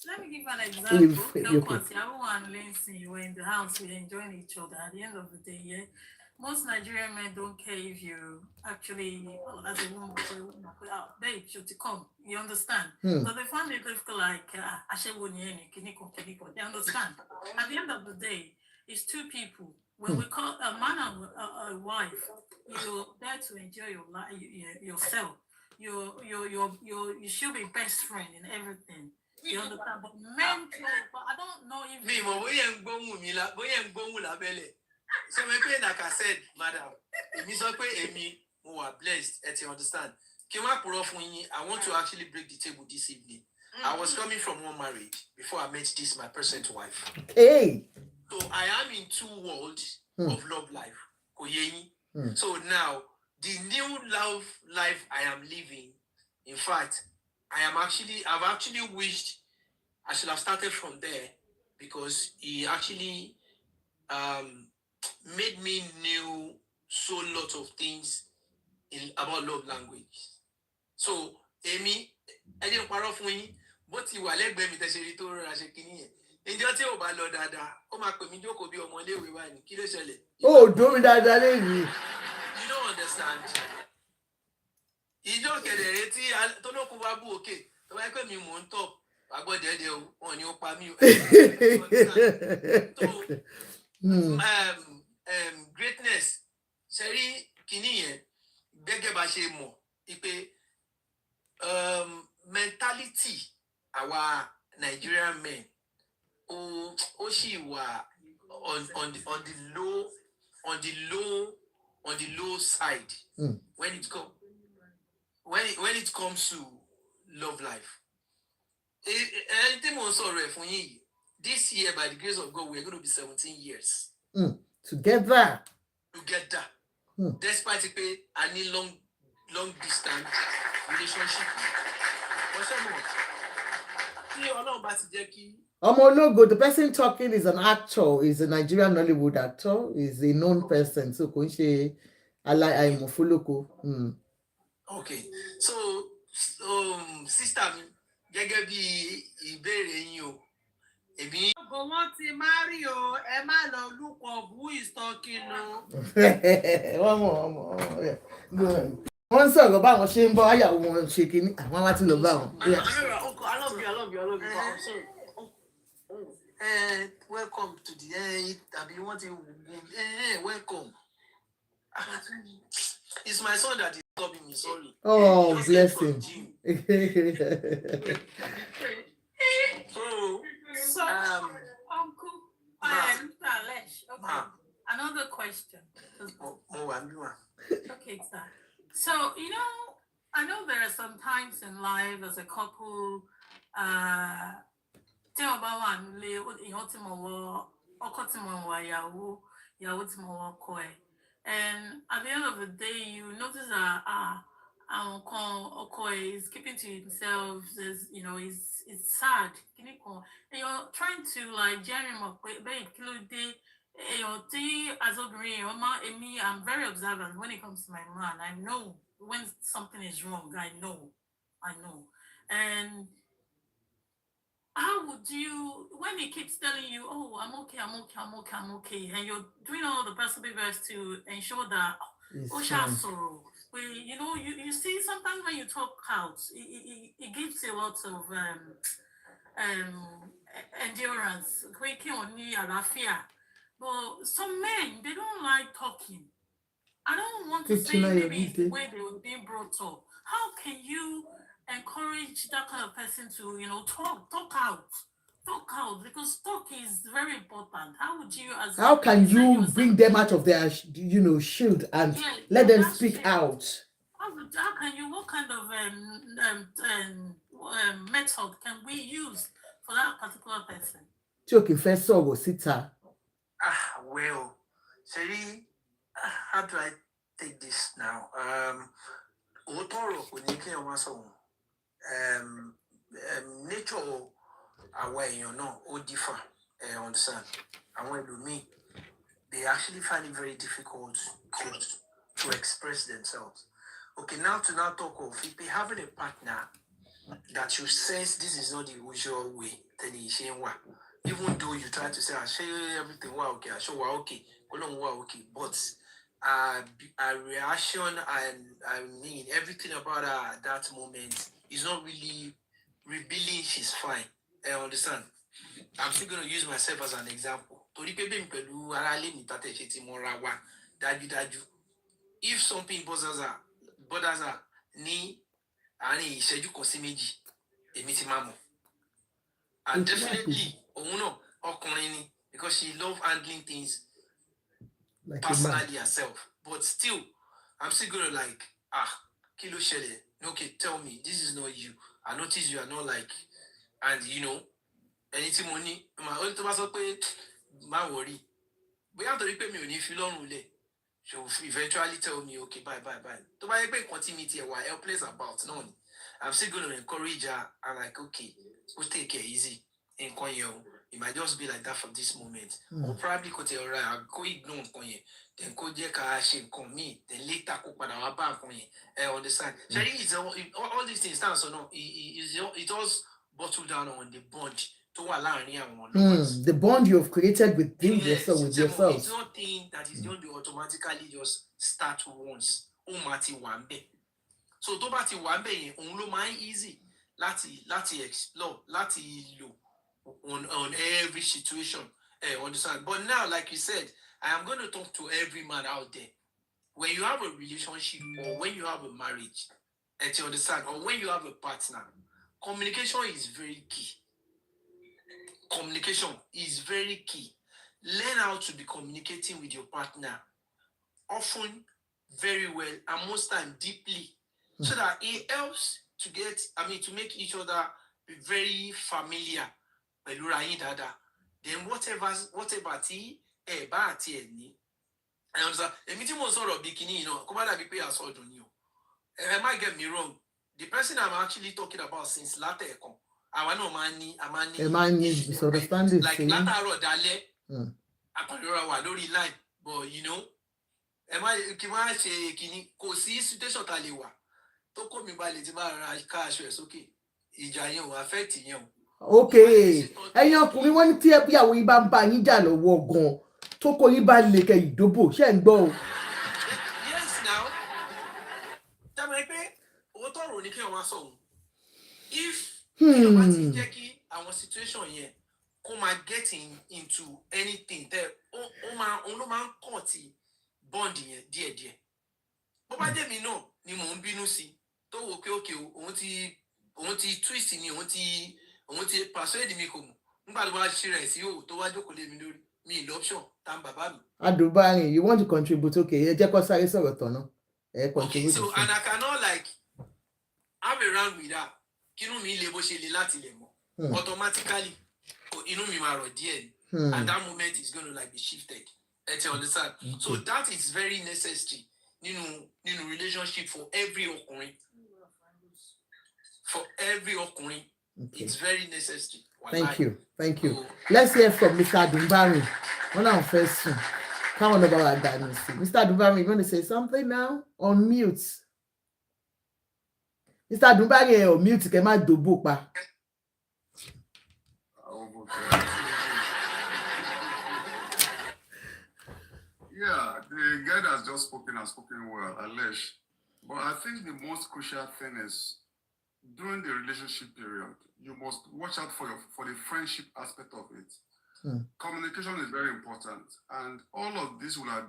let me give an example. Everyone listening, you were in the house, we're enjoying each other. At the end of the day, yeah, most Nigerian men don't care if you actually, as a woman, babe, should come. You understand? But they find it difficult, like, they understand. At the end of the day, it's two people. When we call a man and a wife, you're there to enjoy your life, yourself. You should be best friend in everything. You understand? But men, but I don't know if so maybe like I said, madam, who are blessed, you understand. I want to actually break the table this evening. I was coming from one marriage before I met this my present wife. Hey. So I am in two worlds of love life. So now the new love life I am living, in fact, I've actually wished I should have started from there, because he actually made me know so lot of things about love language. So, Amy, I didn't quarrel for you, but you are like baby, that's a little rashekini. In your tail by Lord Dada, oh my community could be on Monday with one kilo shelley. Oh, do that, you don't understand. You don't get it. I don't know who okay. So I come in on top. I got there on your palm. Greatness. Seri kiniye bege ba se mo ipe mentality our Nigerian men o shi wa on the low side when it comes to love life. Anything more sorry for you. This year, by the grace of God, we're going to be 17 years. Together. Despite any long distance relationship. Omologo, the person talking is an actor, is a Nigerian Nollywood actor, is a known person. So Kunche Alai Mofuloko. Okay. So sister, gẹ́gẹ́ bí ìbéèrè yín o, èmi. Go want to marry o, ẹ má lọ look up who is talking o. One more. Wọ́n sọ̀rọ̀ báwọn ṣe ń bọ́ àyàwó wọn ṣe kínní àwọn wá ti lọ bá wọn. I love you. I'm sorry. Welcome to the Abi, you want to welcome. It's my son that is stopping me, sorry. Oh, bless him. So, Uncle, Alesh, okay. Another question. Okay, sir. So, I know there are some times in life as a couple, and at the end of the day, you notice that Okoye is keeping to himself. Says, it's sad. And you're trying to like jam him up. Babe, I'm very observant when it comes to my man. I know when something is wrong. I know. And how would you, when he keeps telling you, oh, I'm okay, and you're doing all the possible best to ensure that, you see, sometimes when you talk out, it gives you lots of endurance. But some men, they don't like talking. I don't want to say maybe it's the way they were being brought up. How can you encourage that kind of person to, talk out, because talk is very important. How would you, how can you bring them out of their, shield and let them speak out? How can you? What kind of method can we use for that particular person? Well, Sherry, how do I take this now? Nature away, differ. Understand? And when you meet, they actually find it very difficult to express themselves. Okay, now talk of if they having a partner that you sense this is not the usual way, then even though you try to say, I show everything okay, I show okay, okay, but a reaction and everything about her at that moment is not really revealing she's fine. I understand. I'm still going to use myself as an example. If something bothers her, and definitely, because she loves handling things like personally herself. But still, I'm still going to kilo shele. Okay, tell me, this is not you. I notice you are not like, and anything money, my own tomato pay, my worry. We have to repay me if you don't relay. She'll eventually tell me, okay, bye. To buy a continuity while helpless about no. I'm still going to encourage her and okay, we'll take it easy. In Konyo, it might just be like that for this moment. Or probably go tell her, I'll go ignore Konye, then go Jeka come me, then later go Padawa Konye. I understand. Shari is all these things stand so no, it was bottled down on the bond to allow the bond you have created with them yourself. It's not thing that is going to automatically just start once. So Tobati Wambe on easy. Lati explore, lati look on every situation. Understand? But now, like you said, I am going to talk to every man out there. When you have a relationship or when you have a marriage, you understand, or when you have a partner, communication is very key. Communication is very key. Learn how to be communicating with your partner, often very well, and most time deeply, so that it helps to make each other be very familiar. Then whatever tea, I understand. The meeting was sort of bikini, I might get me wrong. The person I'm actually talking about since latter, I know money misunderstanding. Like latter dale, line, but am I kini situation taliwa. To come by the cash, okay. Affect Okay. Ẹ̀yin ọkùnrin wọ́n ní tí ẹ bí àwọn yín bá ń bá yín jà lọ́wọ́ gan tó kó yín bá lè kẹ́ ìdóbò ṣé ń gbọ́ o. Yes now. Tàbí pé owó tọrọ ní kí wọ́n máa sọ òun. If èèyàn bá ti jẹ́ kí àwọn situation yẹn kó máa get into anything tẹ́ òun ló máa ń kàn tí bond yẹn díẹ̀díẹ̀. Bó bá jẹ́ mi náà ni mò ń bínú sí tó wò pé òkè òun ti twist ni òun ti persuade mi kò mọ̀ nígbà tó bá ṣe rẹ̀ sí òwò tó wá jókòó lé mi lórí mi l'option tá n bàbá mi. Adùnbárin, you want to contribute? Okay, ẹ jẹ́ kó sáré sọ̀rọ̀ tán náà. Okay, so and I cannot like have a round with that. Kínú mi le bó ṣe le láti lè mọ̀. Automatically, inú mi máa rọ̀ díẹ̀ ni. And that moment is going to like be shifted. Ẹ understand? Okay. So that is very necessary nínú relationship for every ọkùnrin. For every ọkùnrin, it's very necessary. Thank you. Let's hear from Mr. Adùnbárin. When I'm first soon. Come on about that. Mr. Adùnbárin, you want to say something now? On mute. Mr. Adùnbárin, on mute, kẹ́ má dòbò pa. Yeah, the guy that's just spoken has spoken well, Alesh. But I think the most crucial thing is during the relationship period, you must watch out for the friendship aspect of it. Communication is very important, and all of this will have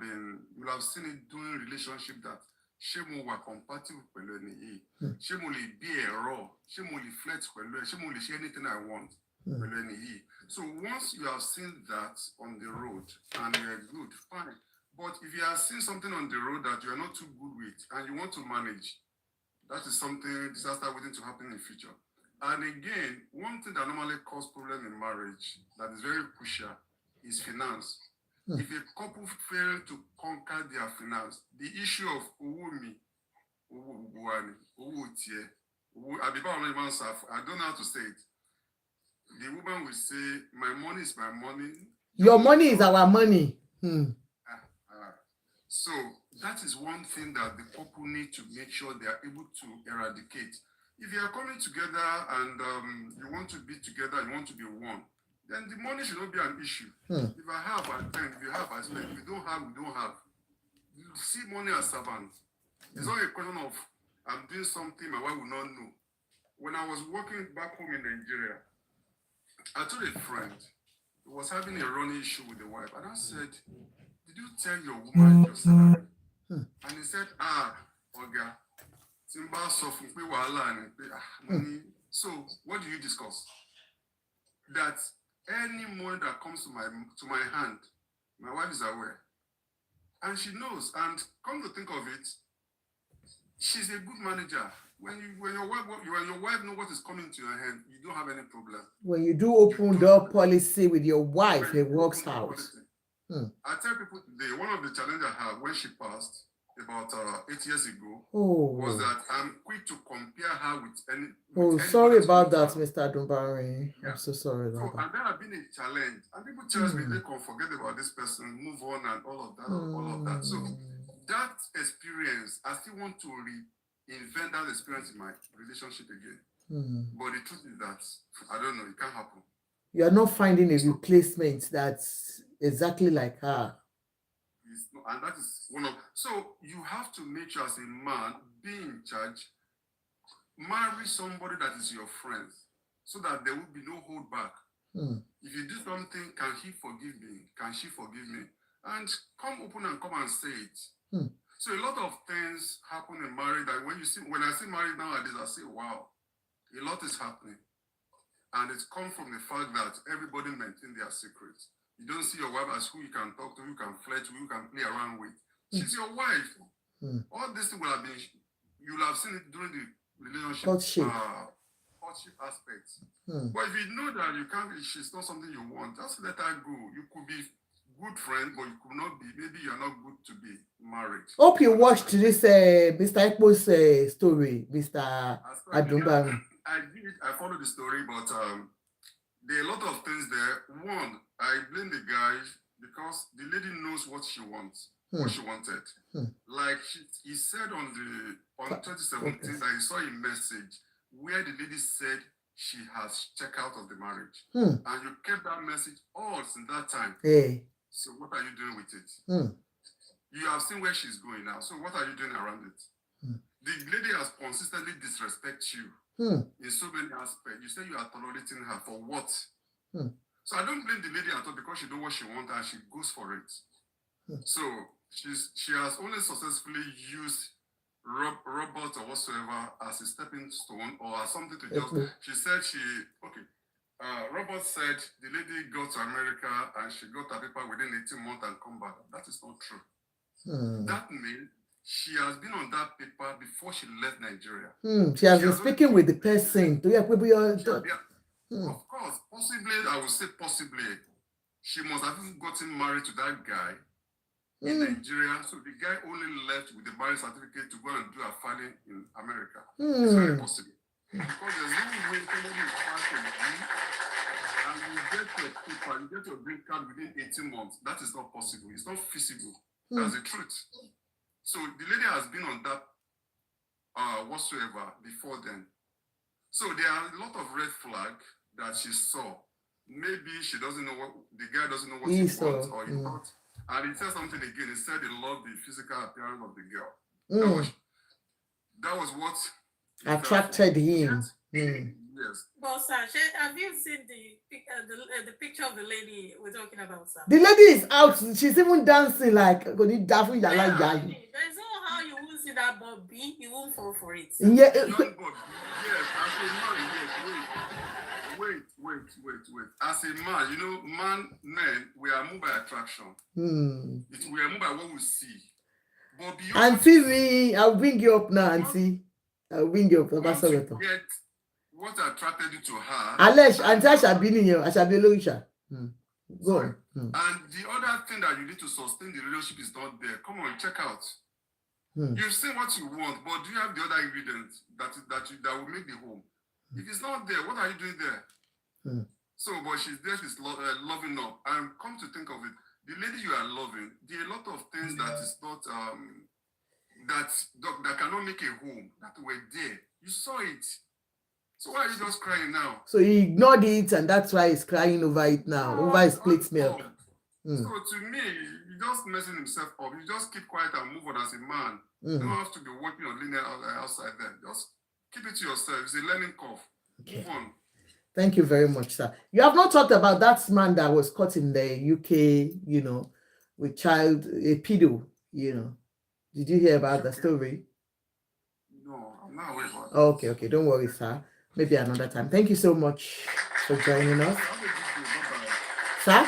seen it during relationship that Shemu were compatible with Peleni. Shemu will be a raw, Shemu will flex Peleni, Shemu will share anything I want. Peleni. So once you have seen that on the road and you're good, fine. But if you have seen something on the road that you are not too good with and you want to manage, that is something disaster waiting to happen in the future. And again, one thing that normally causes problem in marriage that is very crucial is finance. If a couple fail to conquer their finance, the issue of I don't know how to say it. The woman will say, my money is my money. Your money is our money. So that is one thing that the couple need to make sure they are able to eradicate. If you are coming together and you want to be together, you want to be one, then the money should not be an issue. If I have, I spend. If you have, I spend. If you don't have, we don't have. You see money as servants. It's not a question of I'm doing something my wife will not know. When I was working back home in Nigeria, I told a friend who was having a running issue with the wife, and I said, did you tell your woman your salary? And he said, Oga, so what do you discuss? That any money that comes to my hand, my wife is aware. And she knows. And come to think of it, she's a good manager. When your wife knows what is coming to your hand, you don't have any problem. When you do open door policy with your wife, it works out. I tell people today, one of the challenges I had when she passed about 8 years ago was that I'm quick to compare her with any. Sorry about that, Mr. Adùnbárin. Yeah. I'm so sorry about that. And that has been a challenge. And people tell me they can forget about this person, move on, and all of that. So that experience, I still want to reinvent that experience in my relationship again. But the truth is that I don't know, it can't happen. You're not finding a replacement that's exactly like her. And that is one of. So you have to make sure as a man, be in charge, marry somebody that is your friend, so that there will be no hold back. If you do something, can he forgive me? Can she forgive me? And come open and come and say it. So a lot of things happen in marriage that when I see marriage nowadays, I say, wow, a lot is happening. And it's come from the fact that everybody maintains their secrets. You don't see your wife as who you can talk to, who you can flirt with, who you can play around with. She's your wife. All this will have been, you'll have seen it during the relationship courtship aspects. But if you know that you can't, she's not something you want, just let her go. You could be good friend, but you could not be, maybe you're not good to be married. Hope you watched this Mr. Eko's story, Mr. Adùnbárin. I followed the story, but there are a lot of things there. One, I blame the guy because the lady knows what she wants, what she wanted. Like he said on 2017 that he saw a message where the lady said she has checked out of the marriage. And you kept that message all since that time. Hey. So what are you doing with it? You have seen where she's going now. So what are you doing around it? The lady has consistently disrespected you in so many aspects. You say you are tolerating her for what? So I don't blame the lady at all because she knows what she wants and she goes for it. So she has only successfully used Robert or whatsoever as a stepping stone or as something to just. She said Robert said the lady got to America and she got her paper within 18 months and come back. That is not true. That means she has been on that paper before she left Nigeria. She has been speaking with the person. Of course, possibly, I would say possibly, she must have gotten married to that guy in Nigeria. So the guy only left with the marriage certificate to go and do a filing in America. It's very possible. Because there's no way somebody is passing and you get your paper, you get your green card within 18 months. That is not possible. It's not feasible. That's the truth. So the lady has been on that whatsoever before then. So there are a lot of red flags that she saw. Maybe she doesn't know what the guy doesn't know what he wants or he wants. And he said something again. He said he loved the physical appearance of the girl. That was what attracted him. Yes. But sir, have you seen the picture of the lady we're talking about, sir? The lady is out. She's even dancing like There's no how you won't see that Bobby. You won't fall for it. Yeah. Young Bobby. Yes, as a man, yes. Wait. As a man, men, we are moved by attraction. We are moved by what we see. But beyond Auntie, I'll bring you up now, Auntie. I'll bring you up. What attracted you to her? Alesh, Auntie, I shall be in here. I shall be Loisha. Go on. And the other thing that you need to sustain the relationship is not there. Come on, check out. You've seen what you want, but do you have the other ingredients that will make the home? If it's not there, what are you doing there? So, but she's there, she's loving up. And come to think of it, the lady you are loving, there are a lot of things that is not that cannot make a home that were there. You saw it. So why are you just crying now? So he ignored it, and that's why he's crying over it now, over his split milk. So to me, you just messing himself up. You just keep quiet and move on as a man. You don't have to be working on linear outside there. Just keep it to yourself. It's a learning curve. Move on. Thank you very much, sir. You have not talked about that man that was caught in the UK, with a pedo, Did you hear about the story? No, I'm not aware about that. Okay. Don't worry, sir. Maybe another time. Thank you so much for joining us. Sir?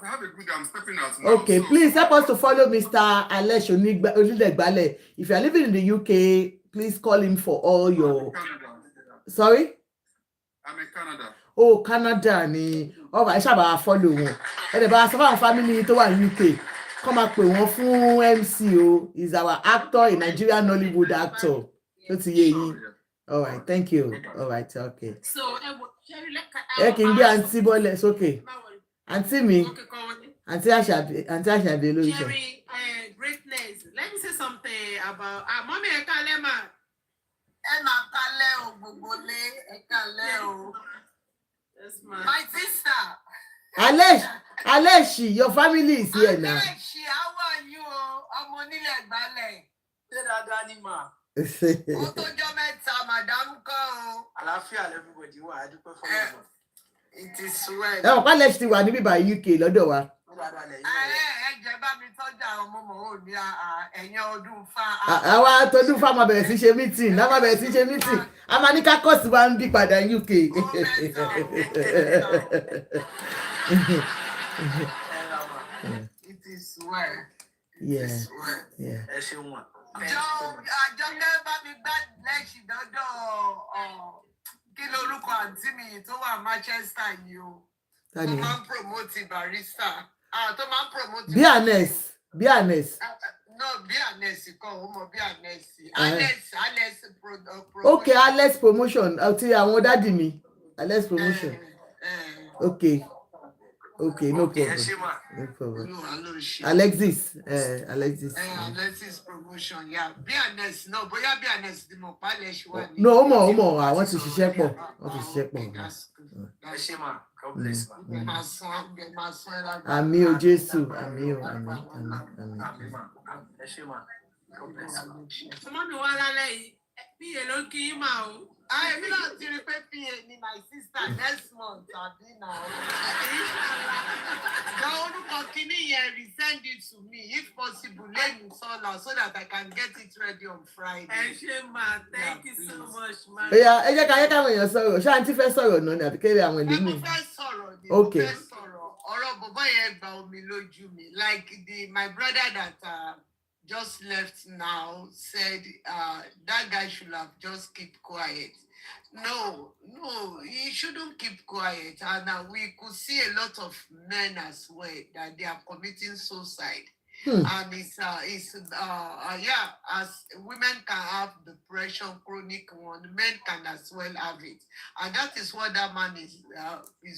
Have a good day. I'm stepping out now. Okay, please help us to follow Mr. Alesh Onidegbale. If you are living in the UK, please call him for all your... Sorry? I'm in Canada. Oh, Canada ni. All right, shall follow one. And the family to UK. Come up with one full MCO. Is our actor, a Nigerian Nollywood actor. All right, thank you. All right, okay. So, can be Auntie Bole. It's okay. Auntie me. Auntie Ashabi Loisha. Greatness. Let me say something about Mommy Ekalema. Yes, my sister. Aleshi, your family is here now. Aleshi, how are you? I'm on the ballet. It is well. Alesh ti wà níbí by UK lọ́dọ̀ wa. Àwa tọdún fún àmà bẹ̀rẹ̀ sí ṣe meeting, lámà bẹ̀rẹ̀ sí ṣe meeting. A máa ní ká kọ́ọ̀sì wa ń bí padà UK. It is well. Yeah. Àjọkẹ́ bá mi gbá lẹ́sìn dọ́dọ̀ kí lorúkọ àǹtí mi tó wà Manchester yìí o. Tó máa ń promote barista. Tó máa ń promote. Bí Anes. No, bí Anes kọ́ ó mọ bí Anes. Alex promotion. Okay, Alex promotion. Àti àwọn dádì mi. Alex promotion. Okay. Okay, no Okay, problem. No problem. Alexis. Alexis. Promotion, yeah. Be honest, no, but yeah, be honest. The more palace one. No, more. I want to share more. That's good. God bless ma. Ami o Jesu, ami. Someone who be alone, came out. I will not repeat me, my sister, next month. I'll be now. Resend it to me, if possible, let me so that I can get it ready on Friday. Thank you so much, man. Yeah, ẹ jẹ́ ká àwọn èèyàn sọ̀rọ̀. Ṣé àǹtí fẹ́ sọ̀rọ̀ náà ni àbí kéré àwọn ìlú mi? Okay. Like my brother that just left now said that guy should have just keep quiet. No, he shouldn't keep quiet. And we could see a lot of men as well that they are committing suicide. And it's as women can have depression, chronic one, men can as well have it, and that is what that man is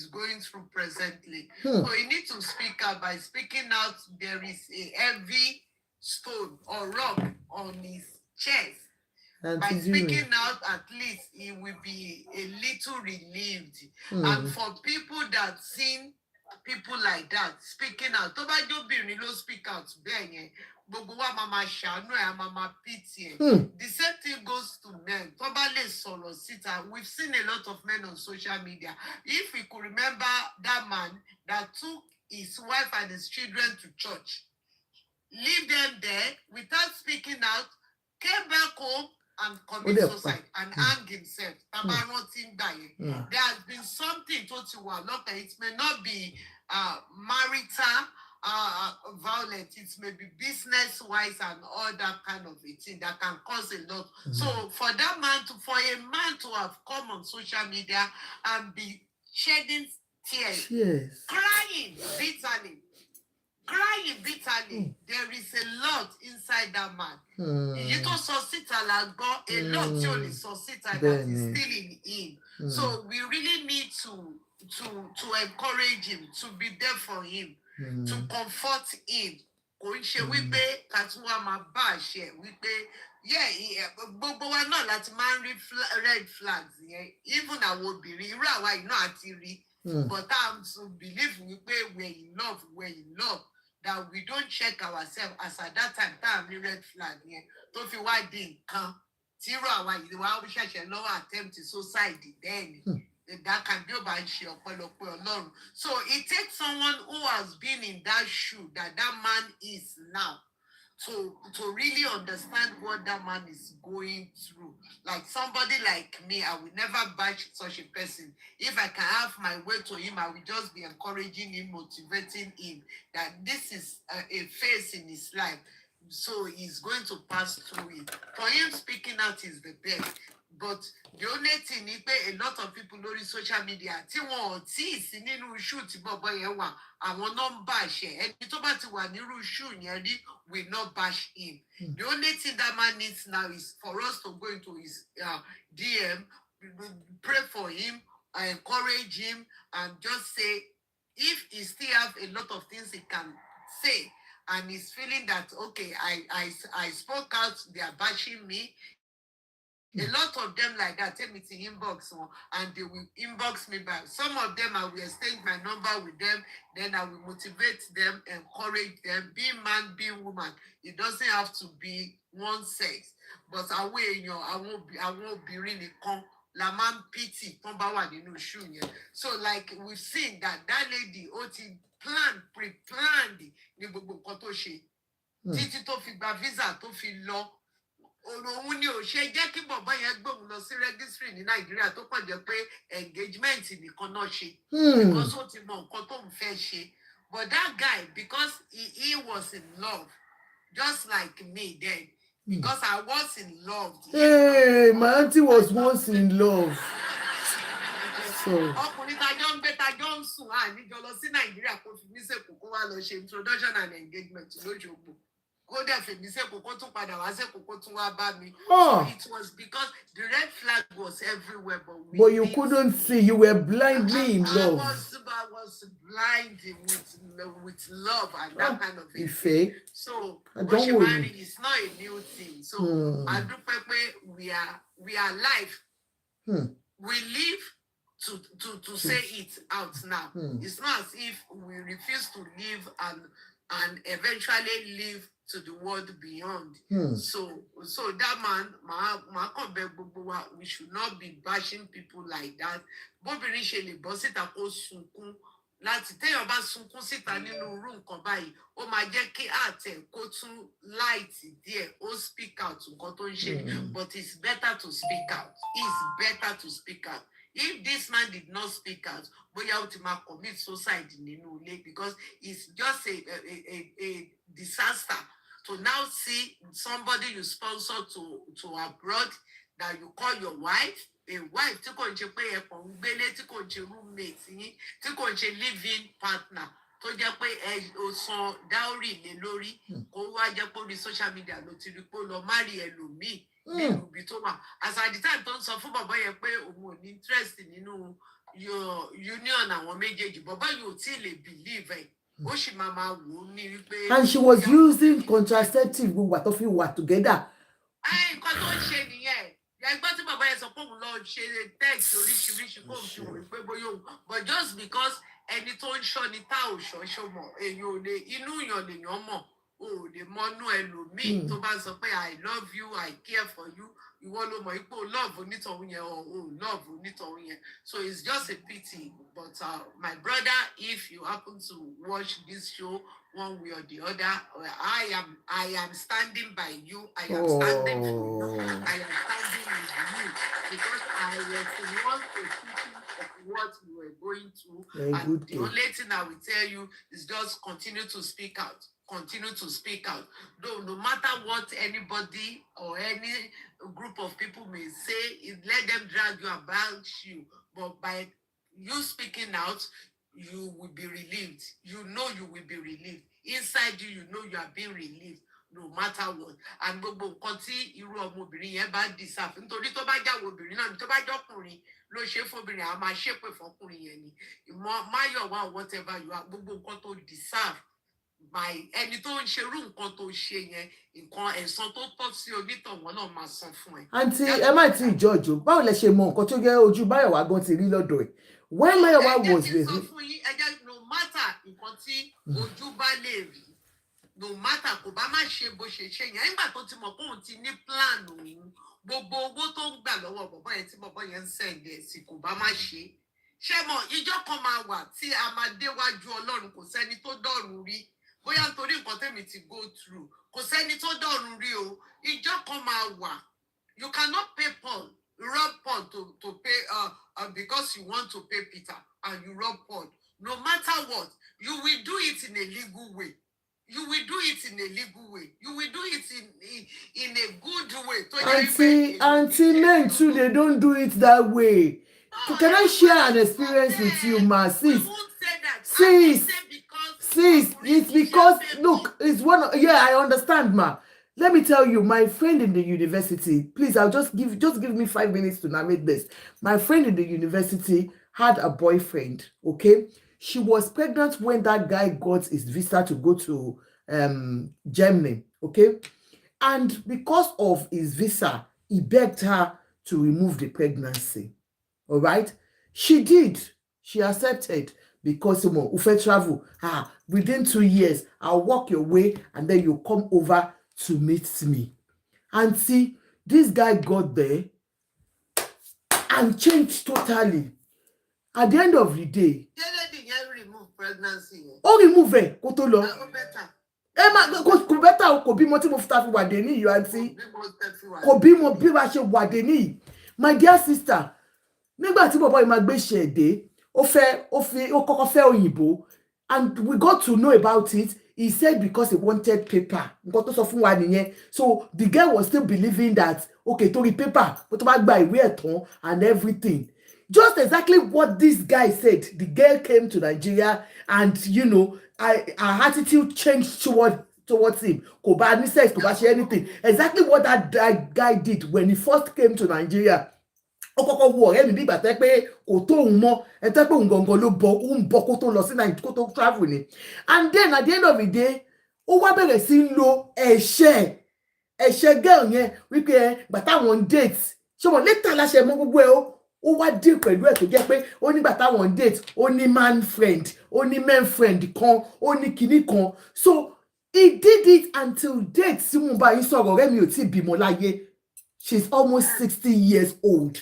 going through presently. So he needs to speak out. By speaking out, there is a heavy stone or rock on his chest. By speaking out, at least he will be a little relieved. And for people that seen people like that speaking out, speak out, the same thing goes to men. We've seen a lot of men on social media. If we could remember that man that took his wife and his children to church, leave them there without speaking out, came back home and commit suicide and hang himself. There has been something it may not be marital violence, it may be business wise and all that kind of a thing that can cause a lot. So for that man for a man to have come on social media and be shedding tears, crying bitterly, there is a lot inside that man. You don't suscita a lot only suscita that is still in him. So we really need to encourage him, to be there for him, to comfort him. Gbogbo wa náà láti máa ń rí red flags yẹn, even àwọn obìnrin irú àwa iná àti rí, but I'm to believe we're in love, that we don't check ourselves as at that time red flag yẹn tó fi wá di nǹkan tí irú àwa ìwà ṣẹ̀ṣẹ̀ lọ́wọ́ attempt suicide then. That can be about Ọlọ́run. So it takes someone who has been in that shoe that man is now to really understand what that man is going through. Like somebody like me, I will never bash such a person. If I can have my way to him, I will just be encouraging him, motivating him that this is a phase in his life. So he's going to pass through it. For him, speaking out is the best. But the only thing is a lot of people on social media, will not bash him. The only thing that man needs now is for us to go into his DM, pray for him, encourage him, and just say, if he still have a lot of things he can say, and he's feeling that, okay, I spoke out, they are bashing me. A lot of them like that take me to inbox and they will inbox me back. Some of them I will exchange my number with them, then I will motivate them, encourage them. Being man, being woman, it doesn't have to be one sex. But I won't be really la man pity. So like we've seen that lady pre-planned ni gbogbo nǹkan tó ṣe. Títí tó fi gba visa tó fi lọ. Òun ni ò ṣe jẹ́ kí bọ̀bọ́ yẹn gbóhùn lọ sí registry ní Nàìjíríà tó kàn jẹ́ pé engagement nìkan náà ṣe. Because ó ti mọ nǹkan tó ń fẹ́ ṣe. But that guy, because he was in love, just like me then. Because I was in love. Hey, my auntie was once in love. Ọkùnrin tajọ́ ń gbé tajọ́ ń sùn níjọ lọ sí Nàìjíríà kó fi mí sèkó kó wá lọ ṣe introduction and engagement lójoogbò. Go there for me, say Kokotu Pada, say Kokotu Wabami. Oh. So it was because the red flag was everywhere, but you couldn't see. You were blindly in love. I was blind with love and that kind of thing. So don't worry. It's not a new thing. So I do we are alive. We live to say it out now. It's not as if we refuse to live and eventually live to the world beyond. So that man, we should not be bashing people like that. Bobiri shele bosita ko sunkún láti téèyàn bá sunkún síta nínú irú nǹkan báyìí ó máa jẹ́ kí àtẹ̀ kó tún light díẹ̀ ó speak out nǹkan tó ń ṣe but it's better to speak out. It's better to speak out. If this man did not speak out, bóyá ó ti máa commit suicide nínú ilé because it's just a disaster to now see somebody you sponsor to abroad that you call your wife, a wife tí kò ń ṣe pé ẹ̀pọ̀ ń gbélé tí kò ń ṣe roommate yín tí kò ń ṣe living partner tó jẹ́ pé o san dowry lé lórí kó wá jẹ́ pé orí social media ló ti rí pé ó lọ marry ẹlòmíì nínú ibi tó wà as at the time tó ń sọ fún bàbá yẹn pé òun ò ní interest nínú your union àwọn méjèèjì bàbá yóò tí ì lè believe ẹ̀. And she was using contraceptive gbogbo àtọ́ fi wà together. Nǹkan tó ń ṣe nìyẹn. Ẹgbẹ́ tí bàbá yẹn sọ pé òun lọ ṣe text oríṣiríṣi kó fi wò pé bóyá òun. But just because ẹni tó ń ṣọ́ ni tá ò ṣọ́ mọ̀ èèyàn ò lè inú èèyàn lèèyàn mọ̀ o ò lè mọ́nú ẹlòmíì tó bá sọ pé I love you, I care for you. Ìwọ ló mọ̀ ipò love onítọ̀hún yẹn or love onítọ̀hún yẹn. So it's just a pity. But my brother, if you happen to watch this show one way or the other, I am standing by you. I am standing for you. I am standing with you because I was the one of what you were going through. And the only thing I will tell you is just continue to speak out. Continue to speak out. No matter what anybody or any group of people may say, let them drag you about you. But by you speaking out, you will be relieved. You know you will be relieved. Inside you, you know you are being relieved. No matter what. And gbogbo nǹkan tí irú ọmọbìnrin yẹn bá deserve. Nítorí tó bá jáwọ́ obìnrin náà, tó bá jọkùnrin ló ṣe fóbìnrin, a máa ṣépè fọkùnrin yẹn ni. Mayowa, whatever you are, gbogbo nǹkan tó deserve. By ẹni tó ń ṣerú nǹkan tó ṣe yẹn nǹkan ẹ̀san tó tọ́ sí onítọ̀wọ́n náà máa san fún ẹ. Àǹtí ẹ má tí ì judge o báwo lẹ ṣe mọ nǹkan tó jẹ́ ojú Máyọ̀wá gan ti rí lọ́dọ̀ ẹ̀ when Máyọ̀wá was with me. No matter nǹkan tí ojú bá lè rí no matter kò bá má ṣe bó ṣe ṣe yẹn nígbà tó ti mọ̀ pé òun ti ní plan òun gbogbo owó tó ń gbà lọ́wọ́ bọ̀bọ́ yẹn tí bọ̀bọ́ yẹn ń sẹ̀ǹdẹ̀ sí kò bá má ṣe ṣé mọ̀ ìjọ kan máa wà tí a máa déwájú Ọlọ́run kò sẹ́ni tó dọ̀run rí bóyá nítorí nǹkan tèmi ti go through kò sẹ́ni tó dọ̀run rí o ìjọ kan máa wà you cannot pay Paul rob Paul to pay because you want to pay Peter and you rob Paul no matter what you will do it in a legal way. You will do it in a legal way. You will do it in a good way. Auntie men too, they don't do it that way. No, can I share an experience with you, ma? Sis, it's because, look, it's one, I understand, ma. Let me tell you, my friend in the university, please, I'll just give me 5 minutes to narrate this. My friend in the university had a boyfriend, okay? She was pregnant when that guy got his visa to go to Germany, okay? And because of his visa, he begged her to remove the pregnancy, all right? She did. She accepted because ufe travel. Within 2 years, I'll walk your way and then you come over to meet me. And see, this guy got there and changed totally. At the end of the day, pregnancy. Remove it. Kó tó lọ. Kò better kò bímọ tí mo fi ta fi wà dé ní you aunty. Kò bímọ bí bá ṣe wà dé ní. My dear sister, nígbà tí bọ̀bọ́ yìí máa gbé ṣe dé, ó kọ́kọ́ fẹ́ òyìnbó and we got to know about it. He said because he wanted paper. Nǹkan tó sọ fún wa nìyẹn. So the girl was still believing that okay, torí paper, bó tó bá gba ìwé ẹ̀tàn and everything. Just exactly what this guy said. The girl came to Nigeria and, her attitude changed toward towards him. Kò bá ní sex, kò bá ṣe anything. Exactly what that guy did when he first came to Nigeria. Ó kọ́kọ́ wo ọ̀rẹ́ mi bí ìgbà tẹ́ pé kò tó òun mọ́, ẹ tẹ́ pé òun gangan ló bọ̀, ó ń bọ̀ kó tó lọ sí Nigeria, kó tó travel ni. And then at the end of the day, ó wá bẹ̀rẹ̀ sí lo ẹ̀ṣẹ̀ girl yẹn wípé bàtà wọn date. Ṣé mo later láṣẹ mọ́ gbogbo ẹ̀ ó wá deal pẹ̀lú ẹ̀ tó jẹ́ pé ó ní bàtà wọn date, ó ní man friend, ó ní men friend kan, ó ní kinní kan. So he did it until date tí mo bá yín sọ̀rọ̀ ọ̀rẹ́ mi ò tí bímọ láyé. She's almost 60 years old.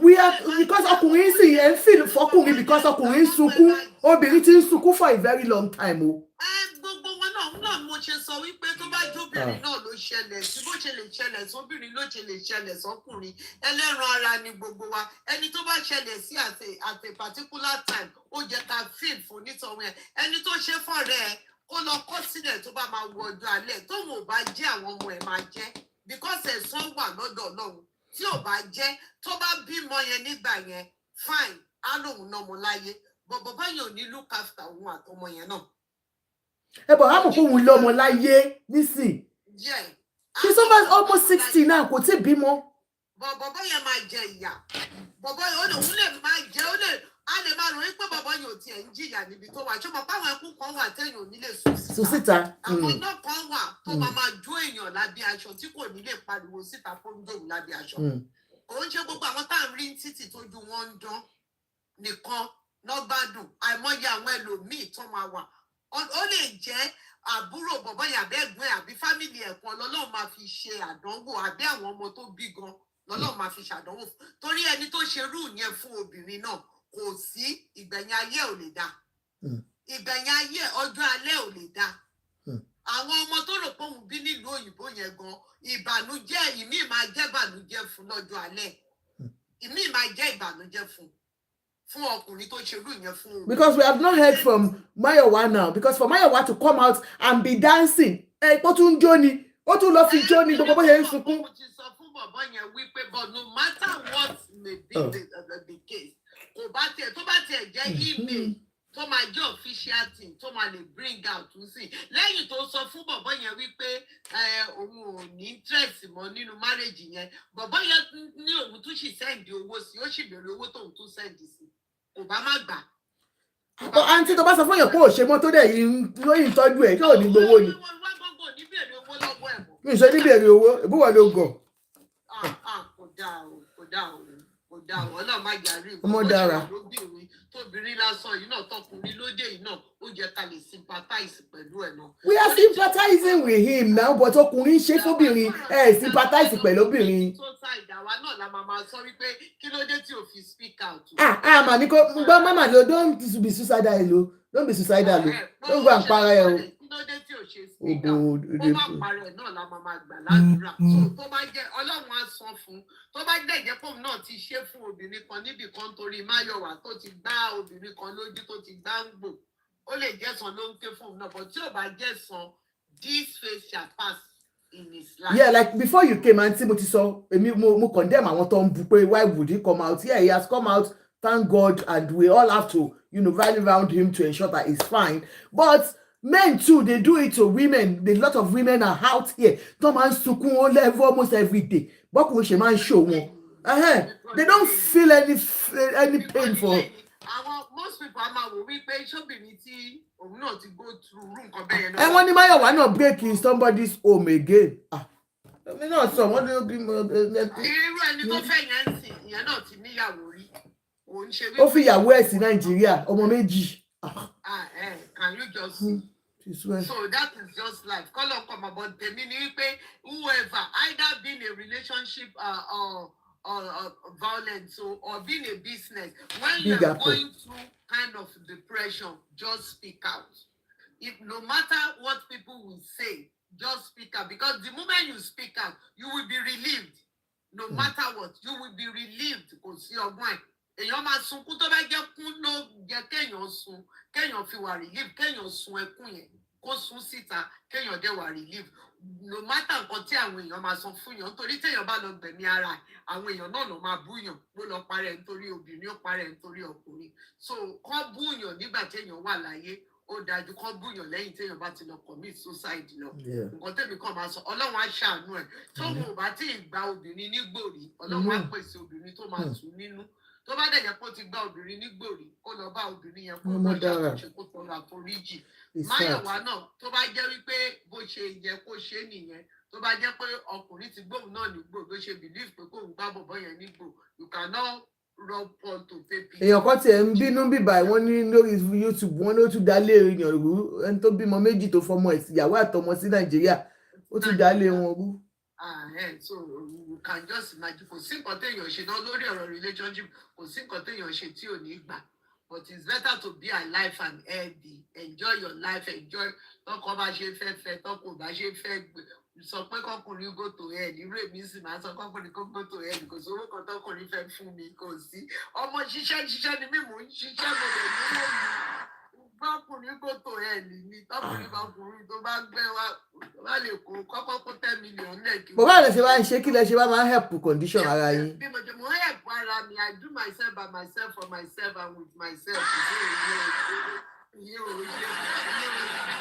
We are because ọkùnrin sì ẹ feel fọkùnrin because ọkùnrin sunkún, obìnrin ti ń sunkún for a very long time o. Gbogbo wọn náà mo ṣe sọ wípé tó bá jóbìnrin náà ló ṣẹlẹ̀ sí bó ṣe lè ṣẹlẹ̀ sóbìnrin ló ṣe lè ṣẹlẹ̀ sọkùnrin, ẹlẹ́ran ara ni gbogbo wa. Ẹni tó bá ṣẹlẹ̀ sí at a particular time ó jẹ́ ká feel fún nítorí ẹni tó ṣe fọ́rẹ́ ẹ kó lọ kọ́ sílẹ̀ tó bá máa wo ọjọ́ alẹ́ tóun ò bá jẹ́ àwọn ọmọ ẹ̀ máa jẹ́ because ẹ̀san wà lọ́dọ̀ Ọlọ́run tí ò bá jẹ́ tó bá bímọ yẹn nígbà yẹn fine á lóun náà mọ láyé bọ̀bọ̀ báyìí ò ní look after òun àtọmọ yẹn náà. Ẹ bọ̀ á mọ̀ pé òun lọ́mọ láyé nísìn. She's almost 60 now, kò tí bímọ. Bọ̀bọ̀ yẹn máa jẹ ìyà. Bọ̀bọ̀ yẹn òun lè máa jẹ a lè máa ròyìn pé bàbá yóò tiẹ̀ ń jìyà níbi tó wà ṣọmọ páwọn ẹkún kan wà téèyàn ò ní lè sùn síta àwọn náà kan wà tó máa jó èèyàn lábẹ́ aṣọ tí kò ní lè pariwo síta fún dòun lábẹ́ aṣọ kò ń ṣe gbogbo àwọn tá à ń rí títì tójú wọn ń dán nìkan náà gbádùn àìmọye àwọn ẹlòmíì tó máa wà ó lè jẹ́ àbúrò bọ̀bọ̀ yàbẹ́ ẹ̀gbọ́n àbí fámìlì ẹ̀kan lọ́lọ́run máa fi ṣe àdánwò àbí àwọn ọmọ tó bí gan lọ́lọ́run máa fi ṣàdánwò torí ẹni tó ṣerú yẹn fún obìnrin náà kò sí ìgbẹ̀yìn ayé ò lè dá ìgbẹ̀yìn ayé ọjọ́ alẹ́ ò lè dá àwọn ọmọ tó rò pé òun bí nílùú òyìnbó yẹn gan ìbànújẹ́ ìmí máa jẹ́ ìbànújẹ́ fún lọ́jọ́ alẹ́ ìmí máa jẹ́ ìbànújẹ́ fún ọkùnrin tó ṣerú yẹn fún òun. Because we have not heard from Mayowa now because for Mayowa to come out and be dancing ó tún jó ni ó tún lọ fi jó ni gbogbo bó ṣe ń sunkún. Mo ti sọ fún bàbá yẹn wípé but no matter what may be the case kò bá tiẹ̀ tó bá tiẹ̀ jẹ́ email tó máa jẹ́ official thing tó máa lè bring out sí lẹ́yìn tó sọ fún bọ̀bọ́ yẹn wípé òun ò ní interest mọ́ nínú marriage yẹn bọ̀bọ́ yẹn ní òun tún sì sẹ́ǹdì owó sí ó sì béèrè owó tóun tún sẹ́ǹdì sí kò bá má gbà. Àǹtí tó bá sọ fún yẹn pé ò ṣe mọ́ tó dẹ̀ yìí lóyìn tọ́jú ẹ̀ kí ò ní gbowó ni. Mi ò ṣe ní béèrè owó ìbúwọ̀ ló gọ̀. Kò dáa o kò dáa o. Ọlọ́run má jàre ọmọ dára tóbìnrin lásán yìí náà tọkùnrin lóde yìí náà ó jẹ́ ká lè sympathize pẹ̀lú ẹ̀ náà. We are sympathizing with him now but ọkùnrin ṣe fóbìnrin sympathize pẹ̀lú obìnrin. tó sa ìdáwà náà la máa sọ wípé kí ló dé tí o fi speak out. Màmí kò gbọ́ mama lo don't be suicidal o don't be suicidal o don't go and para ẹ o. Kí ló dé tí o ṣe speak out ó má parẹ́ náà la máa gbà ládùúrà tó bá jẹ́ Ọlọ́run á san fún tó bá dẹ̀jẹ̀ pòun náà ti ṣe fún obìnrin kan níbì kan torí Máyọ̀wá tó ti gbá obìnrin kan lójú tó ti gbá ń gbò ó lè jẹ́sàn ló ń ké fún òun náà but tí ò bá jẹ́sàn this face shall pass in his life. Yeah, like before you came aunty mo ti sọ èmi mo condemn àwọn tó ń bu pé why would he come out? Yeah, he has come out, thank God, and we all have to rally around him to ensure that he's fine. But men too, they do it to women. A lot of women are out here. Tó máa ń sunkún ó level almost every day. Bọ́kùnrin ṣe máa ń show wọn. They don't feel any pain for. Most people are máa wò wípé ṣóbìnrin tí òun náà ti go through nǹkan bẹ́ẹ̀ náà. Wọ́n ní Máyọ̀wá náà break in somebody's home again. Èmi náà sọ wọ́n ní bímọ. Irú ẹni tó fẹ́ yẹn ń sìn ìyẹn náà ti níyàwó rí. Ó fi ìyàwó ẹ̀ sí Nàìjíríà ọmọ méjì. Can you just see? So that is just life. Call up about the meaning whoever either being a relationship or violence or being a business when you are going through kind of depression, just speak out. If no matter what people will say, just speak out because the moment you speak out, you will be relieved. No matter what, you will be relieved because your mind. Èèyàn máa sunkún tó bá jẹ́ kún ló jẹ́ kéèyàn sun kéèyàn fi wà relief kéèyàn sun ẹkún yẹn kó kó sún síta kéèyàn dẹ̀ wà relief no matter nǹkan tí àwọn èèyàn máa sọ fún yàn nítorí téèyàn bá lọ gbẹ̀mí ara àwọn èèyàn náà ló máa búyàn ló lọ parẹ́ nítorí obìnrin ó parẹ́ nítorí ọkùnrin so kán búyàn nígbà téèyàn wà láyé ó dájú kán búyàn lẹ́yìn téèyàn bá ti lọ commit suicide lọ nǹkan tèmi kàn máa sọ ọlọ́run á ṣàánú ẹ̀ tóun ò bá tí ì gba obìnrin nígbòrí ọlọ́run á pèsè obìnrin tó máa tù nínú tó bá dẹ̀ yẹ kó ti gba obìnrin nígbòrí kó lọ bá obìnrin yẹn kó lọ ṣàtúnṣe kó tọrọ àforíjì Máyọ̀wá náà tó bá jẹ́ wípé bó ṣe yẹ kó ṣe nìyẹn tó bá jẹ́ pé ọkùnrin ti gbóhùn náà nígbò ló ṣe believe pé kóun gbá bọ̀bọ̀ yẹn nígbò you cannot rub on to paper. èèyàn kan tiẹ̀ ń bínú bíbá wọ́n ní lórí YouTube wọ́n ló tún dálé èèyàn rú ẹni tó bímọ méjì tó fọmọ ìyàwó àtọmọ sí Nàìjíríà ó tún dálé wọn rú. So you can just imagine kò sí nǹkan téèyàn ṣe náà lórí ọ̀rọ̀ relationship kò sí nǹkan téèyàn ṣe tí ò ní gbà but it's better to be alive and healthy enjoy your life enjoy tọkọ bá ṣe fẹ́ tọkọ bá ṣe fẹ́ sọ pé kọkùnrin go to hell irú èmi sì máa sọ kọkùnrin kó go to hell kò sówó kan tọkùnrin fẹ́ fún mi kò sí ọmọ ṣiṣẹ́ ni mí mò ń ṣiṣẹ́ mo lè ní lóyún kọkùnrin go to hell ni tọkùnrin tó bá gbẹ wá lè kó kọ́kọ́ kó 10 million lẹ́ẹ̀kì. bàbá rẹ̀ ṣe bá ń ṣe kí lẹ ṣe bá máa ń help condition ara yín. bí mo help ara mi I do myself by myself for myself and with myself.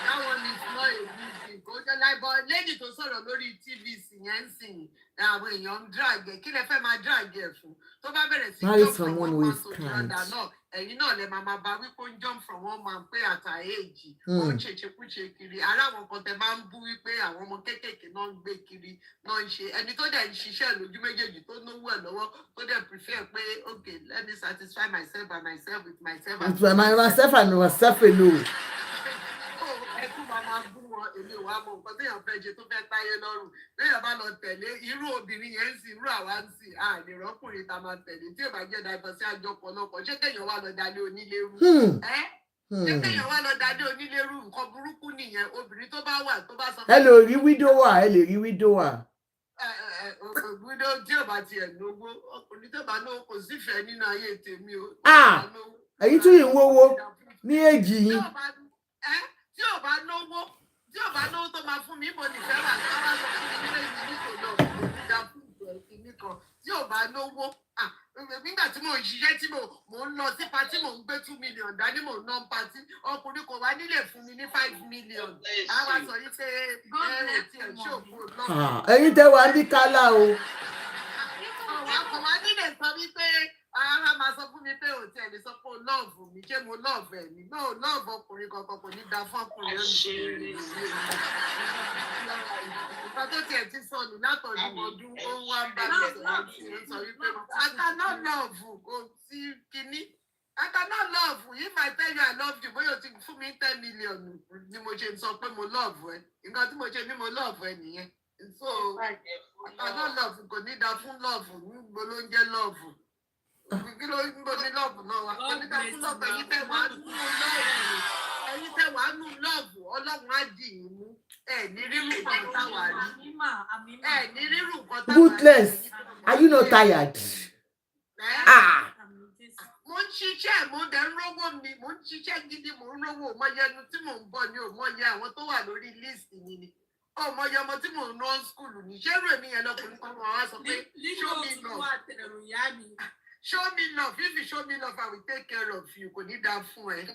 That one is not a good thing. Kò jẹ́ láìbọ̀ lady tó sọ̀rọ̀ lórí TVC yẹn ń sìn àwọn èèyàn ń drag ẹ̀ kí lẹ fẹ́ máa drag ẹ̀ fún tó bá bẹ̀rẹ̀ sí jump from one man to the other náà ẹ̀yin náà lè máa bá wípé ó ń jump from one man pé àtà èjì ó ń ṣèṣekúṣe kiri ará àwọn kan tẹ máa ń bú wípé àwọn ọmọ kéékèèké náà ń gbé kiri náà ń ṣe ẹni tó dẹ̀ ń ṣiṣẹ́ lójú méjèèjì tó náwó ẹ̀ lọ́wọ́ tó dẹ̀ prefer pé okay let me satisfy myself by myself with myself and myself alone. ẹkú máa bú wọn èmi ò wá mọ nǹkan téèyàn fẹ́ ṣe tó fẹ́ táyé lọ́rùn téèyàn bá lọ tẹ̀lé irú obìnrin yẹn ń sìn irú àwa ń sìn à lè rọ́kùnrin tá a máa tẹ̀lé tí ò bá jẹ́ dàgbà sí àjọpọ̀ lọ́kọ̀ ṣé kéèyàn wá lọ dalé onílérú ṣé kéèyàn wá lọ dalé onílérú nǹkan burúkú nìyẹn obìnrin tó bá wà tó bá sọ. ẹ lè rí wídówà. Widow tí ò bá tiẹ̀ lówó ọkùnrin tó bá lówó kò sífẹ̀ẹ́ nínú ayé tèmi o. èyí tún yìí ń wówó ní èjì yín. tí ò bá lówó tó máa fún mi mo nìfẹ́ rà sára sọ fún mi nílé ìlú kò lọ ìjà fún ìjọ ìkíní kan tí ò bá lówó nígbà tí mò ń ṣiṣẹ́ tí mò ń lọ sí patí mò ń gbé 2 million dání mò ń ná patí ọkùnrin kò wá nílé fún mi ní 5 million àwa sọ yìí pé ẹ̀rọ tí ẹ̀ ṣòfò lọ́wọ́. ẹ̀yin tẹ́ wà ní kálá o. ọkọ̀ wá nílé sọ wípé ara máa sọ fún mi pé òtí ẹni sọ pé o lọ́ọ̀fù mi ṣé mo lọ́ọ̀fù ẹ̀ ní náà lọ́ọ̀fù ọkùnrin kankan kò ní da fọ́kùnrin oníṣẹ́ ìgbà tó tiẹ̀ ti sọnù látọ̀dún ọdún ó wá ń bá mi sọ̀rọ̀ sọ wípé àtàná lọ́ọ̀fù kò sí kinní àtàná lọ́ọ̀fù yìí máa tell you I love you bóyá o ti fún mi 10 million ni mo ṣe sọ pé mo lọ́ọ̀fù ẹ nǹkan tí mo ṣe ní mo lọ́ọ̀fù ẹ nìyẹn so àtàná lọ́ọ̀fù kò ní da fún lọ́ọ̀fù níbo ló ń jẹ́ lọ́ọ̀fù. Kí ló ń gbọ́ ní lọ́ọ̀bù náà wá? Oníkà fún lọ́ọ̀bù ẹ̀yin tẹ́ wàá nù lọ́ọ̀bù. Ẹ̀yin tẹ́ wàá nù lọ́ọ̀bù ọlọ́run á dì í mú. Ẹ ní rírù nǹkan táwa rí. Ẹ ní rírù nǹkan táwa rí. Ruthless, are you not tired? Mo ń ṣiṣẹ́ mo dẹ̀ ń rówó mi mo ń ṣiṣẹ́ gidi mo ń rówó mọyẹ ẹnu tí mò ń bọ̀ ni ò mọyẹ àwọn tó wà lórí líìsì mi ni. Ọmọye ọmọ tí mò ń rán skúlù ní ṣé rèé mi yẹn lọkùnrin kan wọn wá sọ pé show me love. Show me love. If you show me love, I will take care of you. Kò ní dá fún ẹ.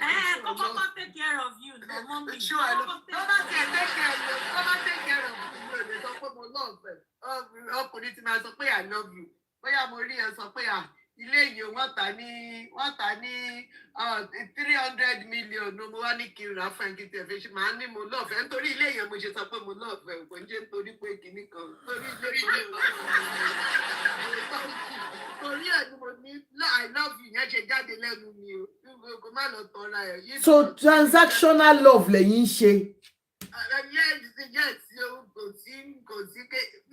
Kọ́kọ́ take care of you. No, mommy. Sure, I love. Don't take care of you. Don't take care of you. Lè sọ pé mo love ẹ. Ọkùnrin tí máa sọ pé I love you. Bóyá mo rí ẹ sọ pé ilé yìí wọ́n tà ní 300 million ló mo wá ní kí n rà fún ẹ kí tẹ̀ fi ṣe máa ní mo love ẹ nítorí ilé yẹn mo ṣe sọ pé mo love ẹ kò ń jẹ́ nítorí pé kinní kan torí ilé torí ẹ ni mo ní I love you yẹn ṣe jáde lẹ́nu mi o kò má lọ tọ́ra ẹ̀. So transactional love lẹ́yìn ṣe. Yes kò sí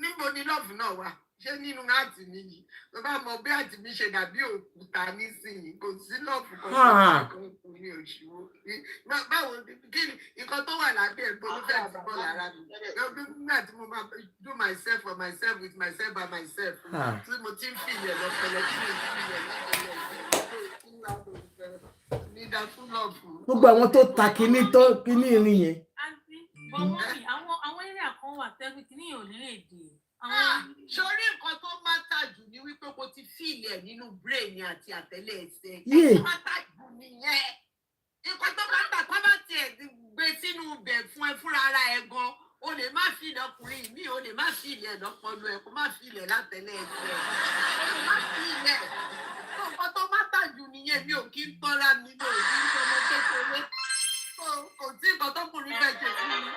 níbo ni love náà wà ṣé nínú àti mi yìí tó bá mọ bí àti mi ṣe dàbí òkúta nísìnyí kò sí lọ́ọ̀fù kan tó ní òṣìwò báwo kí ni nǹkan tó wà lábẹ́ ẹ̀ gbọ́dọ̀ fẹ́ àti bọ́ lára mi nígbà tí mo máa do myself for myself with myself by myself tí mo ti ń fi ilẹ̀ lọ́pọ̀lọ́ tí mo fi ilẹ̀ lọ́pọ̀lọ́ ní dá fún lọ́ọ̀fù. gbogbo àwọn tó ta kíní irin yẹn. But mommy, àwọn area kan wà tẹ́bí kí ní ò ní lè dé. Sórí nǹkan tó matter jù ni wípé kò ti feel ẹ̀ nínú brain àti àtẹ́lẹ̀ ẹsẹ̀. Tó matter jù nìyẹn. Nǹkan tó matter kọ́ bá tiẹ̀ gbé sínú ibẹ̀ fún ẹ fúnra ara ẹ gan. O lè má fi ilẹ̀ ọkùnrin mi, o lè má fi ilẹ̀ lọ́pọ̀lọ́ ẹ̀, kó má fi ilẹ̀ látẹ̀lẹ̀ ẹsẹ̀. O lè má fi ilẹ̀. Nǹkan tó matter jù nìyẹn, mi ò kí ń tọ́ra mi lò ní ìṣọmọ kékeré. Kò sí nǹkan tọkùnrin fẹ́ ṣe fún mi.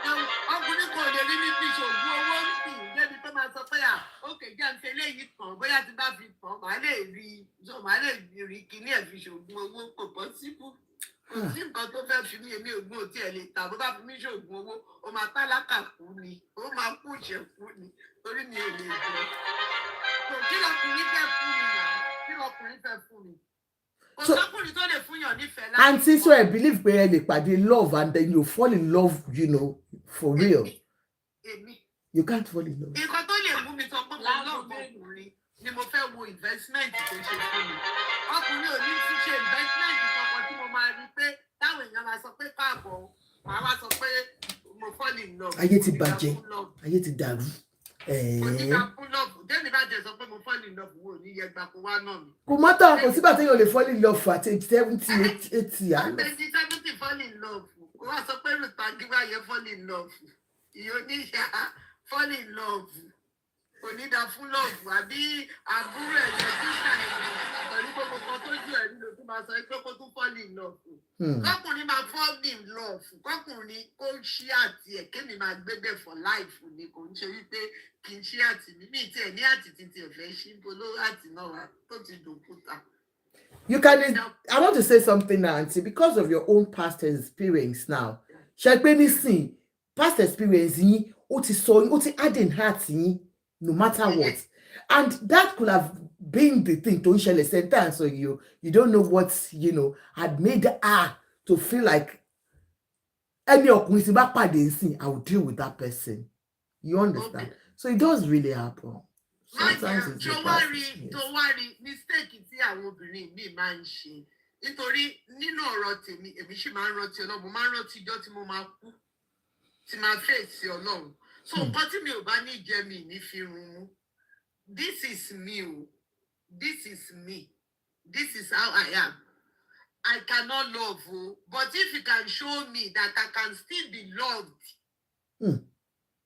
Ọkùnrin kò lè rí ní fi ṣògùn owó nìkì débi tó máa sọ pé ókè jẹ́ ń ṣe eléyìí tán, bóyá ti bá fi tán, màá lè rí kíní ẹ̀ fi ṣògùn owó, kò possible. Kò sí nǹkan tó fẹ́ fi mí, èmi ògùn ò tiẹ̀ lè ta, bó bá fi mí ṣògùn owó, ó máa tálákà kú ni, ó máa kú ìṣẹ́ kú ni, torí mi ò lè jẹ́. Kí lọkùnrin fẹ́ fún mi náà? Kí lọkùnrin fẹ́ fún mi? So, auntie, so I believe where they party love and then you fall in love, you know, for real. You can't fall in love. Ni mo fẹ́ wo investment tó ṣe fún mi. Ọkùnrin ò ní fi ṣe investment kankan tí mo máa rí pé táwọn èèyàn máa sọ pé káàbọ̀, màá wá sọ pé mo fall in love. Ayé ti bàjẹ́, ayé ti dàrú. Dẹ́ni bá jẹ sọ pé mo fall in love wo ní yẹgbà kó wá náà mi. Kò mọ́tò kò sígbà tí yóò lè fall in love for at age 70, 80. Àtẹ̀jí 70 fall in love. Kó wá sọ pé Rùtàgíwá yẹn fall in love. Ìyóníṣà fall in love. Onídà fún lọ́ọ̀bù àbí àbúrò ẹ̀jẹ̀ sísà ẹ̀jẹ̀ pẹ̀lú gbogbo kan tó jù ẹ̀ nínú tó máa sọ pé kó tún fall in love. Kọ́kùnrin máa fall in love. Kọ́kùnrin kó ṣí àti ẹ̀ kémi máa gbé bẹ̀ for life ni kò ń ṣe wípé kì í ṣí àti mi tí ẹ̀ ní àti títí ẹ̀ fẹ́ ṣí bolo àti náà wá tó ti dòkúta. You can, I want to say something now, auntie, because of your own past experience now. Ṣé pé nísìn past experience yín ó ti sọ ó ti add in heart yín. No matter what. And that could have been the thing to share a sentence, so you don't know what, you know, had made her to feel like any ọkùnrin back I will deal with that person. You understand? Okay. So it does really happen. Sometimes it's don't worry, mistake tí àwọn obìnrin mi máa ń ṣe. Nítorí nínú ọ̀rọ̀ tèmi, èmi sì máa ń rántí Ọlọ́run, mo máa ń rántí ọjọ́ tí mo máa kú, tí máa fèsì Ọlọ́run. So nǹkan tí mi ò bá ní jẹ mi ní fi run mú. This is me o. This is me. This is how I am. I cannot love o. But if you can show me that I can still be loved.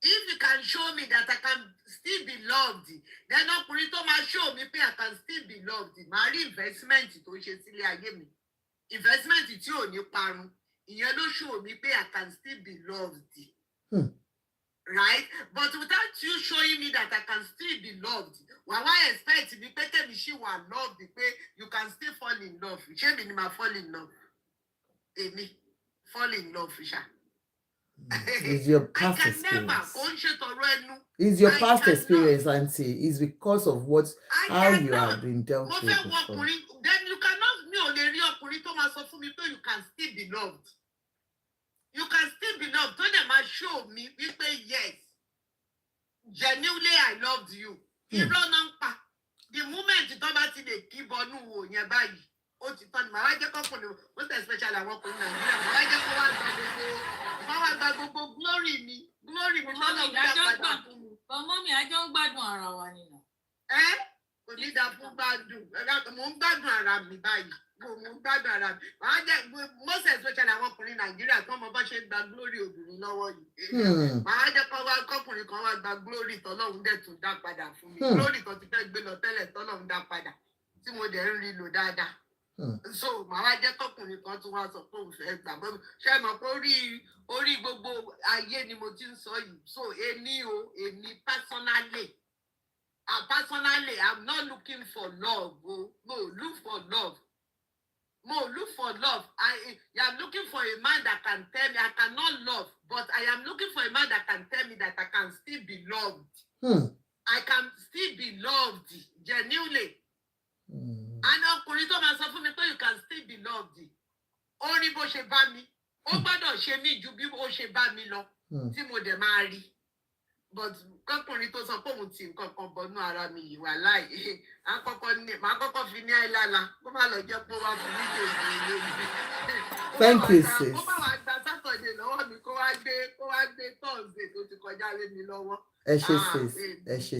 If you can show me that I can still be loved, then ọkùnrin tó máa show me pé I can still be loved. Màá rí investment tó ṣe sílé ayé mi. Investment tí ò ní parun. Ìyẹn ló show me pé I can still be loved. Right? But without you showing me that I can still be loved, why expect me pé she will love the pay you can still fall in love. Ṣé mi ni ma fall in love? Èmi fall in love, Fisha. It's your past experience. It's your past experience, auntie. It's because of how you have been dealt with before. Then you cannot me only real ọkùnrin tó máa sọ fún mi pé you can still be loved. You can still be loved. So they must show me, yes, genuinely I loved you. The moment you talk about the keyboard, nearby, oh, it's fun. My wife what's especially I work in Nigeria. My wife go glory me. But mommy, I don't bad one. Eh? Only that bad do. I got around me by. Most especially I work in Nigeria, come over shake the glory of the Lord. I just couple kan wá gba glory tọ́lọ́run dẹ̀ tún dá padà fún mi. Glory kan ti fẹ́ gbé lọ tẹ́lẹ̀ tọ́lọ́run dá padà. Tí mo dẹ̀ ń rí lò dáadáa. So, màá wá jẹ́ kọ́kùnrin kan tún wá sọ pé òun fẹ́ gbà bọ́. Ṣé mọ̀ pé orí gbogbo ayé ni mo ti ń sọ yìí. So, èmi personally, I'm not looking for love. No, look for love. Look for love. I am looking for a man that can tell me I cannot love, but I am looking for a man that can tell me that I can still be loved. I can still be loved genuinely. And ọkùnrin tó máa sọ fún mi pé you can still be loved. Ó rí bó ṣe bá mi. Ó gbọ́dọ̀ ṣe mí ju bí ó ṣe bá mi lọ. Tí mo dẹ̀ máa rí. But kọ́kùnrin tó sọ pé òun ti nǹkan kan bọnú ara mi yìí wà láì. Màá kọ́kọ́ fi ní àìlála. Kó má lọ jẹ́ pé wá fún mi tó ìlú. Thank you, sis. Ó bá wà gba Saturday lọ́wọ́ mi kó wá Thursday tó ti kọjá lé mi lọ́wọ́. Ẹ ṣe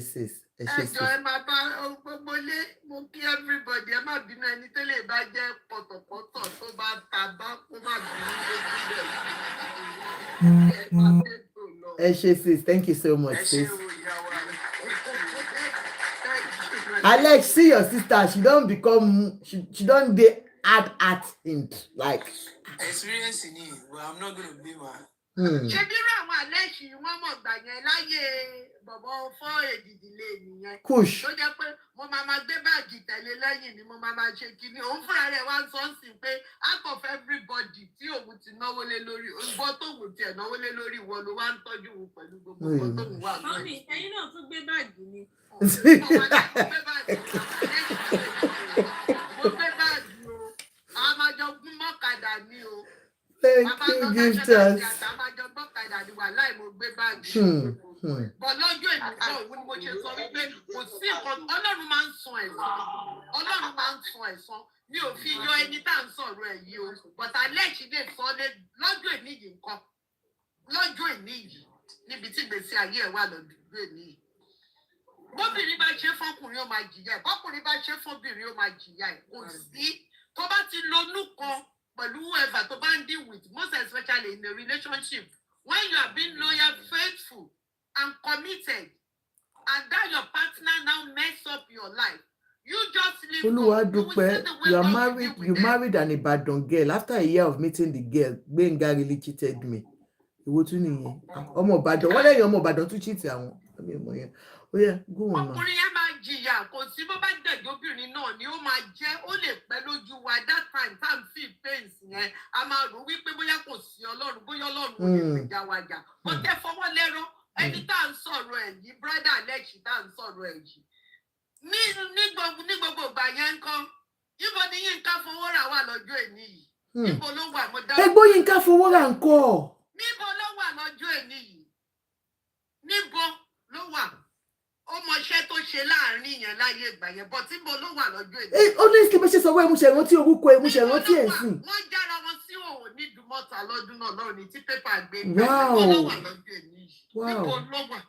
sis. Ẹjọ́ ẹ máa bá gbogbo lé mo kí everybody ẹ má bínú ẹni tó lè bá jẹ́ pọ̀tọ̀pọ̀tọ̀ tó bá ta bá kó má bínú lójú rẹ̀. Ẹ ṣe sis, thank you so much sis. Alex, see your sister, she don't dey add at hint like. Experience in it, but I'm not going to blame her. Ṣé bírò àwọn Alex wọ́n mọ̀ gbà yẹn láyé bọ̀bọ̀ fọ́ èdìdìlé nìyẹn. Kush. Tó jẹ́ pé mo máa gbé báàgì tẹ̀lé lẹ́yìn ni mo máa ṣe kíní. Òun fúnra rẹ̀ wá sọ sí pé out of everybody tí òun ti náwó lé lórí, ìwọ tóun tiẹ̀ náwó lé lórí ìwọ ló wá ń tọ́jú òun pẹ̀lú gbogbo nǹkan tóun wà lórí. Mọ́mì, ẹ̀yin náà tún gbé báàgì ni. Mo gbé báàgì o. Àwọn máa jọ gún mọ́kadà ni o. Thank you, gifters. But lọ́jọ́ ìdúgbò òun ni mo ṣe sọ wípé kò sí nǹkan Ọlọ́run máa ń san ẹ̀san. Ọlọ́run máa ń san ẹ̀san. Mi ò fi yọ ẹni tá à ń sọ̀rọ̀ ẹ̀ yìí o. But Alex lè sọ lọ́jọ́ ìní yìí nǹkan. Lọ́jọ́ ìní yìí níbi tí ìgbésí ayé ẹ̀ wà lọ́dún ìní yìí. Bóbìnrin bá ṣe fọ́kùnrin ó máa jìyà ẹ̀. Bọ́kùnrin bá ṣe fọ́bìnrin ó máa jìyà ẹ̀. Kò sí tó bá ti lonú kan pẹ̀lú whoever tó bá ń deal with, most especially in a relationship, when you are being loyal, faithful, and committed, and that your partner now mess up your life, you just leave. Oluwadupe, you married an Ibadan girl. After a year of meeting the girl, Gbenga really cheated me. Ìwọ tún nìyẹn. Ọmọ Ìbàdàn, wọ́n lẹ́yìn ọmọ Ìbàdàn tún cheat àwọn. Oh yeah, go on. Ọkùnrin yẹn máa jìyà, kò sí bó bá dẹ̀jọ́ obìnrin náà ni ó máa jẹ́, ó lè pẹ́ lójú wa. That time feel pains yẹn, a máa rò wípé bóyá kò sí Ọlọ́run, bóyá Ọlọ́run ò lè gbèjà wa jà. Ó tẹ́ fọwọ́ lẹ́rọ, ẹni tá à ń sọ̀rọ̀ ẹ̀ yìí, brother Alex tá à ń sọ̀rọ̀ ẹ̀ yìí. Ní gbogbo ìgbà yẹn ń kọ́, ibo ni Yínká Fowórà wà lọ́jọ́ èní yìí? Níbo ló wà? Mo dá. Ẹgbọ́n Yínká Fowórà ń kọ́. Níbo ló wà lọ́jọ́ èní yìí? Níbo ló wà? Ó mọṣẹ́ tó ṣe láàrin yẹn láyé ìgbà yẹn, bọ́ tí mo ló wà lọ́jọ́ èdè. Honestly, bó ṣe sọ wọ́n, mo ṣe rántí orúkọ ẹ̀, mo ṣe rántí ẹ̀ sí. Wọ́n jára wọn sí òun ní Dùmọ̀tà lọ́dún náà lọ́rùn ní tí pépà gbé gbé. Níbo ló wà lọ́jọ́ èní yìí? Níbo ló wà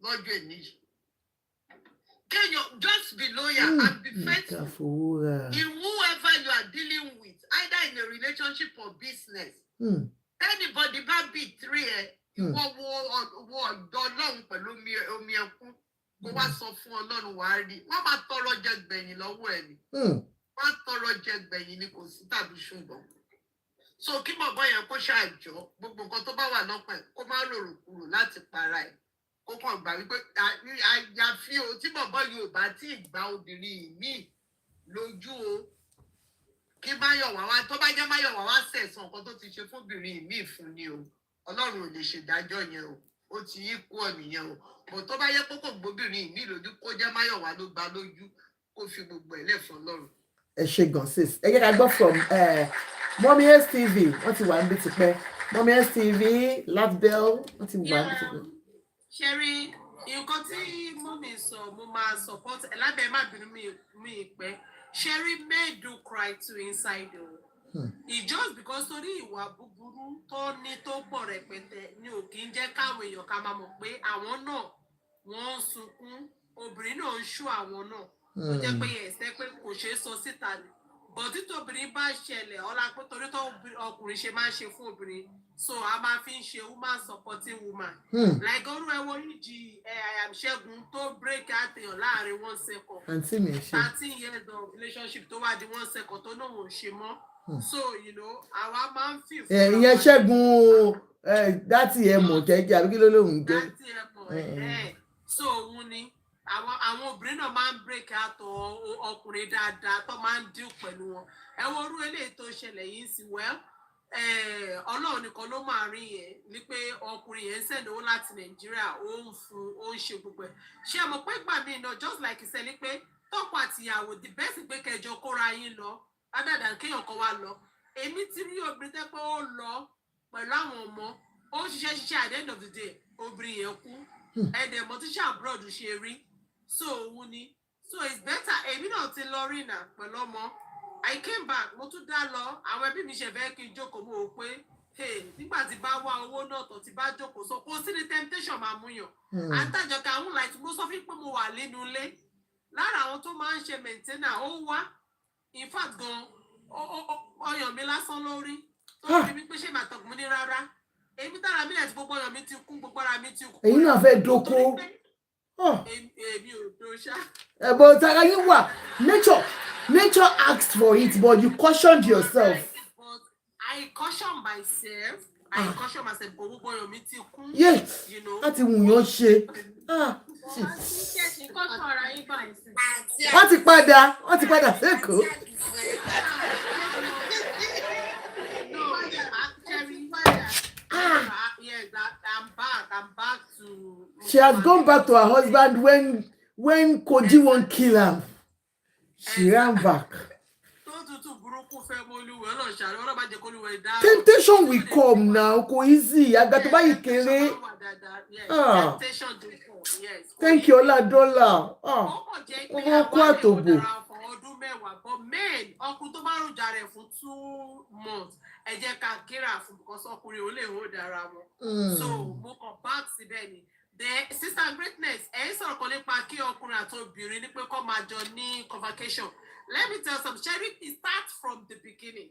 lọ́jọ́ èní yìí? Kéèyàn just be loyal and be faithful in whoever you are dealing with, either in a relationship or business. Anybody bá betray ẹ, ìwọ wo ọ̀dọ̀ Ọlọ́run pẹ̀lú omi ẹkún. Kó wá sọ fún Ọlọ́run wàá rí. Wọ́n máa tọrọ jẹ gbẹ̀yìn lọ́wọ́ ẹ̀ ni. Wọ́n tọrọ jẹ gbẹ̀yìn ni kò sí tàbí ṣùgbọ́n. So kí bàbá yẹn kó ṣàjọ gbogbo nǹkan tó bá wà lọ́pọ̀ ẹ̀ kó má rorò kúrò láti para ẹ̀. Kó kàn gbà wípé àyàfi o tí bàbá yóò bá tí ì gba obìnrin míì lójú o. Kí Máyọ̀wá wá tó bá jẹ́ Máyọ̀wá wá sẹ̀sán nǹkan tó ti ṣe fún obìnrin míì fún ni o. Ọlọ́run ò lè ṣèdájọ́ yẹn o. Ó ti yí kú ọ̀nìyàn o. Bọ̀ tó bá yẹ kókò gbóbìnrin mi lójú kó jẹ́ Máyọ̀wá ló gba lójú kó fi gbogbo ẹ̀ lẹ̀ fún Ọlọ́run. Ẹ ṣe gan sis. Ẹ jẹ́ ká gbọ́ from Mommy STV. Wọ́n ti wà níbi tipẹ́. Mommy STV, Nabbed, wọ́n ti wà níbi tipẹ́. Sherry, nǹkan tí Mommy sọ, mo máa support ẹ̀ lábẹ́ má bínú mi pẹ́. Sherry made do cry to inside o. It's just because torí ìwà búburú tó ní tó pọ̀ rẹpẹtẹ ni ò kí ń jẹ́ káwọn èèyàn ká máa mọ̀ pé àwọn náà wọ́n ń sunkún, obìnrin náà ń ṣú àwọn náà. Ó jẹ́ pé ẹ̀sẹ̀ pé kò ṣeé sọ síta ni. But tí tóbìnrin bá ṣẹlẹ̀ ọlá pé torí tó ọkùnrin ṣe máa ń ṣe fún obìnrin, so a máa fi ń ṣe woman supporting woman. Like ọdún ẹwọ ìjì Ṣẹ́gun tó break àtẹ̀yàn láàrin 1 second. 13 years of relationship tó wá di 1 second tó náà wọ́n ṣe mọ́. So, àwa máa ń fi ìyẹn Ṣẹ́gun dátì ẹ mọ̀ jẹ́jẹ́ àbí kí ló lóun jẹ́. Dátì ẹ mọ̀ so òun ni àwọn obìnrin náà máa ń break out ọkùnrin dáadáa tó máa ń deal pẹ̀lú wọn. Ẹ wo orú eléyìí tó ṣẹlẹ̀ yìí sí Ọlọ́run nìkan ló máa rí yẹn ní pé ọkùnrin yẹn ń send owó láti Nàìjíríà ó ń fún ó ń ṣe gbogbo ẹ̀. Ṣé mo pé gbà mí náà just like ìṣẹ̀lẹ̀ pé tọ́kọ àtìyàwó the best pé kẹjọ kóra yín lọ adada kéèyàn kan wá lọ. Èmi ti rí obìnrin tẹ́ pé ó lọ pẹ̀lú àwọn ọmọ ó ṣiṣẹ́ at the end of the day obìnrin yẹn kú ẹ̀dẹ̀ mọ́ tíṣà abroad ṣe rí so òun ni so it's better èmi náà ti lọ rí nà pẹ̀lú ọmọ I came back mo tún dá lọ àwọn ẹbí mi ṣe fẹ́ kí n jókòó mo rò pé nígbà tí bá wá owó náà tó ti bá jókòó sọ kó sí ní temptation máa mú yàn àtàjọkà àwọn láti mo sọ fún pé mo wà nínú ilé lára àwọn tó máa ń ṣe maintainer ó wá in fact gan ọyàn mi lásán lórí tó fi mi pé ṣé màá tọkùn ní rárá èmi tára mi àti gbogbo ọyàn mi ti kún gbogbo ara mi ti kún. èyí náà fẹ́ dóko. èmi ò dó ṣá. But ara yín wà nature asked for it but you cautioned yourself. But I caution myself. I caution myself gbogbo ọyàn mi ti kún. Yes. You know. Láti wù yàn ṣe. Wọ́n ti padà sẹ́kọ̀ọ́. I'm back to. She has gone back to her husband when Koji won't kill him. She ran back. Temptation will come now. Go easy. I got to buy you kere. Thank you, $1. But men, ọkùnrin tó bá rò jàre fún 2 months, ẹ jẹ́ ká kíra fún because ọkùnrin ò lè hold ara wọn. So mo kàn back síbẹ̀ ni. The sister greatness, ẹ sọ̀rọ̀ kan nípa kí ọkùnrin àti obìnrin ní pé kó máa jọ ní convocation. Let me tell some, Sherry, it starts from the beginning.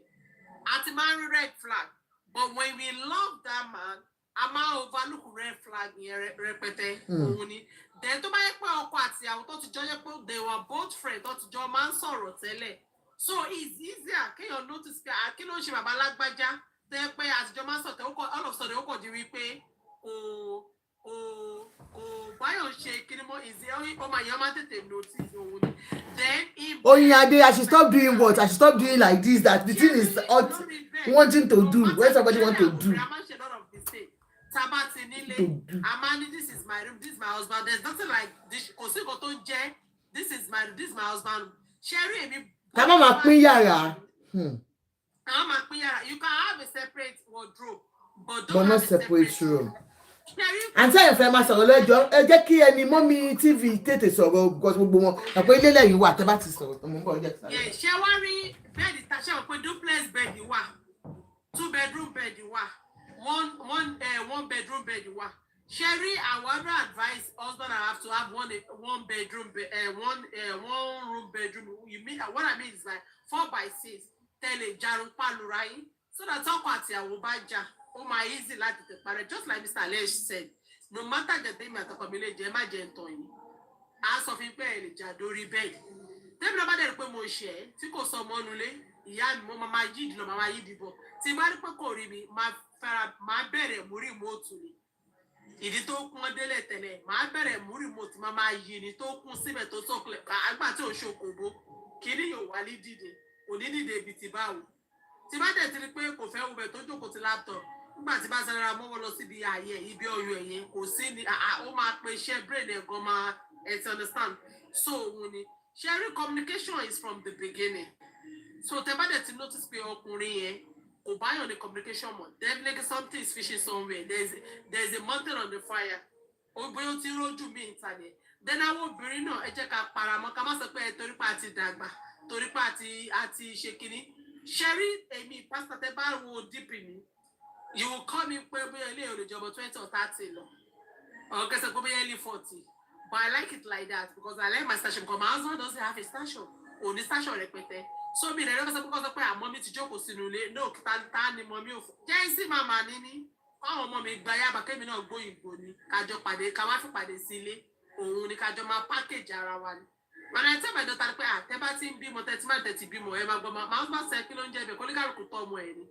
At man red flag, but when we love that man, a máa overlook red flag yẹn rẹpẹtẹ òun ni. Then tó bá yẹ pé ọkọ àti àwọn tó ti jọ yẹ pé they were both friends tó ti jọ máa ń sọ̀rọ̀ tẹ́lẹ̀. So it's easier kéèyàn notice pé kí ló ń ṣe bàbá lágbájá tó yẹ pé àtijọ́ máa ń sọ̀tẹ̀ all of a sudden ó kàn di wípé kò báyọ̀ ṣe kí ni mo ìzí ọmọ yẹn máa tètè notice òun ni. Then Onyade, I should stop doing what? I should stop doing like this, that the thing is wanting to do. When somebody wants to do. This is my room, this is my husband. There's nothing like this. This is my husband. Sherry, you can have a separate wardrobe, but don't not have separate room. And say if I'm sorry, ẹ jẹ́ kí ẹni mọ́mí TV tètè sọ̀rọ̀ because gbogbo wọn àpò ilé lẹ́yìn wà tẹ́ bá ti sọ̀rọ̀ tó mú bọ̀ jẹ́ sáré. Yeah, ṣé wá rí bẹ́ẹ̀dì tá ṣe wọ́n pé duplex bed wà, 2 bedroom bed wà, one bedroom bed wà. Sherry, I want to advise husband I have to have one bedroom one room bedroom. You mean what I mean is like 4x6 tele jarun palura yin so that ọkọ àti àwọn bá jà. Oh my easy like the parent, just like Mr. Lesh said, no matter the day at the community, my gentle. As of him pay Jadori bed. Then nobody put more share, Tico some monule, Yan Mama Yid, no Mama Yidibo. Timari Pocori, my berry, Muri Motuli. It took one deletele, my berry, Muri Mot, Mama Yini, took Simet to talk like Albato Shokobo, killing your Wali did it, or did it bitibao. Timade to the pay of Felbert to talk to laptop. Nígbà tí bá sára mọ́wọ́ lọ síbi ayé ibi ọyọ ẹ̀yẹn kò sí ní ó máa pe iṣẹ́ brain ẹ̀ gan máa ẹ̀ understand so òun ni sharing communication is from the beginning so tẹ́ bá dẹ̀ ti notice pé ọkùnrin yẹn kò báyọ̀ ní communication mọ̀ definitely something is fishing somewhere there's a mountain on the fire bóyá ó ti rójú mi ìtàlẹ̀ then àwọn obìnrin náà ẹ jẹ́ ká paramọ́ ká má sọ pé torí pé àti dàgbà torí pé àti ṣe kínní sharing èmi pásítọ̀ tẹ́ bá wo deep in you will come in probably a job 20 or 30 long. Or guess probably 40. But I like it like that because I like my station because my husband doesn't have a station. Only station repeated. So me never say because I'm mommy to joke sinule. No, tani mommy of Jensi mama nini. Oh mommy gbaya ba kemi na gbo igbo ni. Kajo pade, ka wa fi pade sile. Ohun ni kajo ma package ara wa ni. When I tell my daughter pé tẹ́ bá tin bímọ tẹ́ ti ma tẹ́ bímọ ẹ ma gbo ma husband say kí ló ń jẹ́ be ko ni ka ku to ọmọ ẹ ni.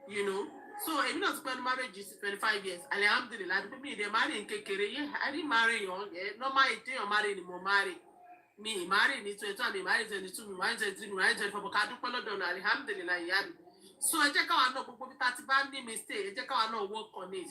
You know. So if you not spend marriage is 25 years, alhamdulillah, me they marry in Kekere. Yeah, I didn't marry young. Yeah, no my thing or marry anymore. Marry me marry in 22, me marry 22, me marry 23, me marry 24. But I do follow down. Alhamdulillah, yeah. So I check out no, but 30 bad mistake. I check out no work on it.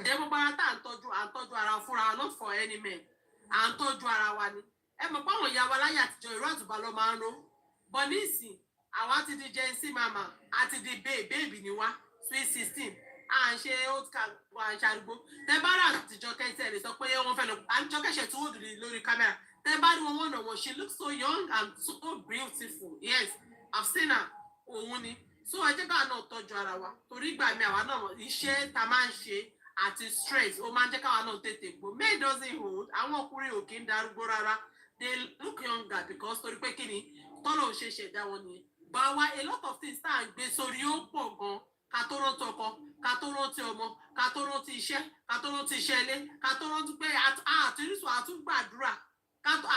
Then we and told you around for not for any man. And told you around one. And my power yawala yat joy run to Balomano. But listen, I wanted the Jensi mama. I did the baby niwa. 16 and she old car one charbo. The barra to Joker said it's a play on fellow and Joker she told the lorry camera. The bad woman was she looks so young and so beautiful. Yes, I've seen her. Only so ẹ jẹ́ ká náà tọ́jú ara wa torí ìgbà mi àwa náà iṣẹ́ tá máa ń ṣe àti stress ó máa ń jẹ́ káwa náà tètè gbó men doesn't hold àwọn ọkùnrin ò kí ń darúgbó rárá they look younger because torí pé kí ni tọ́lọ̀ ò ṣe ṣẹ̀dá wọn nìyẹn but wa a lot of things tá à ń gbé sórí ó pọ̀ gan ká tó rántí ọkọ ká tó rántí ọmọ ká tó rántí iṣẹ́ ká tó rántí iṣẹ́ ilé ká tó rántí pé àtúnṣe àtúngbàdúrà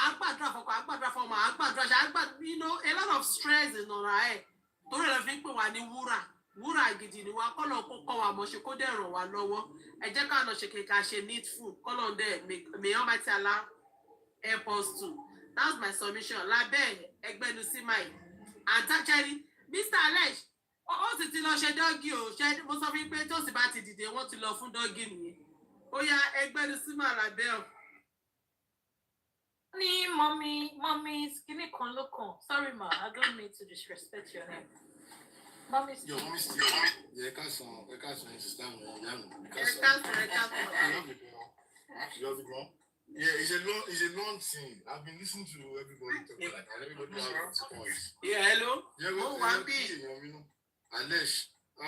àgbàdúrà fọkọ àgbàdúrà fọmọ àgbàdúrà ṣe a lot of stress in ọ̀rọ̀ ẹ̀ torí ẹ̀ fi ń pè wá ní wúrà gidi ni wa kọ́lọ̀ kó kọ́ wa mọ̀ ṣe kó dẹ̀ ràn wá lọ́wọ́ ẹ jẹ́ ká lọ ṣe kéka ṣe needful kọ́lọ̀ dẹ̀ may Almighty Allah help us too that's my submission lábẹ́ ẹgbẹ́nu sí my àtàkẹ́rí Mr. Alesh ó sì ti lọ ṣe dọ́gì o ṣe mo sọ fún pé tó sì bá ti dìde wọ́n ti lọ fún dọ́gì nìyẹn ó yá ẹgbẹ́nu sí my lábẹ́ ọ̀. Ní mommy skinny kan ló kàn. Sorry ma, I don't mean to disrespect your name. Mommy Your mommy still. Yeah, can't understand me. You have it wrong. Yeah, it's a long thing. I've been listening to everybody talk like, and everybody has points. Yeah, hello. Yeah, Mo wà ń bí. Alesh. Mo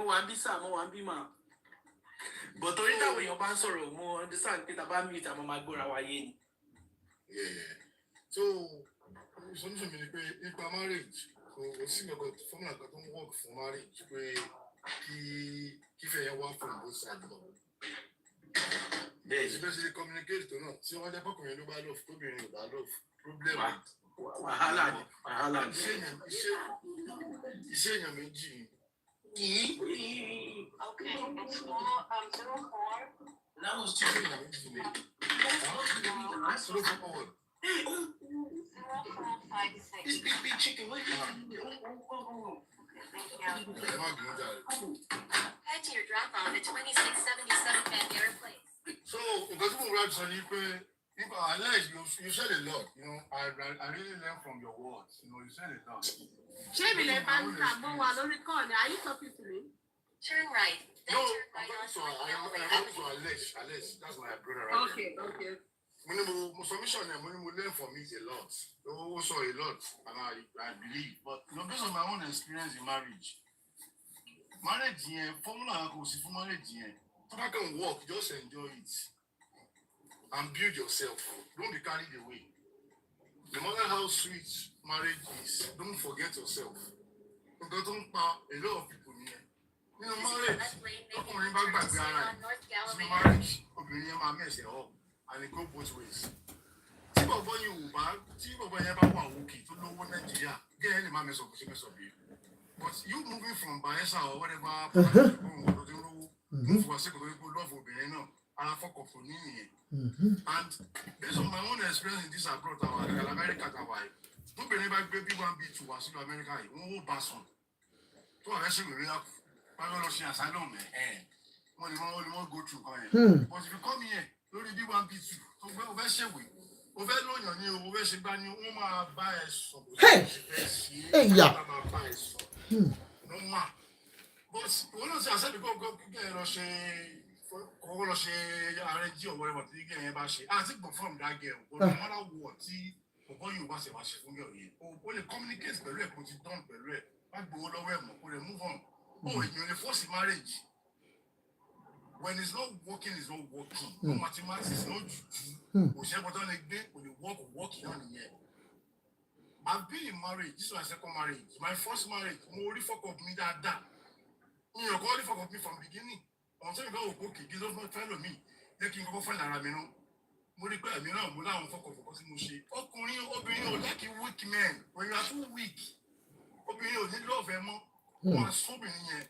wà ń bí sir, mo wà ń bí ma. But torí táwọn èèyàn bá ń sọ̀rọ̀, mo understand pé tá bá meet àmọ́ máa gbọ́ra wa yé ni. Yeah. So, solution mi ni pé ipa marriage kò sí nǹkan formula kan tó ń work for marriage pé kí fẹ́ yẹn wá from both sides lọ. Especially communicate tó náà tí wọ́n jẹ́ pọ́kùnrin ló bá love tóbìnrin ò bá love problem. Wàhálà ni. Iṣẹ́ èèyàn méjì. Okay, it's 04. That was too Iṣẹ́ èèyàn méjì ni. Slow forward. 0456. This big chicken, what Thank you. Head to your drop off at 2677 Bandera Place. So, because we were saying, unless you said a lot, I really learned from your words. You said a lot. Ṣé mi lè bá ń kà mọ́ wa lórí kọ́ọ̀lù? Are you talking to me? Turn right. Then No, turn right I'm onto talking to Alesh. That's my brother right Okay. My submission we learn from it a lot. Also a lot, and I believe. But based on my own experience in marriage, formula goes for marriage. If I can work, just enjoy it and build yourself. Don't be carried away. No matter how sweet marriage is, don't forget yourself. Because a lot of people here. Marriage, marriage, and it go both ways. Tí bọ̀bọ̀ yẹn bá wà òkè tó lówó Nàìjíríà, gẹ́gẹ́ ní máa mẹ́sàn-án kò sí mẹ́sàn-án bí. But you moving from Bayelsa or whatever, move for a second, people love obìnrin náà, ara fọ́kọ̀ fún ní nìyẹn. And based on my own experience in this abroad, America, tóbìnrin bá gbé B1B2 wá sí America yìí, wọ́n ó bá sùn. Tó wà lẹ́sìn ìrírí àpò, wọ́n lọ ṣe asylum ẹ̀. Wọ́n ni go through kan yẹn. But if you come here, lórí B1B2 tó gbé o fẹ́ ṣèwé o fẹ́ lóyàn ní o fẹ́ ṣe gbá ní wọ́n máa bá ẹ sọ bó ṣe fẹ́ ṣe é máa bá ẹ sọ normal but wọ́n náà ṣe àṣẹ́bí kọ́kọ́ kíkẹ́ lọ ṣe ààrẹ jí ọ̀wọ́ ẹ̀wọ̀n tí kíkẹ́ yẹn bá ṣe àti gbọ̀n from that girl o no matter what tí ọ̀bọ̀ yóò bá ṣe wá ṣe fún girl yẹn o lè communicate pẹ̀lú ẹ̀ kó ti dán pẹ̀lú ẹ̀ má gbowó lọ́wọ́ ẹ̀ mọ̀ kó lè move on èèyàn lè force marriage. When it's not working, it's not working. No mathematics is not I've been in marriage. This is my second marriage. My first marriage, more fuck up me that. You know, God fuck up me from the beginning. Until you go okay, give us my fellow me. They can go find a ramino. More require me now, Mula and fuck up for Cosimushi. Oh, like a weak man. When you are too weak, you need love him. You are so many.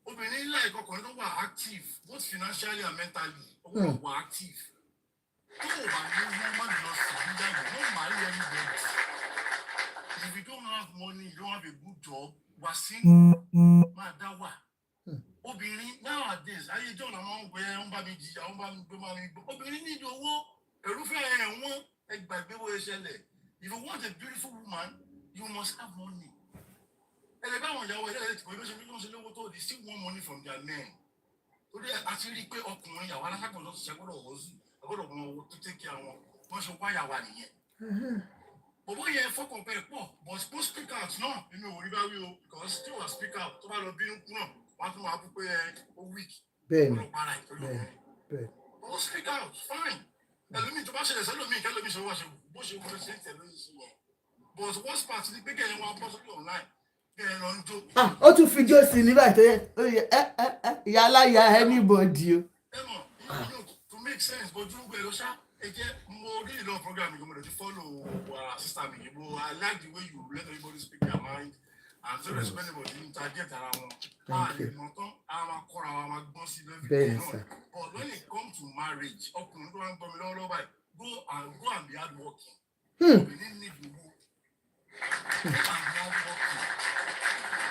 Obìnrin like ọkùnrin tó wà active both financially and mentally ó wà active tó o bá ní wọ́n má lọ sí ìdájọ́ wọ́n máa rí anybody if you don't have money you don't have a good job wà sí máa dá wà obìnrin nowadays ayé ìjọ náà wọ́n ń gbé ń bá mi jìyà ń bá mi gbé máa mi gbé obìnrin nídìí owó ẹ̀rúfẹ́ ẹ̀wọ̀n ẹgbàgbé wo ìṣẹ̀lẹ̀ if you want a beautiful woman you must have money. And the guy on your way, they still want money from their men. So they actually pay up money. I want to have to take care of one. Once you buy a one, But what you for compare poor, but supposed speak out no, you know, because still a speak out. To about being want to have a week. Ben. But speak out, fine. Tell me to pass it, tell me so what you want to say, but what's part of the big and one possibly online? Ó tún fi jó sí ní báyìí tó yẹ ìyá aláya anybody o. To make sense, but you go Russia again more really long program you go to follow sister me. I like the way you let everybody speak their mind and so respect everybody interject around. Thank you. But when it comes to marriage, go and be hardworking. We didn't need to go. And hardworking.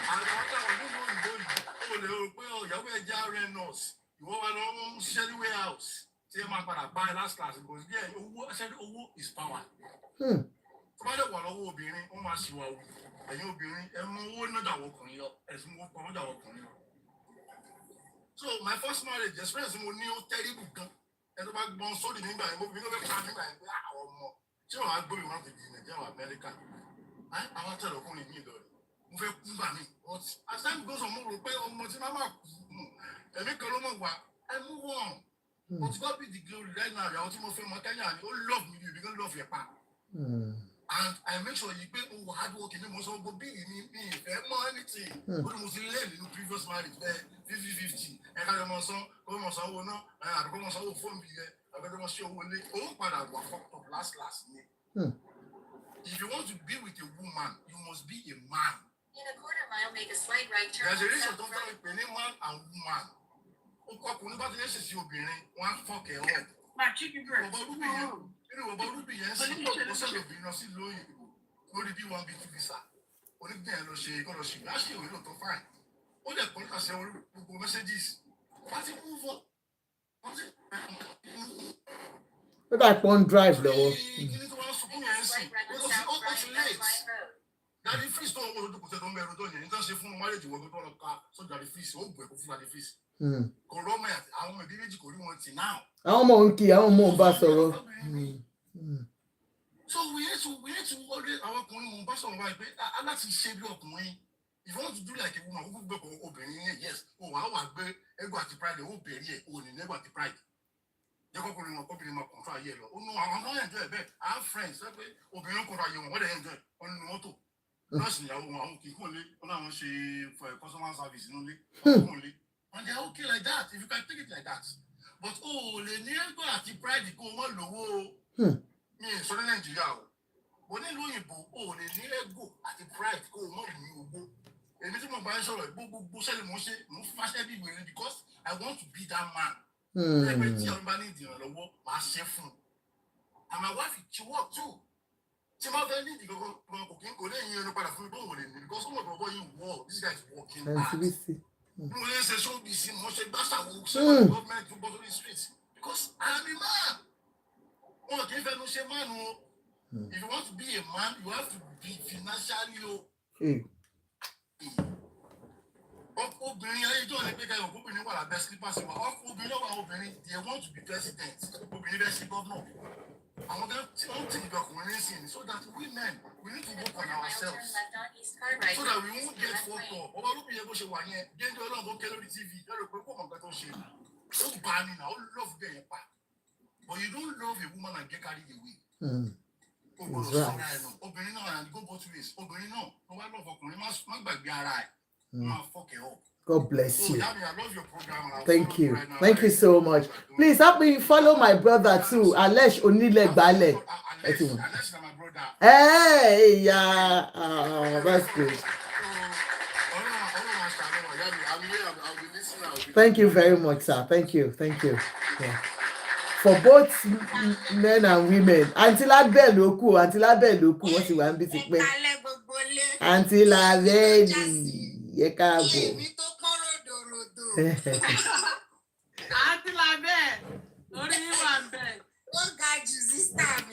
And you want to share the warehouse. Say my father buy last class because yeah, I said is power. Somebody want to obìnrin, ó máa ṣì wà wù. Ẹ̀yin obìnrin, ẹ mú owó náà dàwọ̀ ọkùnrin lọ, ẹ̀sùn mú ọkùnrin dàwọ̀ ọkùnrin lọ. So my first marriage experience mo ní ó terrible gan. Ẹ tó bá gbọ́n sódì nígbà yẹn, mo bí lóore pa nígbà yẹn pé àwọn ọmọ tí wọ́n á gbóyè wọn kìí Nàìjíríà wà Amẹ́ríkà. Àwọn tẹ̀lé ọkùnrin mi lọ rẹ̀. Mo fẹ́ kú gbà mí. As time goes on, mo rò pé ọmọ tí máa kú. Ẹ̀mí kan ló mọ̀ wá. I move on. But God be the glory right now. You're ultimate film Kenya and you love me, you begin love your pa. And I make sure you pay hard work in the most of be in anything. But you must learn in the previous marriage, 50-50. And I am also come on so no, I come on so phone be I got to show only oh but I was fucked up last. If you want to be with a woman, you must be a man. In a quarter mile, make a slight right turn. There's a reason don't tell me man and woman. Ọkùnrin bá ti lè ṣèṣì obìnrin wọn á fọkẹ ọ. Ọba olúbi yẹn sí ọsẹ obìnrin lọ sí lóyìnbó lórí bí wọn bí tú visa onígbìyàn yẹn lọ ṣe kọ́ lọ ṣe ìgbà ṣe ìwé lóòótọ́ fáìn ó dẹ̀ kọ́ nípa ṣe gbogbo messages wọ́n ti mú fọ́ wọ́n ti. Ó dà pọ́n drive lọ́wọ́. Kíni tí wọ́n sunkún yẹn sí ó ti late. Daddy Freeze tó ń wọ́n lójúkùtẹ́ tó ń bẹ̀rù tó yẹn ní tó ń ṣe fún marriage wọ́n tó lọ ká so Daddy Freeze ó gbẹ̀ kó fún Daddy Freeze. Àwọn ọmọ ìdí méjì kò rí wọn tì náà. Àwọn ọmọ òǹkì àwọn ọmọ ọba sọ̀rọ̀. So we need to always àwọn ọkùnrin mò ń bá sọ̀rọ̀ báyìí pé aláti ṣe bí ọkùnrin if you want to do like a woman who gbé obìnrin yẹn yes o wà á wà gbé ego àti pride ó bẹ̀rẹ̀ ẹ̀ o ní ego àti pride. Jẹ́ kọ́kùnrin wọn kọ́bìnrin máa kọ̀ọ̀tún ayé lọ. Ó nu àwọn ọmọ yẹn jọ ẹ̀ bẹ́ẹ̀ our friends sọ pé obìnrin kọ̀ọ̀tún ayé wọn wọ́n dẹ̀ yẹn jọ ẹ̀ wọ́n nínú mọ́tò. Nọ́ọ̀sì ìyàwó wọn àwọn kì í kún lé wọn náà wọ́n ṣe customer service nínú lé wọ́n kún lé. And they're okay like that if you can take it like that. But le ní ego àti pride kó wọ́n lówó mi ì sọ ní Nàìjíríà o. Bó nílùú òyìnbó le ní ego àti pride kó wọ́n ní owó. Èmi tí mo bá ń sọ̀rọ̀ gbogbo sẹ́lẹ̀ mo ṣe mo fáṣẹ́ bí ìwé because I want to be that man. Ẹgbẹ́ tí àwọn bá ní ìdìrànlọ́wọ́ máa ṣe fún un. And my wife she work too. Tí máa fẹ́ ní ìdìgbọ́n kò kí n kò lè yin ẹnu padà fún mi bó wò lè ní because ọmọ ìbọ̀bọ̀ yìí work this guy is working hard. Mo lè ṣe show bí sí mo ṣe gbàṣàwò ṣe government to bottle street because I am a man. Wọn kì í fẹnu ṣe mánu o. If you want to be a man, you have to be financially o. Obìnrin ayé ìjọ ní pé ká yọ̀ obìnrin wà lábẹ́ slippers wa. Obìnrin lọ́wọ́ obìnrin they want to be president. Obìnrin bẹ́ẹ̀ ṣe governor. Àwọn kan tí wọ́n ti ìgbà ọkùnrin sí ni so that we men we need to work on ourselves so that we won't get fucked up. Ọba olóbi yẹn bó ṣe wà yẹn géńdé ọlọ́run tó ké lórí TV lọ́rọ̀ pé kó mọ̀ nǹkan tó ṣe ó bá a nínà ó love bẹ́ẹ̀ yẹn pa but you don't love a woman and get carried away. O gbọ́dọ̀ sọ̀rọ̀ ẹ̀ nù obìnrin náà and go both ways obìnrin náà tó bá lọ́ọ̀fù ọkùnrin má gbàgbé ara ẹ̀ má fuck ẹ̀ up. God bless you. I love your program. Thank you. Thank you so much. Please help me follow my brother too, Alesh Onilegbale. Alesh is my brother. Hey, yeah. That's good. Thank you very much, sir. Thank you. Thank you. Yeah. For both men and women. Until I bell loku, what's the one bit? Until I ready. Yekabo. Àti lábẹ́ orí wà bẹ́ẹ̀. What guy is this time?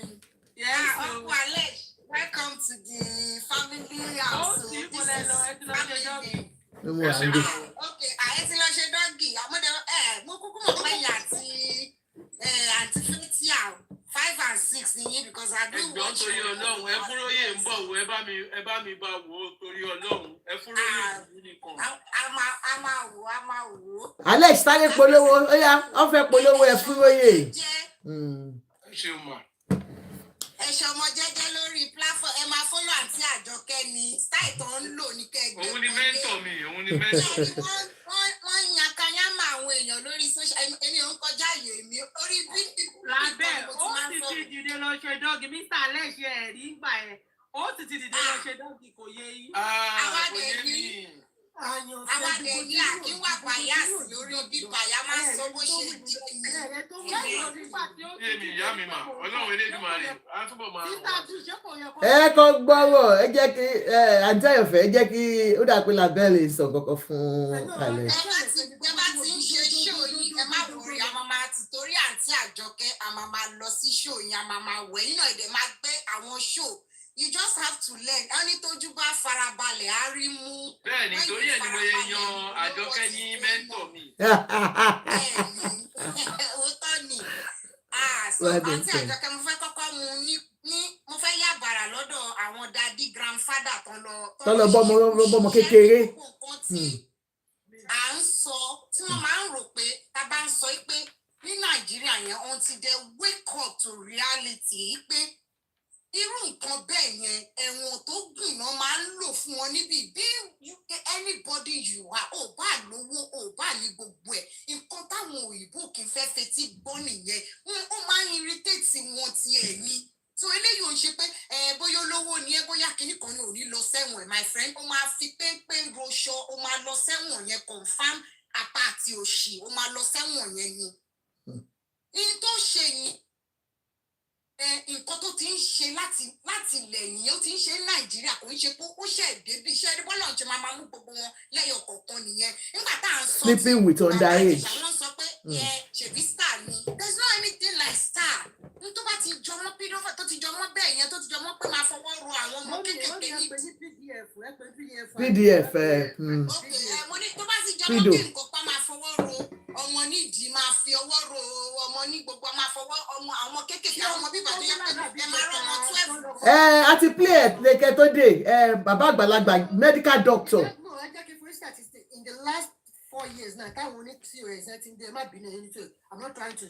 Yes, Uncle Alesh, welcome to the family house. Ó sì kò lẹ lọ ẹ ti lọ ṣe dọ́gì. Okay, àyè ti lọ ṣe dọ́gì. Àmọ́dé mo kúkú mọ̀ pé ìyá àti Finitia 5 and 6 nìyí because because I don't Ẹ̀gbọ́n watch torí Ọlọ́run, ẹ fúnróyè ń bọ̀ wò, ẹ bá mi bá wò ó torí Ọlọ́run, ẹ fúnróyè nìkan. a máa wò. Alex sáré polówó, ó yá, ó fẹ́ polówó ẹ fúnróyè. Ẹ ṣeun mà. Ẹ ṣọmọ jẹ́jẹ́ lórí platform, ẹ máa follow àǹtí Àjọkẹ́ ni style tó ń lò ní kẹgbẹ́. Òun ni mẹ́ńtọ̀ mi. Wọ́n yan kanyama àwọn èèyàn lórí social, èmi ò ń kọjá àyè mi orí bí. Lábẹ́ ó sì ti dìde lọ ṣe dọ́gì, Mr. Alex ẹ̀rí ń gbà ẹ̀, ó sì ti dìde lọ ṣe dọ́gì kò yé yín. Àwa dẹ̀ ní àkínwá bias lórí bí bàyá máa sọ bó ṣe jẹ́ mi. Èmi ìyá mi mà, Ọlọ́run Elédùmarè, á túbọ̀ máa rọ̀. Ẹ kọ́ gbọ́rọ̀, ẹ jẹ́ kí àǹtí Àyọ̀fẹ́ ẹ jẹ́ kí ó dà pé Labelle sọ kankan fún Alex. Ẹ bá ti ń ṣe ṣóò yìí, ẹ má wọrí, a máa ti torí àǹtí Àjọkẹ́, a máa lọ sí ṣóò yìí, a máa wẹ̀ yín náà, ẹ̀dẹ̀ máa gbé àwọn ṣóò. You just have to learn. Ẹni tójú bá farabalẹ̀ á rí mú. Bẹ́ẹ̀ni, torí ẹ̀ ni mo yẹ yan Àjọkẹ́ ní mẹ́ńtọ̀ mi. Bẹ́ẹ̀ni, òótọ́ ni. So àǹtí Àjọkẹ́ mo fẹ́ kọ́kọ́ mu mo fẹ́ yà bàrà lọ́dọ̀ àwọn daddy grandfather tán lọ bọ́mọ kékeré. Nǹkan tí à ń sọ tí wọ́n máa ń rò pé tá a bá ń sọ pé ní Nàìjíríà yẹn until they wake up to reality pé irú nǹkan bẹ́ẹ̀ yẹn ẹ̀wọ̀n tó gùn náà máa ń lò fún wọn níbi bí anybody you are ò bá lówó ò bá ní gbogbo ẹ̀ nǹkan táwọn òyìnbó kì í fẹ́ fetí gbọ́ nìyẹn ó máa ń irritate wọn tiẹ̀ ni so eléyìí ò ń ṣe pé bóyá olówó ni ẹ bóyá kinní kan ní ò ní lọ sẹ́wọ̀n my friend ó máa fi péńpé roṣọ ó máa lọ sẹ́wọ̀n yẹn confam apá àti òṣì ó máa lọ sẹ́wọ̀n yẹn ni ní tó ṣe yìí nǹkan tó ti ń ṣe láti ilẹ̀ nìyẹn ó ti ń ṣe ní Nàìjíríà kò ń ṣe pé ó ṣe débi iṣẹ́ rí bọ́lá ọ̀jẹ̀ máa mú gbogbo wọn lẹ́yọ kọ̀ọ̀kan nìyẹn nígbà tá à ń sọ sleeping with underage. àwọn sọ pé ṣèbí star ni there's no anything like star ní tó bá ti jọ mọ́ pídọ́fà tó ti jọ mọ́ bẹ́ẹ̀ yẹn tó ti jọ mọ́ pé máa fọwọ́ ro àwọn ọmọ kékeré ní PDF mo ní tó bá ti jọ mọ́ pé nǹkan pa máa fọwọ́ ro ọmọ nídìí máa fi ọwọ́ ro ọmọ ní gbogbo máa fọwọ́ ọmọ àwọn kékeré àwọn ọmọ bíbá tó yẹ pé ẹ máa rọ ọmọ 12. A ti play ẹ̀ lẹ́kẹ̀ tó dé bàbá àgbàlagbà medical doctor. In the last 4 years now, táwọn oní TOS ẹ ti ń dé ẹ má bínú ẹni tó I'm not trying to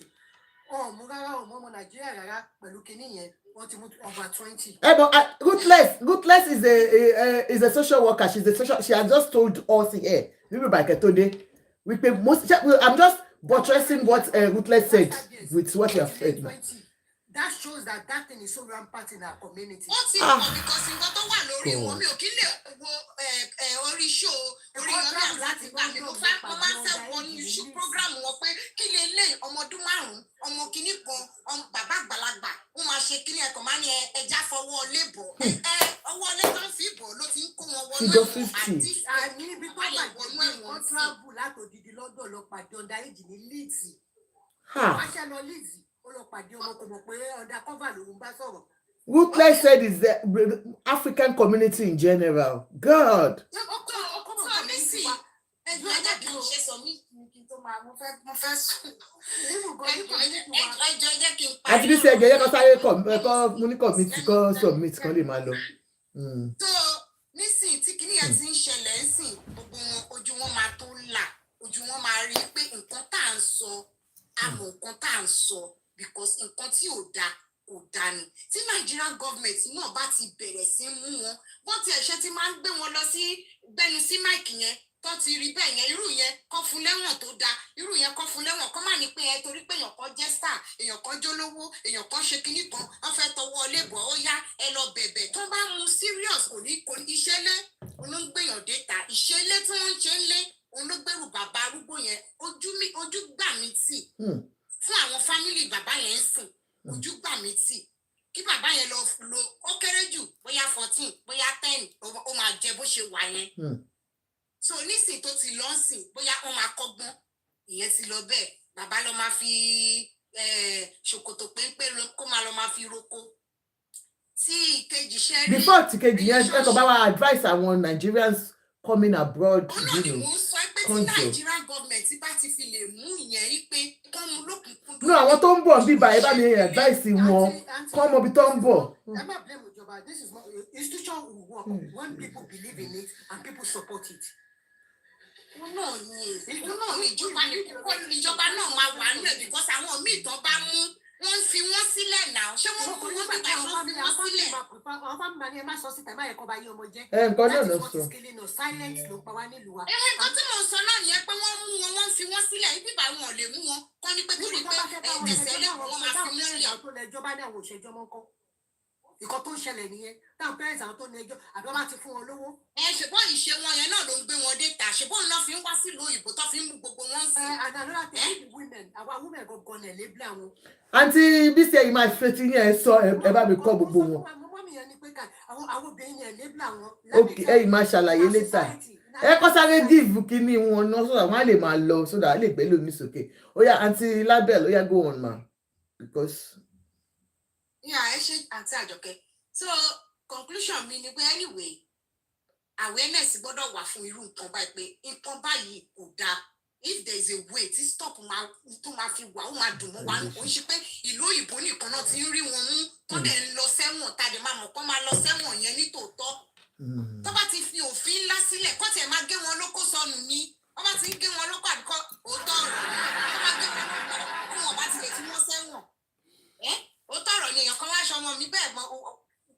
mo rárá ọmọ Nàìjíríà rárá pẹ̀lú kinní yẹn wọ́n ti mú over 20. But Ruthless is a social worker. She has just told us here. I'm just buttressing what Ruthless said with what you have said now. That shows that thing is so rampant in our community. Ó ti mọ̀ because nǹkan tó wà lórí wọn mi ò kí lè wo orí show orí ọlọ́run láti gbà mí mo máa ń fẹ́ wọ ní program wọn pé kí lè lé ọmọdún 5 ọmọ kìíní kan bàbá àgbàlagbà ó máa ṣe kíní ẹ̀kọ́ máa ní ẹja fọwọ́ lé bọ̀ ọwọ́ lé tó ń fi bọ̀ ló ti ń kó wọn wọnú ẹ̀wọ̀n àti àní ibi tó wọnú ẹ̀wọ̀n travel látòdìdí lọ́dọ̀ lọ pàdé underage ní Leeds. Wáṣẹ́ lọ Leeds. Ruthless said is the African community in general. God. Àti bí ṣe ẹgbẹ́ yẹn kọ́ sáré kọ́ mú ní committee kọ́ submit kan lè máa lọ. So nísìnyí tí kìíní yẹn ti ń ṣẹlẹ̀ ń sìn gbogbo wọn ojú wọn máa tó là ojú wọn máa rí pé nǹkan tá à ń sọ àmọ́ nǹkan tá à ń sọ because nǹkan tí ò dáa kò dáa ni tí Nigerian government náà bá ti bẹ̀rẹ̀ sí mú wọn bó ti ẹ̀ṣẹ̀ ti máa ń gbé wọn lọ sí gbẹnu sí máìkì yẹn tó ti rí bẹ́ẹ̀ yẹn irú yẹn kọ́ fún lẹ́wọ̀n tó dáa irú yẹn kọ́ fún lẹ́wọ̀n kọ́ má ní pé ẹ torí pé èèyàn kan jẹ́ star èèyàn kan jólówó èèyàn kan ṣe kinní kan wọ́n fẹ́ tọwọ́ lébọ̀ ó yá ẹ lọ bẹ̀bẹ̀ tó bá mú serious kò ní ìṣẹ́lẹ̀ olóńgbèyàn déta ìṣẹ́lẹ̀ tí wọ́n ń ṣe ń lé olóńgbèrú bàbá arúgbó yẹn ojú gbà mí tì fún àwọn fámìlì bàbá yẹn ń sìn ojú gbà mí tì kí bàbá yẹn lọ lo ó kéré jù bóyá 14 bóyá 10 ó máa jẹ bó ṣe wà yẹn so nísìn tó ti lọ sìn bóyá wọn máa kọ́gbọ́n ìyẹn ti lọ bẹ́ẹ̀ bàbá lọ máa fi ṣòkòtò péńpé kó máa lọ máa fi roko tí ìkejì ṣe rí. Before tí kejì yẹn ẹ kò bá wa advice àwọn Nigerians coming abroad. ó náà ni mò ń sọ pé pé tí Nigerian government bá ti fi lè mú ìyẹn rí pé kán mú lókùnkúndùn. No, àwọn tó ń bọ̀ bíbá ẹ bá mi advice wọn kọ́ ọmọ ibi tó ń bọ̀. I'm not blaming ìjọba. This is not institution will work when people believe in it and people support it. No, ìjọba náà máa wà nílẹ̀ because àwọn míì tán bá mú wọ́n fi wọ́n sílẹ̀ náà ṣé wọ́n mú wọn bíbá wọ́n fi wọ́n sílẹ̀. Àwọn fámìlì máa ní ẹ má sọ síta ẹ má yẹ kó bá yé ọmọ jẹ́. Nǹkan náà ló sọ. Silence ló pa wá nílùú wa. Nǹkan tí mò ń sọ náà nìyẹn pé wọ́n mú wọn wọ́n fi wọ́n sílẹ̀ bíbá wọn ò lè mú wọn kọ́ ní pé torí pé ẹsẹ̀ lẹ́kọ̀ọ́ wọn máa fi mú sílẹ̀. Tó lẹ́jọ́ ní àwọn òṣèjọ́ mọ́ kọ́. Nǹkan tó ń ṣẹlẹ̀ nìyẹn táwọn parents àwọn tó ní ẹjọ́ àbí wọ́n bá ti fún wọn lówó. Ṣùgbọ́n ìṣe wọn yẹn náà ló ń gbé wọn dé ta ṣùgbọ́n náà fi ń wá sílùú òyìnbó tó fi ń mú gbogbo wọn sí. Àdàlọ́lá tẹ̀lé women àwa women gangan ẹ̀ lébílẹ̀ àwọn. Àǹtí Bísí ẹ̀yin máa ṣe ti yẹn sọ ẹ bá mi kọ́ gbogbo wọn. Àwọn obìnrin yẹn lébílẹ̀ àwọn. Ok, ẹ̀yin máa ṣàlàyé létà. Ẹ kọ́ sáré give kíní wọn náà sódà wọ́n á lè máa lọ sódà á lè gbé lómi sókè. Ó yá àǹtí Label ó yá go on ma because. Ẹ ṣe àǹtí Àjọkẹ́. So conclusion mi ni pé anyway awareness gbọ́dọ̀ wà fún irú nǹkan báyìí pé nǹkan báyìí kò dáa if there is a way tí stop tó máa fi wà ó máa dùn mọ́ wa kò ń ṣe pé ìlú òyìnbó nìkan náà ti ń rí wọn mú tó dẹ̀ ń lọ sẹ́wọ̀n tá a dẹ̀ máa mọ̀ kó máa lọ sẹ́wọ̀n yẹn ní tòótọ́ tó bá ti fi òfin ńlá sílẹ̀ kó tiẹ̀ máa gé wọn lóko sọnù ní wọ́n bá ti ń gé wọn lóko àbíkọ́ òótọ́ ọ̀rọ̀ tó bá gé wọn lóko kí wọ́n bá ti lè fi wọ́n sẹ́wọ̀n òótọ́ ọ̀rọ̀ ni èèyàn kan wá ṣọmọ mi bẹ́ẹ̀ mọ́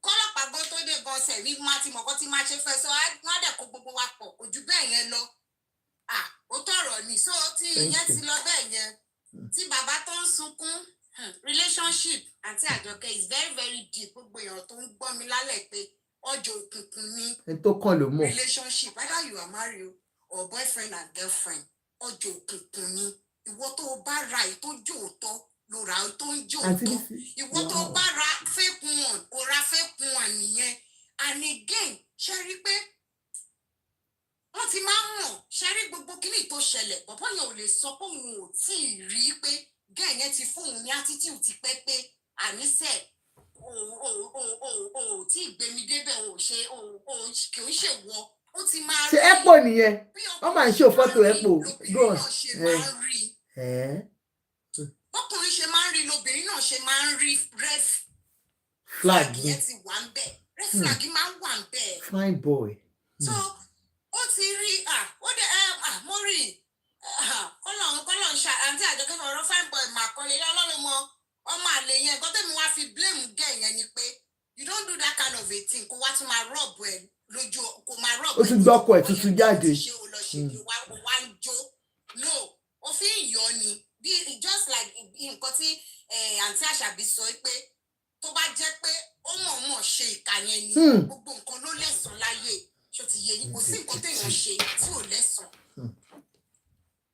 kọ́lọ́pàá gbọ́ tó dé gan ṣẹ̀ ní má ti mọ̀kọ́ tí máa ṣe fẹ́ sọ wọ́n á dẹ̀ kó gbogbo wa pọ̀ kò ju bẹ́ẹ̀ yẹn lọ ó tọ̀rọ̀ ní so tí ìyẹn ti lọ bẹ́ẹ̀ yẹn tí bàbá tó ń sunkún relationship àti Àjọkẹ́ is very very deep gbogbo èèyàn tó ń gbọ́ mi lálẹ́ pé ọjọ́ òkùnkùn ní relationship either you are married or boyfriend and girlfriend ọjọ́ òkùnkùn ní ìwọ tó o bá ra ìtọ́jú òótọ́ ló ra tó ń jò tó ìwọ tó bá ra fake one kò ra fake one nìyẹn and again ṣe rí pé wọ́n ti máa ń mọ̀ ṣe rí gbogbo kíní tó ṣẹlẹ̀ bọ̀bọ́ yẹn ò lè sọ pé òun ò tí ì rí pé gẹ́ẹ̀ yẹn ti fóun ní attitude ti pẹ́ pé àníṣe o tí ì gbé mi débẹ̀ o ṣe kì í ṣe wọ ó ti máa rí. ṣe Epo nìyẹn wọ́n máa ń ṣe fọ́tò Epo go on. Ọkùnrin ṣe máa ń rí lobìnrin náà ṣe máa ń rí red flag yẹn ti wà ń bẹ̀ red flag máa ń wà ń bẹ̀. Fine boy. So ó ti rí ó dé mo rí kọ́lọ̀ ń ṣe àǹtí Àjọkẹ́ ọ̀rọ̀ fine boy mà kọ́lé lọ́lọ́run mọ ọmọ àlè yẹn nǹkan tẹ́mi wá fi blame gẹ̀ yẹn ni pé you don't do that kind of a thing kó wá tún máa rub ẹ lójú kó máa rub ẹ. ó tún gbọ́kọ̀ ẹ̀ tuntun jáde. ṣé o lọ ṣe wá ń jó no òfin ìyọ ni bí just like nǹkan tí àǹtí Àṣàbí sọ pé tó bá jẹ́ pé ó mọ̀ọ́mọ̀ ṣe ìkà yẹn ni gbogbo nǹkan ló lẹ́sàn láyé ṣó ti yẹ yín kò sí nǹkan téèyàn ṣe tí ò lẹ́sàn.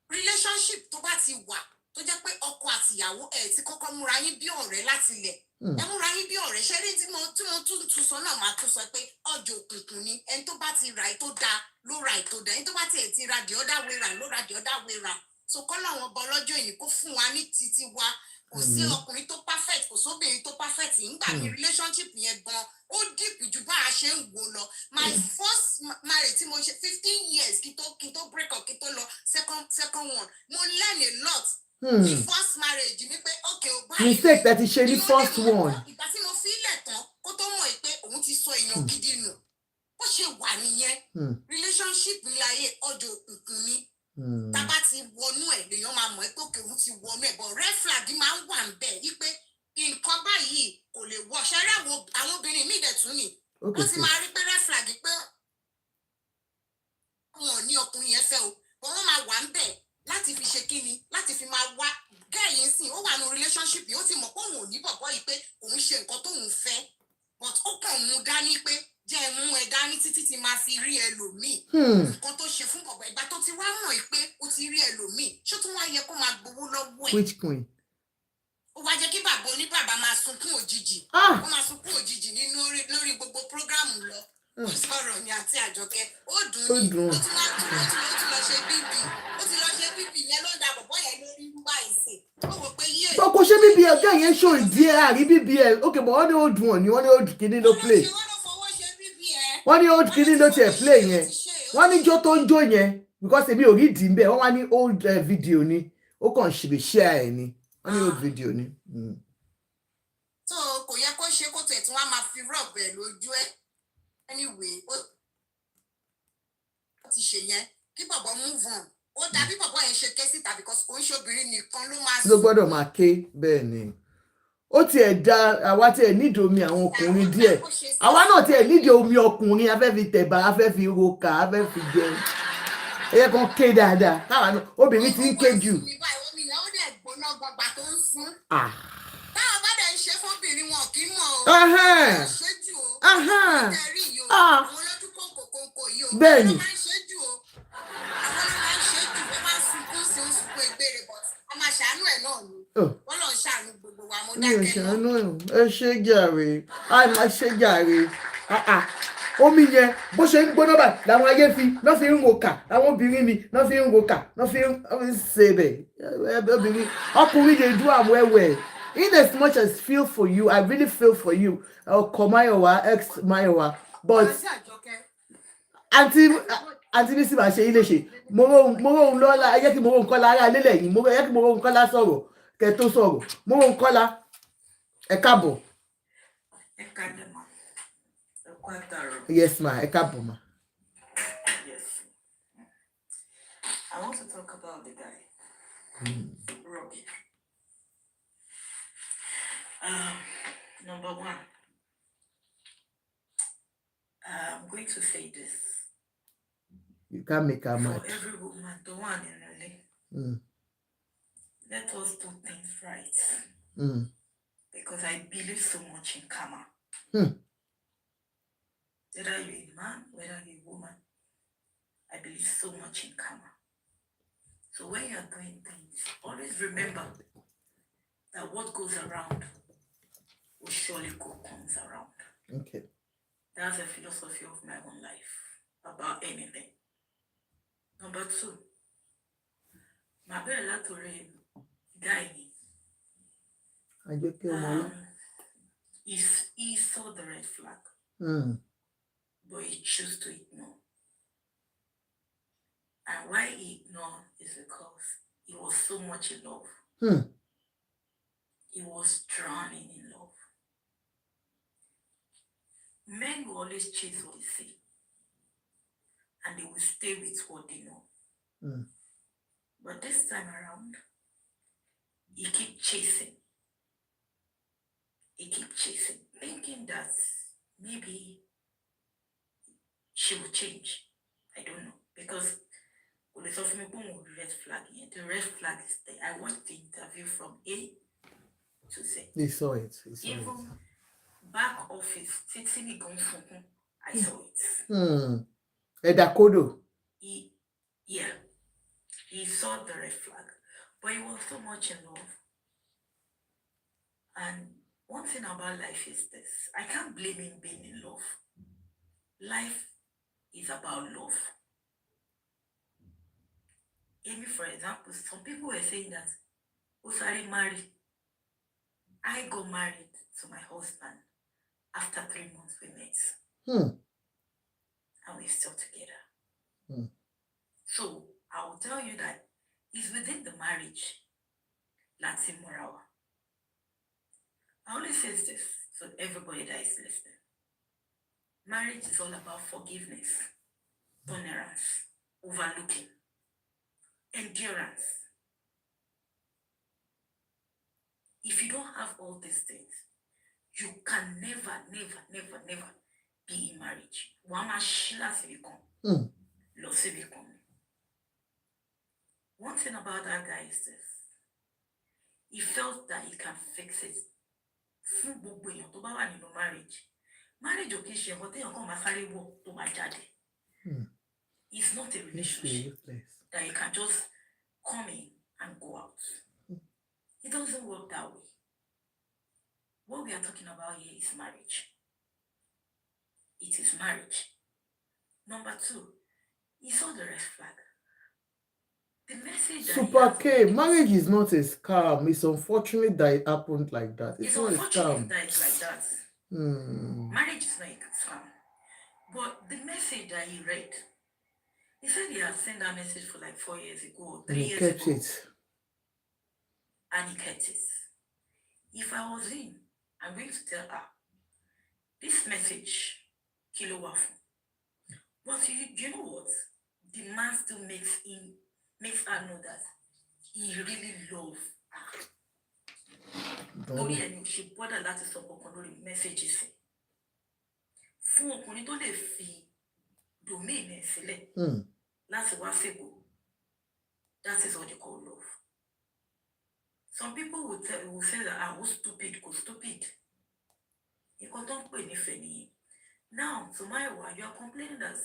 Relationship tó bá ti wà tó jẹ́ pé ọkọ àtìyàwó ẹ̀ ti kọ́kọ́ múra yín bí ọ̀rẹ́ láti lẹ̀ ẹ múra yín bí ọ̀rẹ́ ṣe rí tí mo tún sọ náà máa tún sọ pé ọjọ́ òkùnkùn ni ẹni tó bá ti ra ẹ̀ tó dáa ló ra ẹ̀ tó dáa ẹni tó bá ti ẹ̀ ti ra the other way round ló ra the other way round so kọ́ làwọn ọba ọlọ́jọ́ ìní kó fún wa ní títí wa kò sí ọkùnrin tó perfect kò sóbìnrin tó perfect nígbà ní relationship yẹn gan ó deep ju bá a ṣe ń wò lọ my first marriage tí mo ṣe 15 years kí tó break up kí tó lọ second one mo learn a lot the first marriage mi pé okay o báyìí mistake that is ṣe ní first one. ìgbà tí mo fi ilẹ̀ tán kó tó mọ̀ pé òun ti sọ èèyàn gidi nù bó ṣe wà nìyẹn relationship láyé ọjọ́ òkùnkùn ni tábà ti wọnú ẹ̀ lèèyàn máa mọ̀ pé òkè òun ti wọnú ẹ̀ bọ̀ red flag máa ń wà ń bẹ̀ wípé nǹkan báyìí kò lè wọ ṣẹ́rẹ́ àwọn obìnrin míì dẹ̀ tún ni wọ́n ti máa rí pé red flag pé wọn ò ní ọkùnrin yẹn fẹ́ o bọ̀ wọ́n máa wà ń bẹ̀ láti fi ṣe kíni láti fi máa wá gẹ́ẹ̀yìn sìn ó wà ní relationship yìí ó ti mọ̀ pé òun ò ní bọ̀bọ̀ yìí pé òun ṣe nǹkan tóun fẹ́ but ó kàn mú dání pé jẹ́ ẹ mú ẹ dání títí ti máa fi rí ẹlòmíì nǹkan tó ṣe fún bọ̀bọ̀ ìgbà tó ti wá mọ̀ pé ó ti rí ẹlòmíì ṣó tún wá yẹ kó máa gbowó lọ́wọ́ ẹ̀. Which queen? ó wá jẹ́ kí bàbá oníbàbá máa sunkún òjijì ó máa sunkún òjijì nínú lórí gbogbo prógráàmù lọ ó sọ̀rọ̀ ní àti Àjọkẹ́ ó dùn ní ó tún lọ ṣe bíbí ó ti lọ ṣe bíbí yẹn ló da bọ̀bọ̀ yẹn lórí wúwá ìsìn ó wò pé yé. ọkọ ṣé bíbí ọgá yẹn ṣó ìdí ẹ àrí bíbí ẹ ókè bọ wọn ní ó dùn ọ ní wọn ní ó dùn kíní ló play wọ́n ní old kìíní ló tiẹ̀ play yẹn wọ́n ní jó tó ń jó yẹn because èmi ò rí ìdí ńbẹ̀ wọ́n wá ní old video ni ó kàn ṣe share ẹ̀ ni wọ́n ní old video ni. So kò yẹ kó ṣe kó tẹ̀ tí wọ́n á máa fi rọ̀bù ẹ̀ lójú ẹ̀ anyway ó ti ṣe yẹn kí bọ̀bọ̀ move on ó dàbí bọ̀bọ̀ yẹn ṣe ké síta because kò ń ṣe obìnrin nìkan ló máa ló gbọ́dọ̀ máa ké bẹ́ẹ̀ ni ó tiẹ̀ da àwa tiẹ̀ nídìí omi àwọn ọkùnrin díẹ̀ àwa náà tiẹ̀ nídìí omi ọkùnrin afẹ́ fi tẹ̀bà afẹ́ fi roka afẹ́ fi jẹun ẹ̀yẹ kan ké dáadáa káwa náà obìnrin ti ń ké jù. omi yẹn ó dẹ̀ gbóná gbọgbà tó ń sún táwọn bá dẹ̀ ń ṣe fóbìnrin wọn kì í mọ̀ o ṣé jù o ìtẹ̀rí yìí o àwọn olójú kòkòkò yìí o bẹ́ẹ̀ ni àwọn ló máa ń ṣe jù o àwọn ló máa ń ṣe jù wọ́n máa ń sunkún sí ń sunkún egbére but a máa ṣàánú ẹ̀ náà ni wọ́n lọ ń ṣàánú gbogbo wa mo dákẹ́ náà. ṣàánú ẹ ṣe jàre a máa ṣe jàre omi yẹn bó ṣe ń gbóná bá làwọn ayé náà fi ń roka àwọn obìnrin mi náà fi ń roka náà fi ń ṣe bẹ́ẹ̀ obìnrin ọkùnrin dey do am well well. In as much as feel for you, I really feel for you, Eko Mayowa, ex Mayowa, but àǹtí Bísí máa ṣe ilé ṣe mo rò ń lọ́la ẹ jẹ́ kí mo rò ń kọ́lá ara lélẹ̀ yìí ẹ jẹ́ kí mo rò ń kọ́lá sọ̀rọ̀ kẹ́ tó sọ̀rọ̀ mo rò ń kọ́lá ẹ káàbọ̀. Ẹ káàbọ̀ ma. Ẹ kú àtàrọ̀. Yes ma, ẹ káàbọ̀ ma. Yes. I want to talk about the guy. Robbie. Number one, I'm going to say this. You can't make her mad. For every woman, the one in really, let us do things right. Because I believe so much in karma. Whether you're a man, whether you're a woman, I believe so much in karma. So when you're doing things, always remember that what goes around will surely comes around. Okay. That's the philosophy of my own life about anything. Number two, my very lateral guy, he saw the red flag, but he chose to ignore. And why he ignored is because he was so much in love. He was drowning in love. Men will always chase what they see, and they will stay with what they know. But this time around, he keep chasing. He keep chasing, thinking that maybe she will change. I don't know, because when they talk to me about red flag, the red flag is there. I watched the interview from A to Z. He saw it. Even back office, sitting in Gonfunk, I saw it. Edakodo. He saw the red flag, but he was so much in love. And one thing about life is this: I can't blame him being in love. Life is about love. Amy, for example, some people were saying that Osari married. I got married to my husband after 3 months we met. And we're still together. So I will tell you that it's within the marriage that's immoral. I only say this to everybody that is listening. Marriage is all about forgiveness, tolerance, overlooking, endurance. If you don't have all these things, you can never be in marriage. One thing about that guy is this: he felt that he can fix it. Marriage it's not a relationship that you can just come in and go out. It doesn't work that way. What we are talking about here is marriage. It is marriage. Number two, he saw the red flag. The message Super K, marriage is not a scam. It's unfortunate that it happened like that. It's not a scam. That it's like that. Marriage is not a scam. But the message that he read He said he had sent that message for like 4 years ago or And 3 he years kept ago. it. And he kept it. If I was him, I'm going to tell her, this message, kilo wafu. But you know what? The man still makes her know that he really loves her. Torí ẹni ò ṣe bọ́dà láti sọ kankan lórí messages ẹ̀. Fún ọkùnrin tó lè fi domain ẹ̀ sílẹ̀ láti wá fèkó. That is what they call love. Some people will say that I was stupid, go stupid. You don't pay anything. Now, to Mayowa, you are complaining that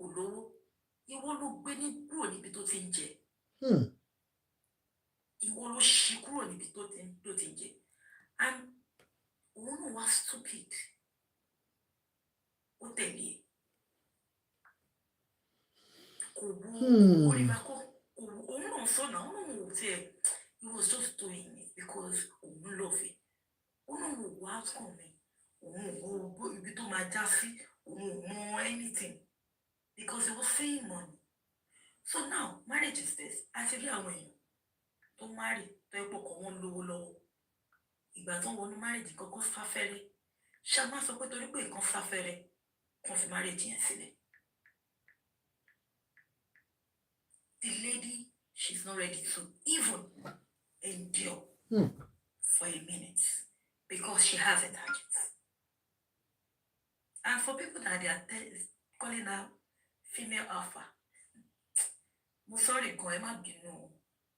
Olowo, you want to be ni kúrò níbi tó ti ń jẹ. Ìwọ ló ṣí kúrò níbi tó ti ń jẹ. And òun was stupid. Ó tẹ̀lé. Kò wo orí bá kó. Òun náà sọ náà, òun náà wò tiẹ̀. He was just doing it because òun love it. Òun náà wò wá outcome mi. Òun wò ibi tó máa já sí. Òun mọ anything. Because he was saving money. So now, marriage is this. Àti rí àwọn èèyàn tó marry tó ẹ̀pọ̀ kan wọ́n lówó lọ́wọ́. Ìgbà tó wọnú marriage kọ́kọ́ sáfẹ́rẹ́. Ṣá má sọ pé torí pé nǹkan sáfẹ́rẹ́ kan fi marriage yẹn sílẹ̀. The lady, she's not ready to even endure for a minute because she has a target. And for people that they are calling her female alpha, mo sorry gan ẹ má bínú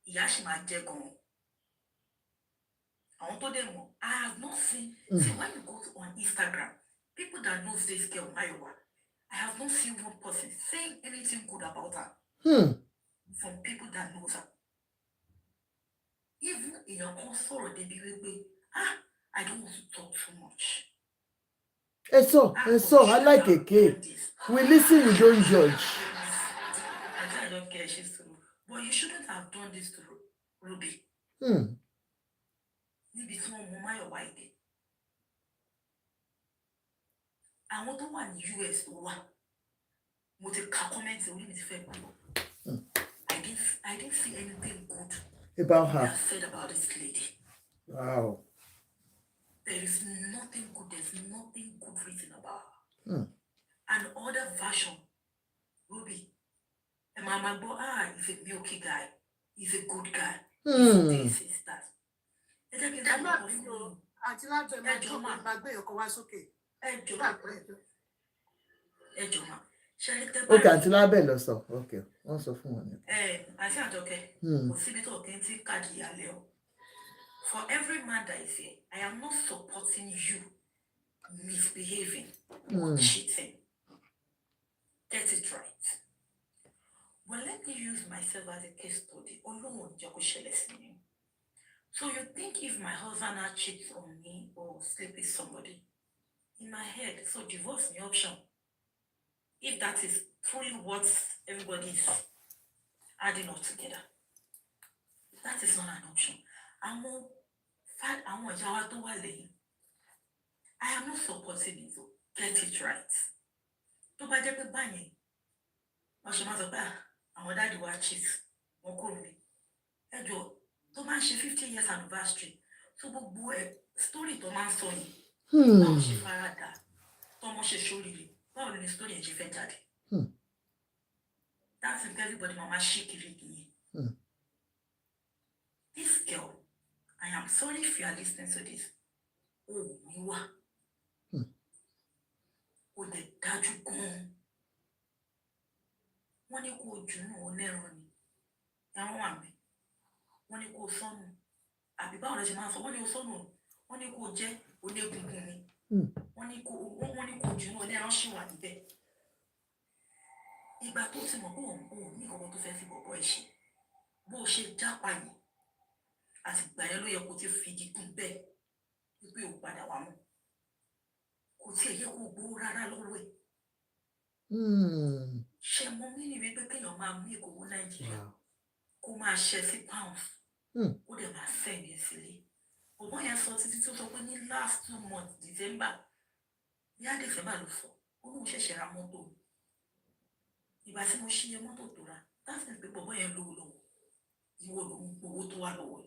ìyá ṣì máa jẹ gan. Àwọn tó dẹ̀ mọ̀, I have not seen. See, when you go on Instagram, people that knows this girl Mayowa, I have not seen one person saying anything good about her. From people that knows her. Even in your consort, they be wípé, I don't want to talk too much. So, I like a cake. We listen, we don't judge. I don't care, she's true. But you shouldn't have done this to Ruby. Níbi tí wọ́n mú Mayowa ìdè. Àwọn tó wà ní US tó wà. Mo ti ka comment orí mi ti fẹ́ gbọ́. I didn't see anything good about her. Said about this lady. Wow. There is nothing good. There's nothing good written about her. And other version, Ruby, and Mama Bo, he's a milky guy. He's a good guy. He's this, is that. Okay, until I bet us so. Okay, what's the phone? I said okay. For every man that is here, I am not supporting you misbehaving or cheating. Get it right. Well, let me use myself as a case study. So you think if my husband now cheats on me or sleep with somebody, in my head, so divorce is the option. If that is truly what everybody is adding up together, that is not an option. I am not supporting it. Get it right. To buy the buying. Our daddy watches. To man she 50 years anniversary. So boy story to man son. Now she farada. Tomo she shori. Báwo ni story ẹ̀ ṣe fẹ́ jáde? That's if everybody mama shake it. This girl, I am sorry if you are listening to this. Oh, you are. Oh, the dájú gan. Wọ́n ní kó jùnú onẹ́rùn ni. Ẹ̀wọ̀n wà mí. Wọ́n ní kó sọnù. Àbí báwo lẹ ṣe máa sọ? Wọ́n ní kó sọnù. Wọ́n ní kó jẹ́ onígungun ni. Wọ́n ní kó jùnú onẹ́rùn ṣì wà níbẹ̀. Ìgbà tó ti mọ̀ pé òun ní ọkọ̀ tó fẹ́ fi bọ̀bọ̀ ẹ̀ ṣe. Bó ṣe jápa yìí. Àti ìgbà yẹn ló yẹ kó ti fi gígùn bẹ́ẹ̀. Wípé ò padà wá mọ́. Kò tiẹ̀ yẹ kó gbowó rárá lọ́wọ́ ẹ̀. Ṣé mo mí ni wípé kéèyàn máa mú ìkòwò Nàìjíríà kó máa ṣe sí pounds ó dẹ̀ máa sẹ́ǹdì sílé. Ọ̀gbọ́n yẹn sọ títí tó sọ pé ní last 2 months December ní December ló sọ ó lóun ṣẹ̀ṣẹ̀ ra mọ́tò. ìgbà tí mo ṣí iye mọ́tò tó ra that's the people bọ́ yẹn lówó lọ́wọ́ ìwọ ló ń gbowó tó wà lọ́wọ́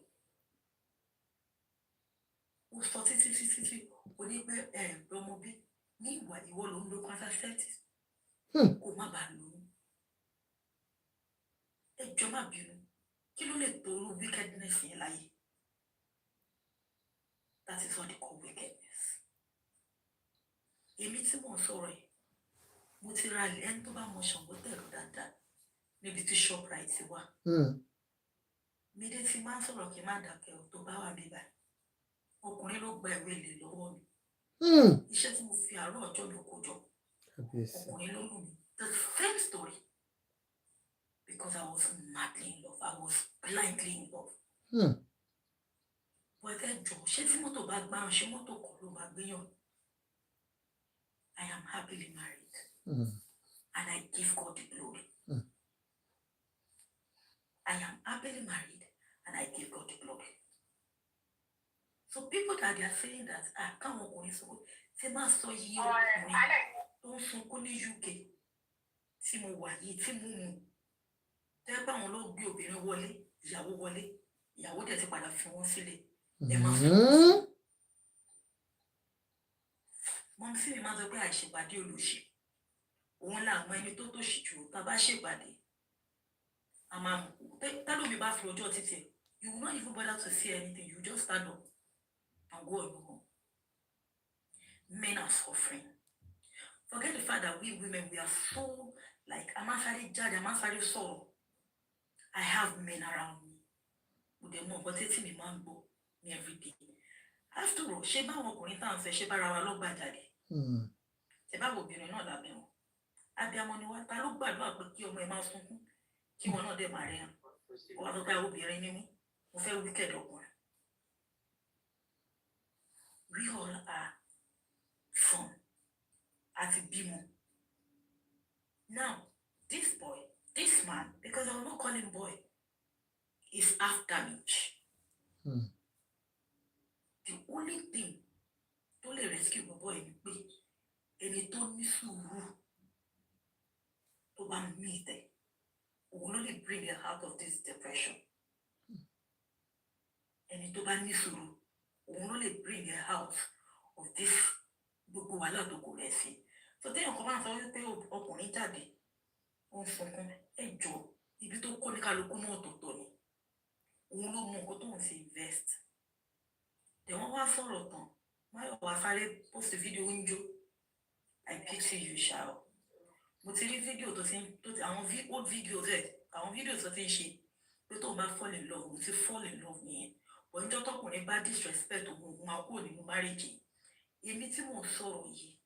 ó sọ títí kò ní pé lọ́mọ bí ní ìwà ìwọ ló ń lo contraceptives kó má bàa lóyún ẹjọ́ má bínú kí ló lè torú wickedness yẹn láyé that is what they call wickedness èmi tí mò ń sọ̀rọ̀ yìí mo ti ra ilé ẹni tó bá mọ Ṣàngó tẹ̀lú dáadáa níbi tí Shoprite wà mi dé ti máa ń sọ̀rọ̀ kí n má dákẹ́ ò tó bá wà mí báyìí ọkùnrin ló gba ìwé ilé lọ́wọ́ mi iṣẹ́ tí mo fi àárọ̀ ọjọ́ mi kó jọ ọkùnrin ló lù mí the same story because I was madly in love I was blindly in love but ẹ jọ ṣé tí mọ́tò bá gbá ṣé mọ́tò kọ́ ló máa gbéyàn I am happily married and I give God the glory I am happily married and I give God the glory. So people that they are saying that come on so tí máa sọ yìí ọkùnrin tó ń sunkún ní UK tí mo wà yìí tí mo mú tẹ́ pé àwọn ló gbé obìnrin wọlé ìyàwó dẹ̀ ti padà fi wọ́n sílẹ̀ ẹ máa sọ mọ́ sí mi máa sọ pé àìṣèpàdé olùṣe òun làwọn ẹni tó tòṣì jù tá a bá ṣèpàdé a máa mú tẹ́lómi bá fi ọjọ́ títì you will not even bother to see anything you just stand up and go on your own. Men are suffering. Forget the fact that we women, we are so like, I'm actually judged, I'm actually sorrow. I have men around me. With them, but it's me mango me every day. After all, she ba won ọkùnrin tan fe she ba ra wa lo gba jade. Ṣé bá wo obìnrin náà lábẹ́ wọn. Abiyamọ ni wa ta ló gbàdúrà pé kí ọmọ ẹ máa sunkún kí wọn náà dé máa rẹ̀. Wọ́n sọ pé obìnrin ni mí. Mo fẹ́ wicked ọkùnrin. We all are from at Bimo. Now, this boy, this man, because I will not call him boy, is half damage. The only thing to rescue the boy is pé ẹni tó ní sùúrù tó bá meet it will only bring her out of this depression. Ẹni tó bá ní sùúrù will only bring her out of this gbogbo wàhálà tó kò rẹ̀ sí. So téèyàn kan máa ń sọ wípé ọkùnrin jáde ó ń sunkún ẹjọ́ ibi tó kọ́ ní kálukú náà ọ̀tọ̀ọ̀tọ̀ ni òun ló mú nǹkan tó ń fi invest. Tẹ̀ wọ́n wá sọ̀rọ̀ tán Mayowa sáré post fídíò ń jó I pity you ṣá o. Mo ti rí fídíò tó ti àwọn old videos àwọn fídíò tó ti ń ṣe pé tó bá fall in love mo ti fall in love nìyẹn. But níjọ́ tọkùnrin bá disrespect òun máa kúrò nínú marriage. Èmi tí mò ń sọ̀rọ̀ yìí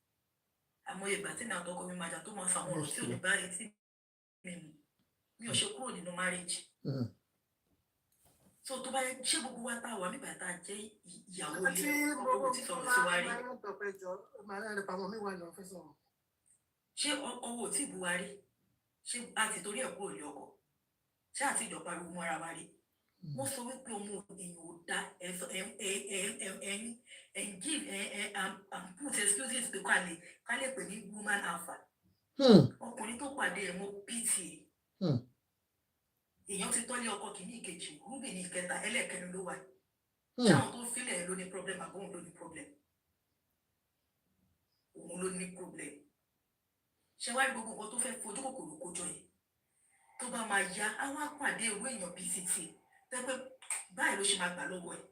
àmọ́ ìgbà tí mi àtọkọ mi máa jà tó máa fàwọn ọ̀rọ̀ tí ò ní bá etí mi ò ṣe kúrò nínú marriage. So tó bá ṣé gbogbo wa tá a wà nígbà tá a jẹ́ ìyàwó ilé ọkọ tí sọ̀rọ̀ sí wa rí. Ṣé ọkọ wo tí bu wa rí ṣé a ti torí ẹ̀ kúrò ní ọkọ ṣé àti ìjọba ariwo mọ́ra wa rí. Wọ́n sọ wípé ọmọ èèyàn ò dá and give and put excuses to ká lè pè ní woman alpha. Ọkùnrin tó pàdé ẹ̀ mọ́ pta. Èèyàn ti tọ́lé ọkọ kìíní ìkejì rúbì ní ìkẹta ẹlẹ́ẹ̀kẹrin ló wà. Ṣé àwọn tó fílẹ̀ ló ní problem àbóhùn ló ní problem? Òun ló ní problem. Ṣé wá gbogbo nǹkan tó fẹ́ fojú kòkòrò kójọ yìí tó bá máa ya àwọn àpàdé ìwé èèyàn bíi títì tẹ́pẹ́ báyìí ló ṣe máa gbà lọ́wọ́ ẹ̀.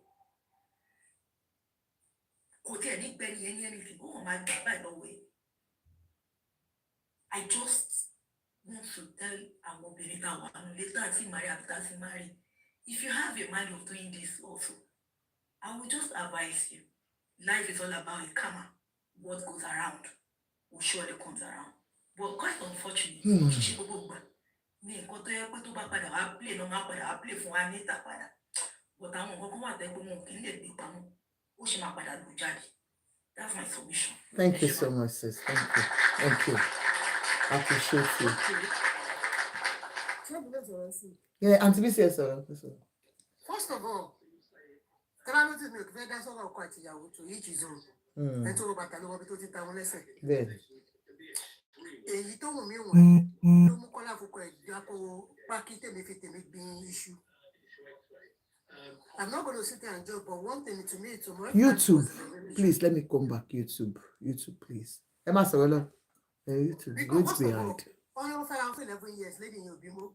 Kò tí ẹ̀ ní gbẹ́ni ẹni ẹni fi ó máa gbà báyìí lọ́wọ́ ẹ̀. I just want to tell àwọn obìnrin tá a wà nù létà àti marry àbí tá a ti marry if you have a mind of doing this also I will just advise you life is all about a karma what goes around will surely comes around but quite unfortunately ṣíṣe gbogbo gbà ní nǹkan tó yẹ pé tó bá padà wá play náà máa padà wá play fún wa níta padà but àwọn nǹkan kan wà tẹ́ pé wọn kì í lè gbé pamọ́ ó ṣe máa padà lù jáde. That's my submission. Thank you so much, sis. Thank you. I appreciate you. Yeah, Auntie B says so. First of all, calamity milk, that's all quite young to each his own. And to about a little bit of it. Èyí tó wù mí wọ̀n ló mú issue. I'm not going to sit there and joke, but one thing to me, it's YouTube, please let me come back. YouTube, please. Emma Sawala, YouTube, wait behind. All your 11 years, lady, you'll be more.